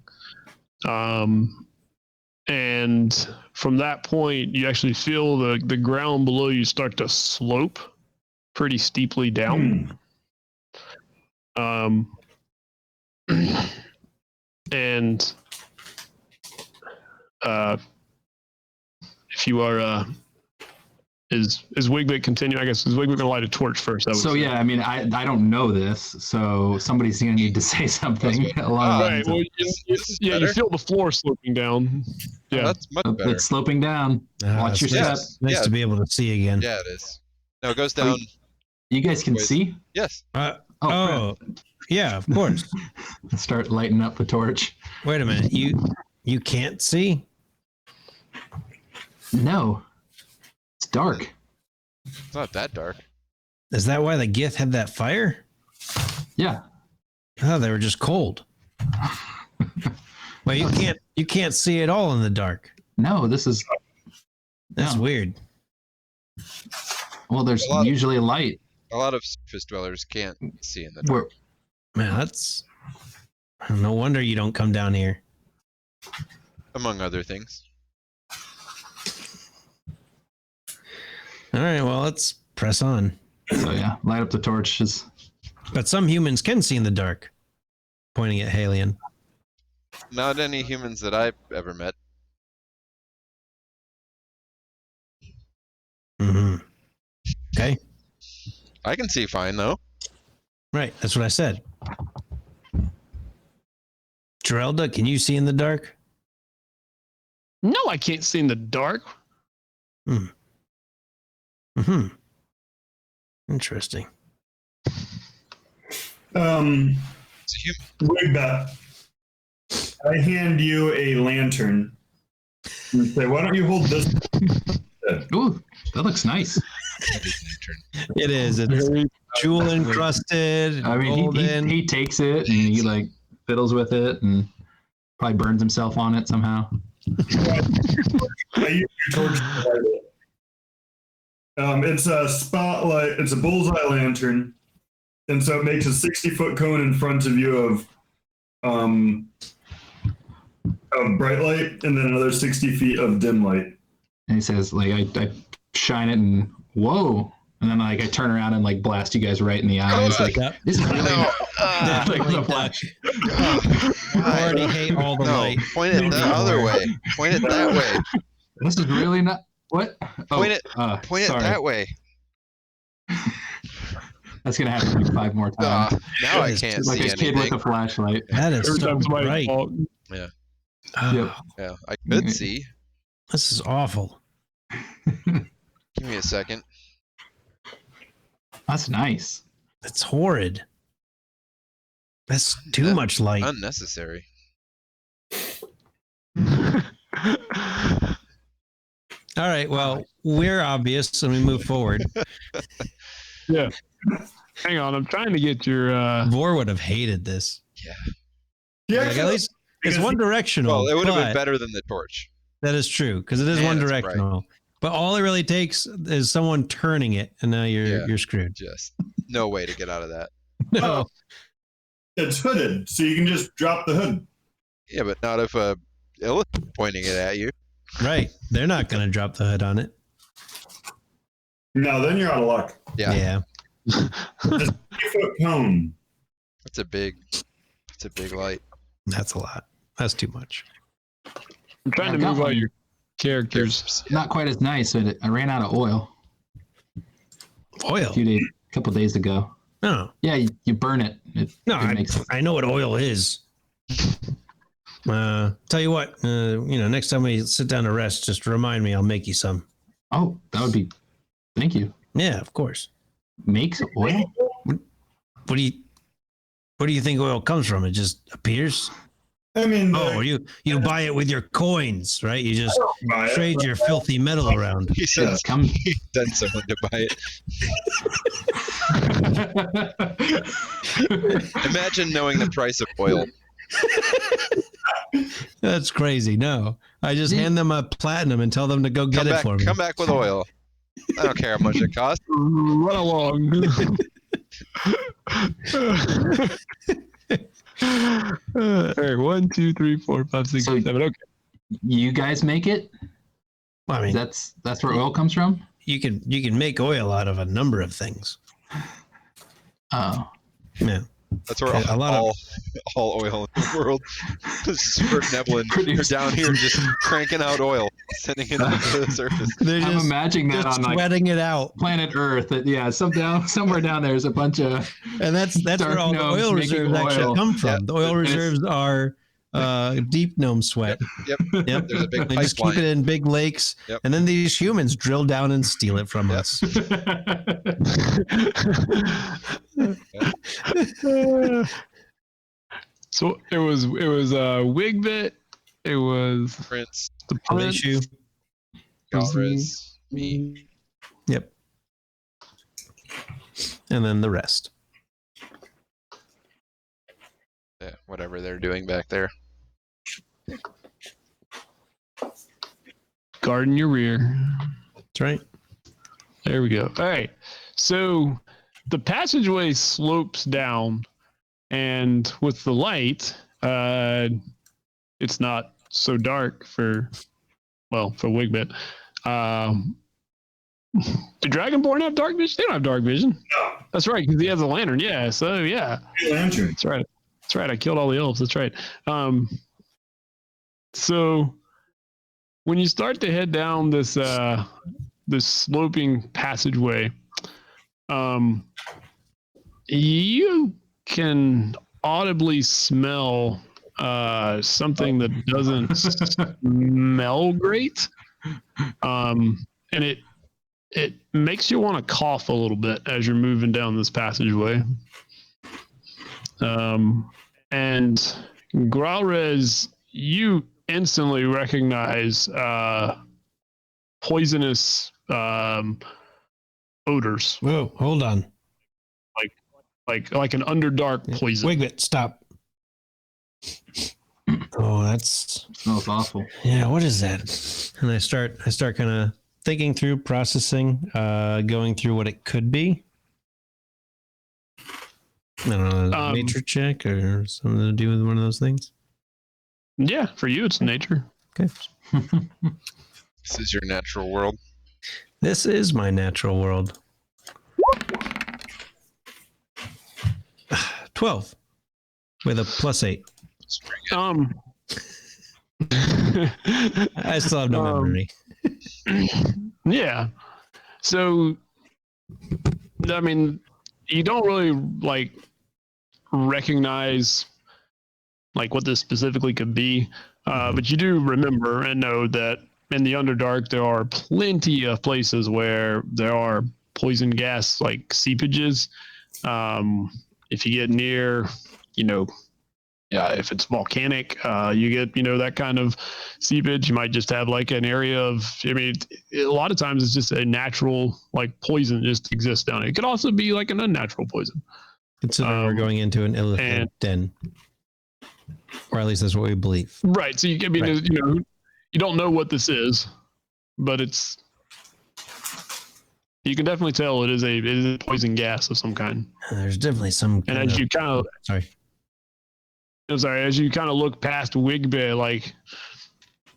And from that point, you actually feel the ground below you start to slope pretty steeply down. And if you are is Wiglet continue? I guess is Wiglet gonna light a torch first? I would So say. yeah, I mean, I don't know this, so somebody's gonna need to say something along the Right. lines of, Well, This is you better? feel the floor sloping down. Oh, Yeah. that's much better. it's sloping down. Watch your it's step. nice, nice Yeah. to be able to see again. Yeah, it is. No, it goes down. You guys can Wait. see? Yes. Oh, yeah, of course. crap. Start lighting up the torch. Wait a minute. You can't see? No, it's dark. It's not that dark. Is that why the Gith had that fire? Yeah. Oh, they were just cold. Well, you can't see at all in the dark. No, this is. That's No. weird. Well, there's A lot of- usually light. A lot of surface dwellers can't see in the dark. Where Man, that's no wonder you don't come down here. Among other things. All right, well, let's press on. So yeah, light up the torches. But some humans can see in the dark. Pointing at Halion. Not any humans that I've ever met. Mm-hmm. Okay. I can see fine though. Right, that's what I said. Gerelda, can you see in the dark? No, I can't see in the dark. Mm-hmm. Interesting. It's a human. Wigbat, I hand you a lantern and say, why don't you hold this? Ooh, that looks nice. It is. It's jewel encrusted, I mean, golden. he takes it and he like fiddles with it and probably burns himself on it somehow. I use your torch to light it. It's a spotlight. It's a bullseye lantern, and so it makes a 60-foot cone in front of you of bright light, and then another 60 feet of dim light. And he says, like, I shine it and whoa. And then like I turn around and like blast you guys right in the eyes. Like, Yep. this is really No. like with a flash. I already hate all the No, light. point it the other way. Point it that way. This is really not what? Point it sorry. that way. That's gonna happen like 5 more times. Now I It's can't like see a kid with anything. a flashlight. That is Every so time somebody bright. falls- Oh, Yep. Yeah, I could see. This is awful. Give me a second. That's nice. That's horrid. That's too much light. Unnecessary. All right, well, we're obvious and we move forward. Yeah. Hang on, I'm trying to get your. Vor would have hated this. Yeah, Like, at least it's one directional. Well, it would have been but- better than the torch. That is true because it is Yeah, one that's right. directional. But all it really takes is someone turning it, and now Yeah. you're screwed. Just no way to get out of that. No, it's hooded, so you can just drop the hood. Yeah, but not if Illithid pointing it at you. right? They're not going to drop the hood on it. No, then you're out of luck. Yeah, It's a 60-foot cone. it's a big That's a lot. That's too much. I'm trying to I've got move all one. your characters. Crisps. Not quite as nice, but I ran out of oil Oil. a couple days ago. No, Yeah, you burn it. no, it makes I know what oil is. Tell you what, next time we sit down to rest, just remind me. I'll make you some. Oh, that would be. Thank you. Yeah, of course. Makes oil? What do you think oil comes from? It just appears. I mean, Oh, you buy it with your coins, right? You just buy it, trade but- your filthy metal around. He said It's come. he sent someone to buy it. Imagine knowing the price of oil. That's crazy. No, I just hand them a platinum and tell them to go get it for me. Come back with oil. I don't care how much it costs. Run along. All right, 1, 2, 3, 4, 5, 6, So- 7. Okay. You guys make it? Well, I mean, That's where oil comes from? you can make oil out of a number of things. Oh. Yeah. That's where A lot of- all oil in the world. Stuart Neblin, they're down here just cranking out oil, sending it up to the surface. They're I'm just, imagining that just on like sweating it out, planet Earth. Somewhere down there's a bunch of and that's dark where all the gnomes oil making reserves actually oil. come from. Yeah. The oil And it's- reserves are deep gnome sweat. Yep. Yep. There's a big They just keep pipeline. it in big lakes, Yep. and then these humans drill down and steal it from Yep. us. So it was Wigbit, it was Prince, the Prince, Issue. Galriz, me. Yep. And then the rest. Yeah, whatever they're doing back there. guard in your rear. That's right. There we go. All right. So the passageway slopes down, and with the light, it's not so dark for Wigbit. Do Dragonborn have dark vision? They don't have dark vision. No. That's right, because he has a lantern. Yeah. So yeah, Lantern. that's right. That's right. I killed all the elves. That's right. So when you start to head down this this sloping passageway, you can audibly smell something that doesn't smell great, and it makes you want to cough a little bit as you're moving down this passageway. And Gralrez, you instantly recognize poisonous odors, Whoa, hold on. like an Underdark poison. Wigbit, stop. Oh, that's smells awful. yeah. What is that? And I start kind of thinking through, processing, going through what it could be. I don't know, nature check or something to do with one of those things. Yeah, for you, it's nature. Okay. This is your natural world. This is my natural world. 12 with a +8. I still have no memory. Yeah. So, I mean, you don't really like recognize like what this specifically could be, but you do remember and know that in the Underdark there are plenty of places where there are poison gas like seepages. If you get near, if it's volcanic, you get, that kind of seepage. You might just have like an area of, a lot of times it's just a natural like poison just exists down there. It could also be like an unnatural poison. Considering we're going into an Illithid den. Or at least that's what we believe. Right. So you don't know what this is, but you can definitely tell it is a poison gas of some kind. There's definitely some And as you kind of, as you kind of look past Wigbit,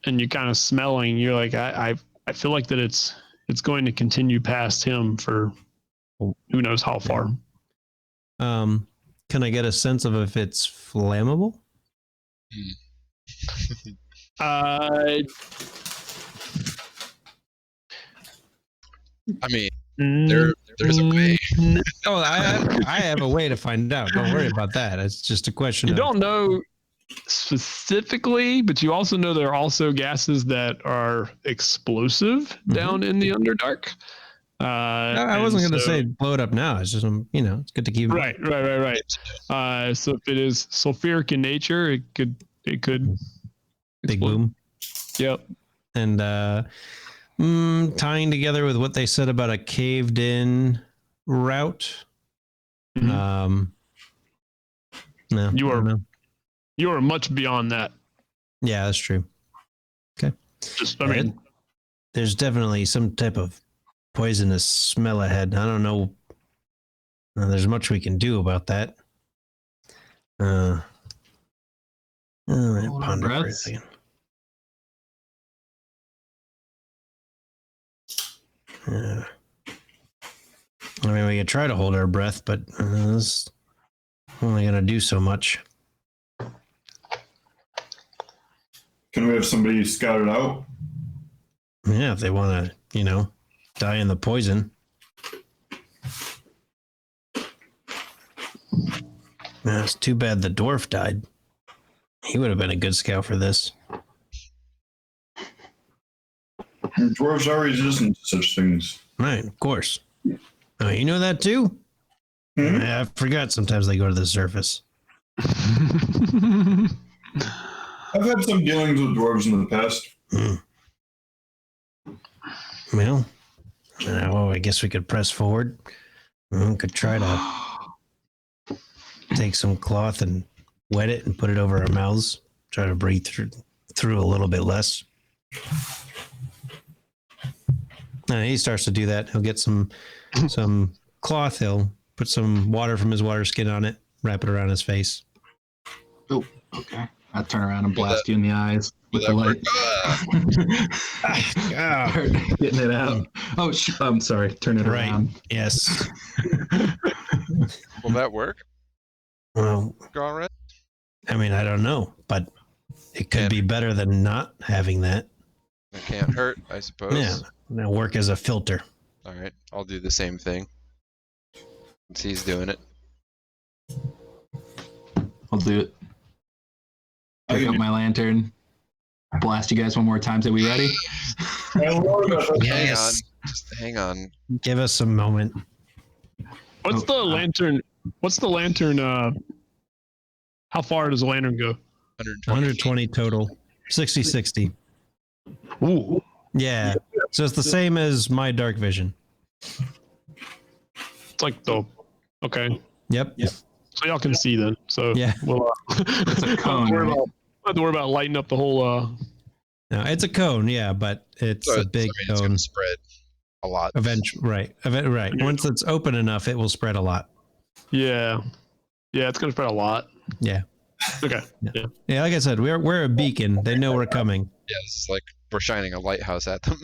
and you kind of smelling, you're like, I feel like that it's going to continue past him for who knows how far. Can I get a sense of if it's flammable? I mean, there's a way. Oh, I have a way to find out. Don't worry about that. It's just a question. You of, don't know specifically, but you also know there are also gases that are explosive down in the Underdark. I wasn't going to say blow it up now. It's just, it's good to keep. Right. So if it is sulfuric in nature, it could Big explode. boom. Yep. And tying together with what they said about a caved in route. Mhm. No, You I don't are know. you are much beyond that. Yeah, that's true. Okay. Just I mean, There's definitely some type of poisonous smell ahead. I don't know. There's much we can do about that. Hold our Ponder for a breaths. second. I mean, we could try to hold our breath, but it's only going to do so much. Can we have somebody scout it out? Yeah, if they want to, die in the poison. It's too bad the dwarf died. He would have been a good scout for this. Dwarves are resistant to such things. Right, of course. Oh, you know that too? Hmm? I forgot sometimes they go to the surface. I've had some dealings with dwarves in the past. Well, I guess we could press forward. We could try to take some cloth and wet it and put it over our mouths. Try to breathe through a little bit less. He starts to do that. He'll get some cloth. He'll put some water from his water skin on it, wrap it around his face. Oh, okay. I turn around and blast you in the eyes with Will the that light. Start getting it out. Oh, I'm sorry. Turn it Right. around. Yes. Will that work? Well, Conrad? I mean, I don't know, but it could And- be better than not having that. It can't hurt, I suppose. Yeah. It'll work as a filter. All right, I'll do the same thing. Since he's doing it. I'll do it. Pick up my lantern. Blast you guys one more time. Are we ready? Hang on. Yes. Just hang on. Give us a moment. What's the lantern? How far does the lantern go? 120. 120 total. 60-60. Ooh. Yeah. So it's the same as my dark vision. It's like okay. Yep. So y'all can see then. So Yeah. we'll It's a cone, right? don't have to worry about lighting up the whole No, it's a cone, yeah, but it's So a big it's cone. gonna spread a lot. Eventually, right. Right. Once it's open enough, it will spread a lot. Yeah, it's gonna spread a lot. Yeah. Okay. Yeah, like I said, we're a beacon. They know we're coming. Yeah, this is like we're shining a lighthouse at them.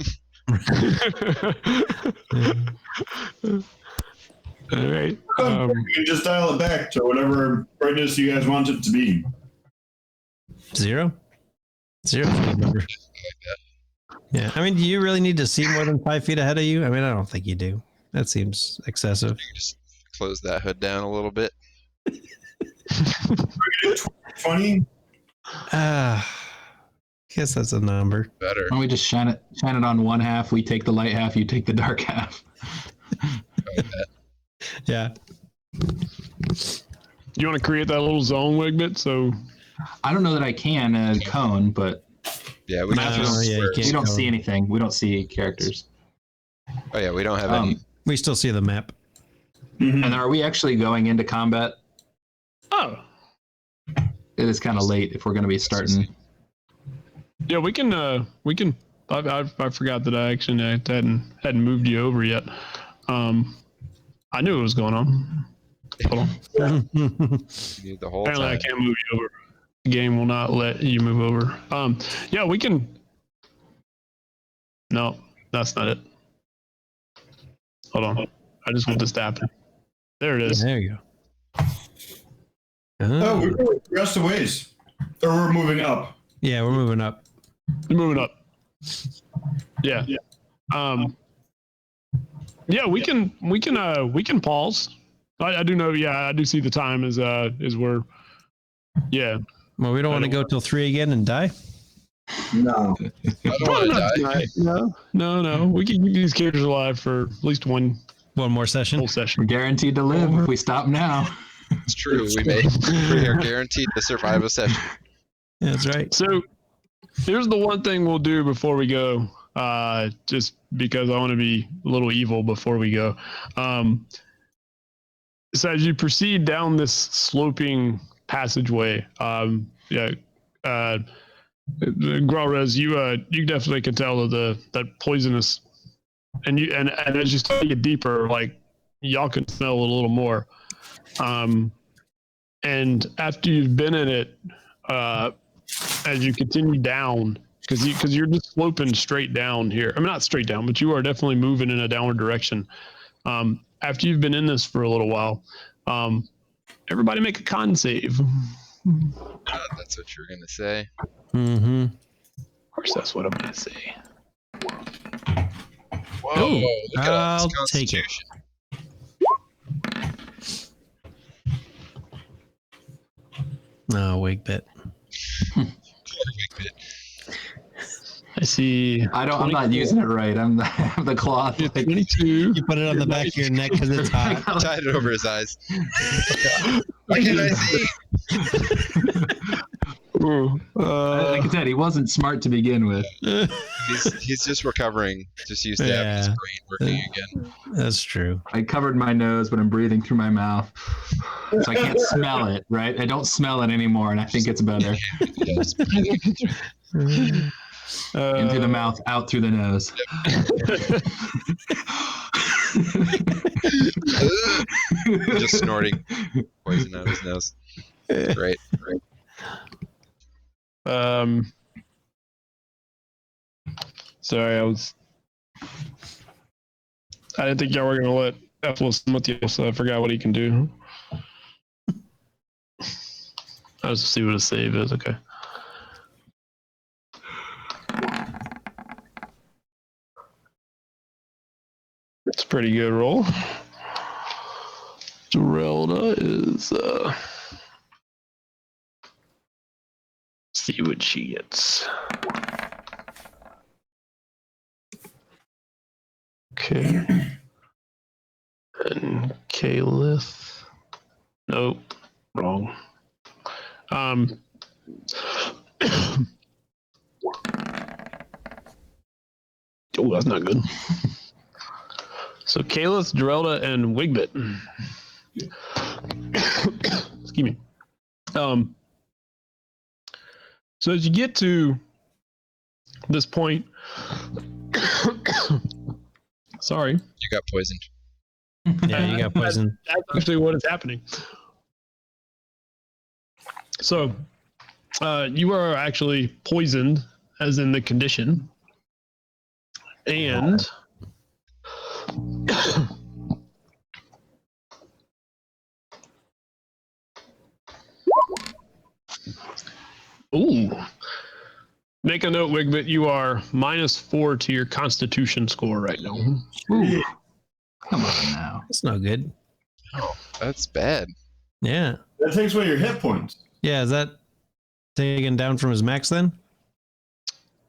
All right. You can just dial it back to whatever brightness you guys want it to be. 0? 0 is a good number. Yeah, I mean, do you really need to see more than 5 feet ahead of you? I mean, I don't think you do. That seems excessive. You can just close that hood down a little bit. 20? Guess that's a number. Better. Why don't we just shine it on one half? We take the light half. You take the dark half. Like that. Yeah. You want to create that little zone, Wigbit? So I don't know that I can cone, but Yeah, we No, can yeah, just you square- can't. we don't cone. see anything. We don't see characters. Oh yeah, we don't have any. We still see the map. And are we actually going into combat? It is kind of late if we're going to be starting. yeah, we can. I forgot that I actually hadn't moved you over yet. I knew what was going on. Hold on. We need the whole Apparently, time. I can't move you over. The game will not let you move over. Yeah, we can. No, that's not it. Hold on. I just want this to happen. There it is. There you go. Oh, we're going the rest of ways. Or we're moving up. Yeah, we're moving up. You're moving up. Yeah. Yeah, we can pause. I do know. Yeah, I do see the time is we're. Yeah. Well, we don't want to go till 3 again and die. No. I don't want to die. No. We can keep these characters alive for at least one more session. whole session. We're guaranteed to live if we stop now. It's true. We are guaranteed to survive a session. Yeah, that's right. So here's the one thing we'll do before we go, just because I want to be a little evil before we go. So as you proceed down this sloping passageway, Gralrez, you definitely can tell that poisonous, and as you start to get deeper, like y'all can smell it a little more. And after you've been in it, as you continue down, because you're just sloping straight down here. I mean, not straight down, but you are definitely moving in a downward direction. After you've been in this for a little while, everybody make a con save. That's what you're gonna say. Mm-hmm. Of course, that's what I'm gonna say. Whoa! Look at all I'll this take it. Constitution. No, Wigbit. I see. I'm not using it right. I'm the cloth. Like, 22. You put it on the back of your neck because it's hot. Tied it over his eyes. What can I see? like I said, he wasn't smart to begin with. He's just recovering. Just used to having his brain working again. That's true. I covered my nose, but I'm breathing through my mouth, so I can't smell it. Right? I don't smell it anymore, and I think it's better. In through the mouth, out through the nose. Just snorting poison out his nose. Great. Sorry, I didn't think y'all were gonna let Ephesus with you, so I forgot what he can do. I was to see what a save is. Okay. It's a pretty good roll. Gerelda is see what she gets. Okay. And Kalith. Nope. Wrong. Oh, that's not good. So Kalith, Gerelda, and Wigbit. Excuse me. So as you get to this point, sorry. You got poisoned. Yeah, you got poisoned. That's actually what is happening. So you are actually poisoned, as in the condition. And ooh. Make a note, Wigbit, you are -4 to your Constitution score right now. Ooh. Come on now. That's no good. Oh, that's bad. Yeah. That takes away your hit points. Yeah, is that taken down from his max then?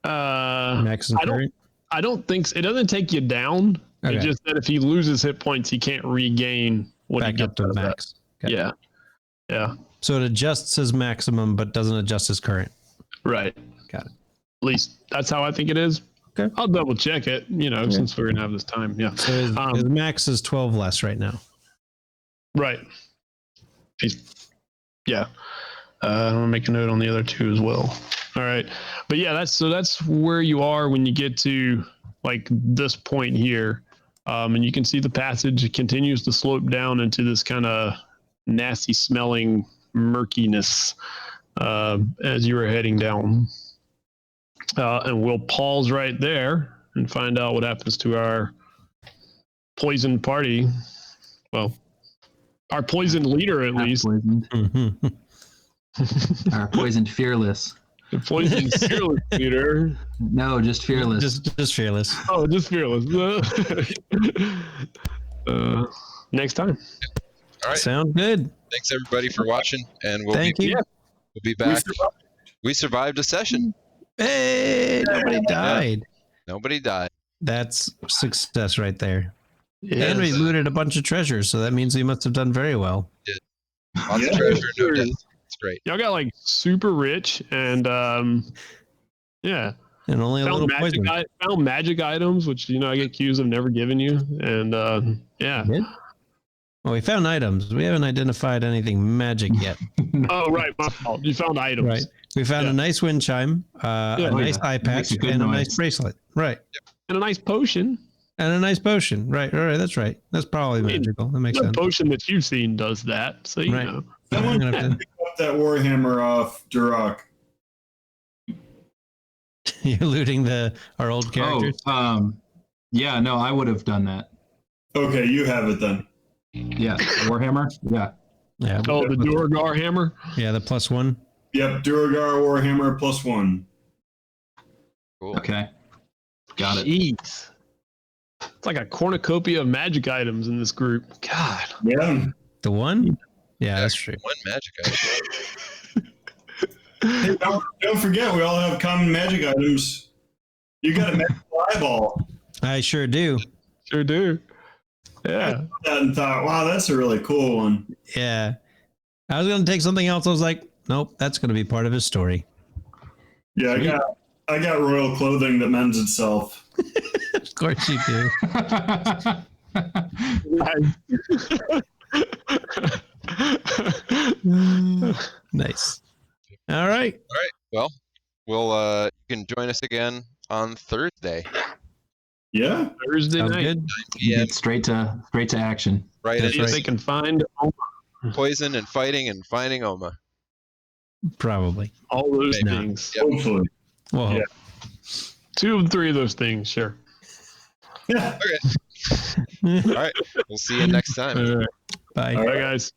Max and current? I don't think so. It doesn't take you down. Okay. It's just that if he loses hit points, he can't regain what he Back gets up to out of that. max. Okay. Yeah. Yeah. So it adjusts his maximum, but doesn't adjust his current. Right. Got it. At least that's how I think it is. Okay. I'll double check it, since we're going to have this time. Yeah. So his max is 12 less right now. Right. Yeah. I'm going to make a note on the other two as well. All right. But yeah, that's where you are when you get to like this point here. And you can see the passage continues to slope down into this kind of nasty smelling murkiness as you were heading down. And we'll pause right there and find out what happens to our poisoned party. Well, our poisoned leader, at least. Poisoned. Mm-hmm. Our poisoned fearless. The poison's fearless, Peter. No, just fearless. Just fearless. Oh, just fearless. Next time. All right. Sound good. Thanks everybody for watching, and we'll Thank be you. we'll be back. We survived a session. Hey, nobody died. Nobody died. That's success right there. Yeah. And we looted a bunch of treasures, so that means we must have done very well. Lots of treasure, no death. It's great. Y'all got like super rich and yeah. And only a little poison. Found magic items, which I get accused of never giving you. And yeah. Did? Well, we found items. We haven't identified anything magic yet. Oh right, my fault. You found items. Right. We found a nice wind chime, a nice eye patch, Makes a good and a noise. nice bracelet. Right. And a nice potion. And a nice potion. Right. All right. That's right. That's probably magical. That makes The sense. potion that you've seen does that. So you Right. know. Someone I'm gonna have pick up that Warhammer off Duroc. You're looting our old characters. Yeah, no, I would have done that. Okay, you have it then. Yeah, Warhammer. Yeah. Yeah. Oh, the Duragar hammer. Yeah. The +1. Yep, Duragar Warhammer +1. Cool. Okay. Got it. Jeez. It's like a cornucopia of magic items in this group. God. Yeah. The one? Yeah, that's true. One magic item. Hey, don't forget, we all have common magic items. You got a magical eyeball. I sure do. Sure do. Yeah. And thought, wow, that's a really cool one. Yeah. I was going to take something else. I was like, nope, that's going to be part of his story. Yeah, I got royal clothing that mends itself. Of course you do. Nice. All right. All right. Well, we'll you can join us again on Thursday. Yeah. Thursday Sounds night. good. Get straight to action. Right. That's See if It's they can find poison and fighting and finding Oma. Probably. all those Maybe. things. Yep. Hopefully. Well, Yeah. 2 of 3 of those things, sure. Yeah. Okay. All right. We'll see you next time. All right. bye. All Bye, guys.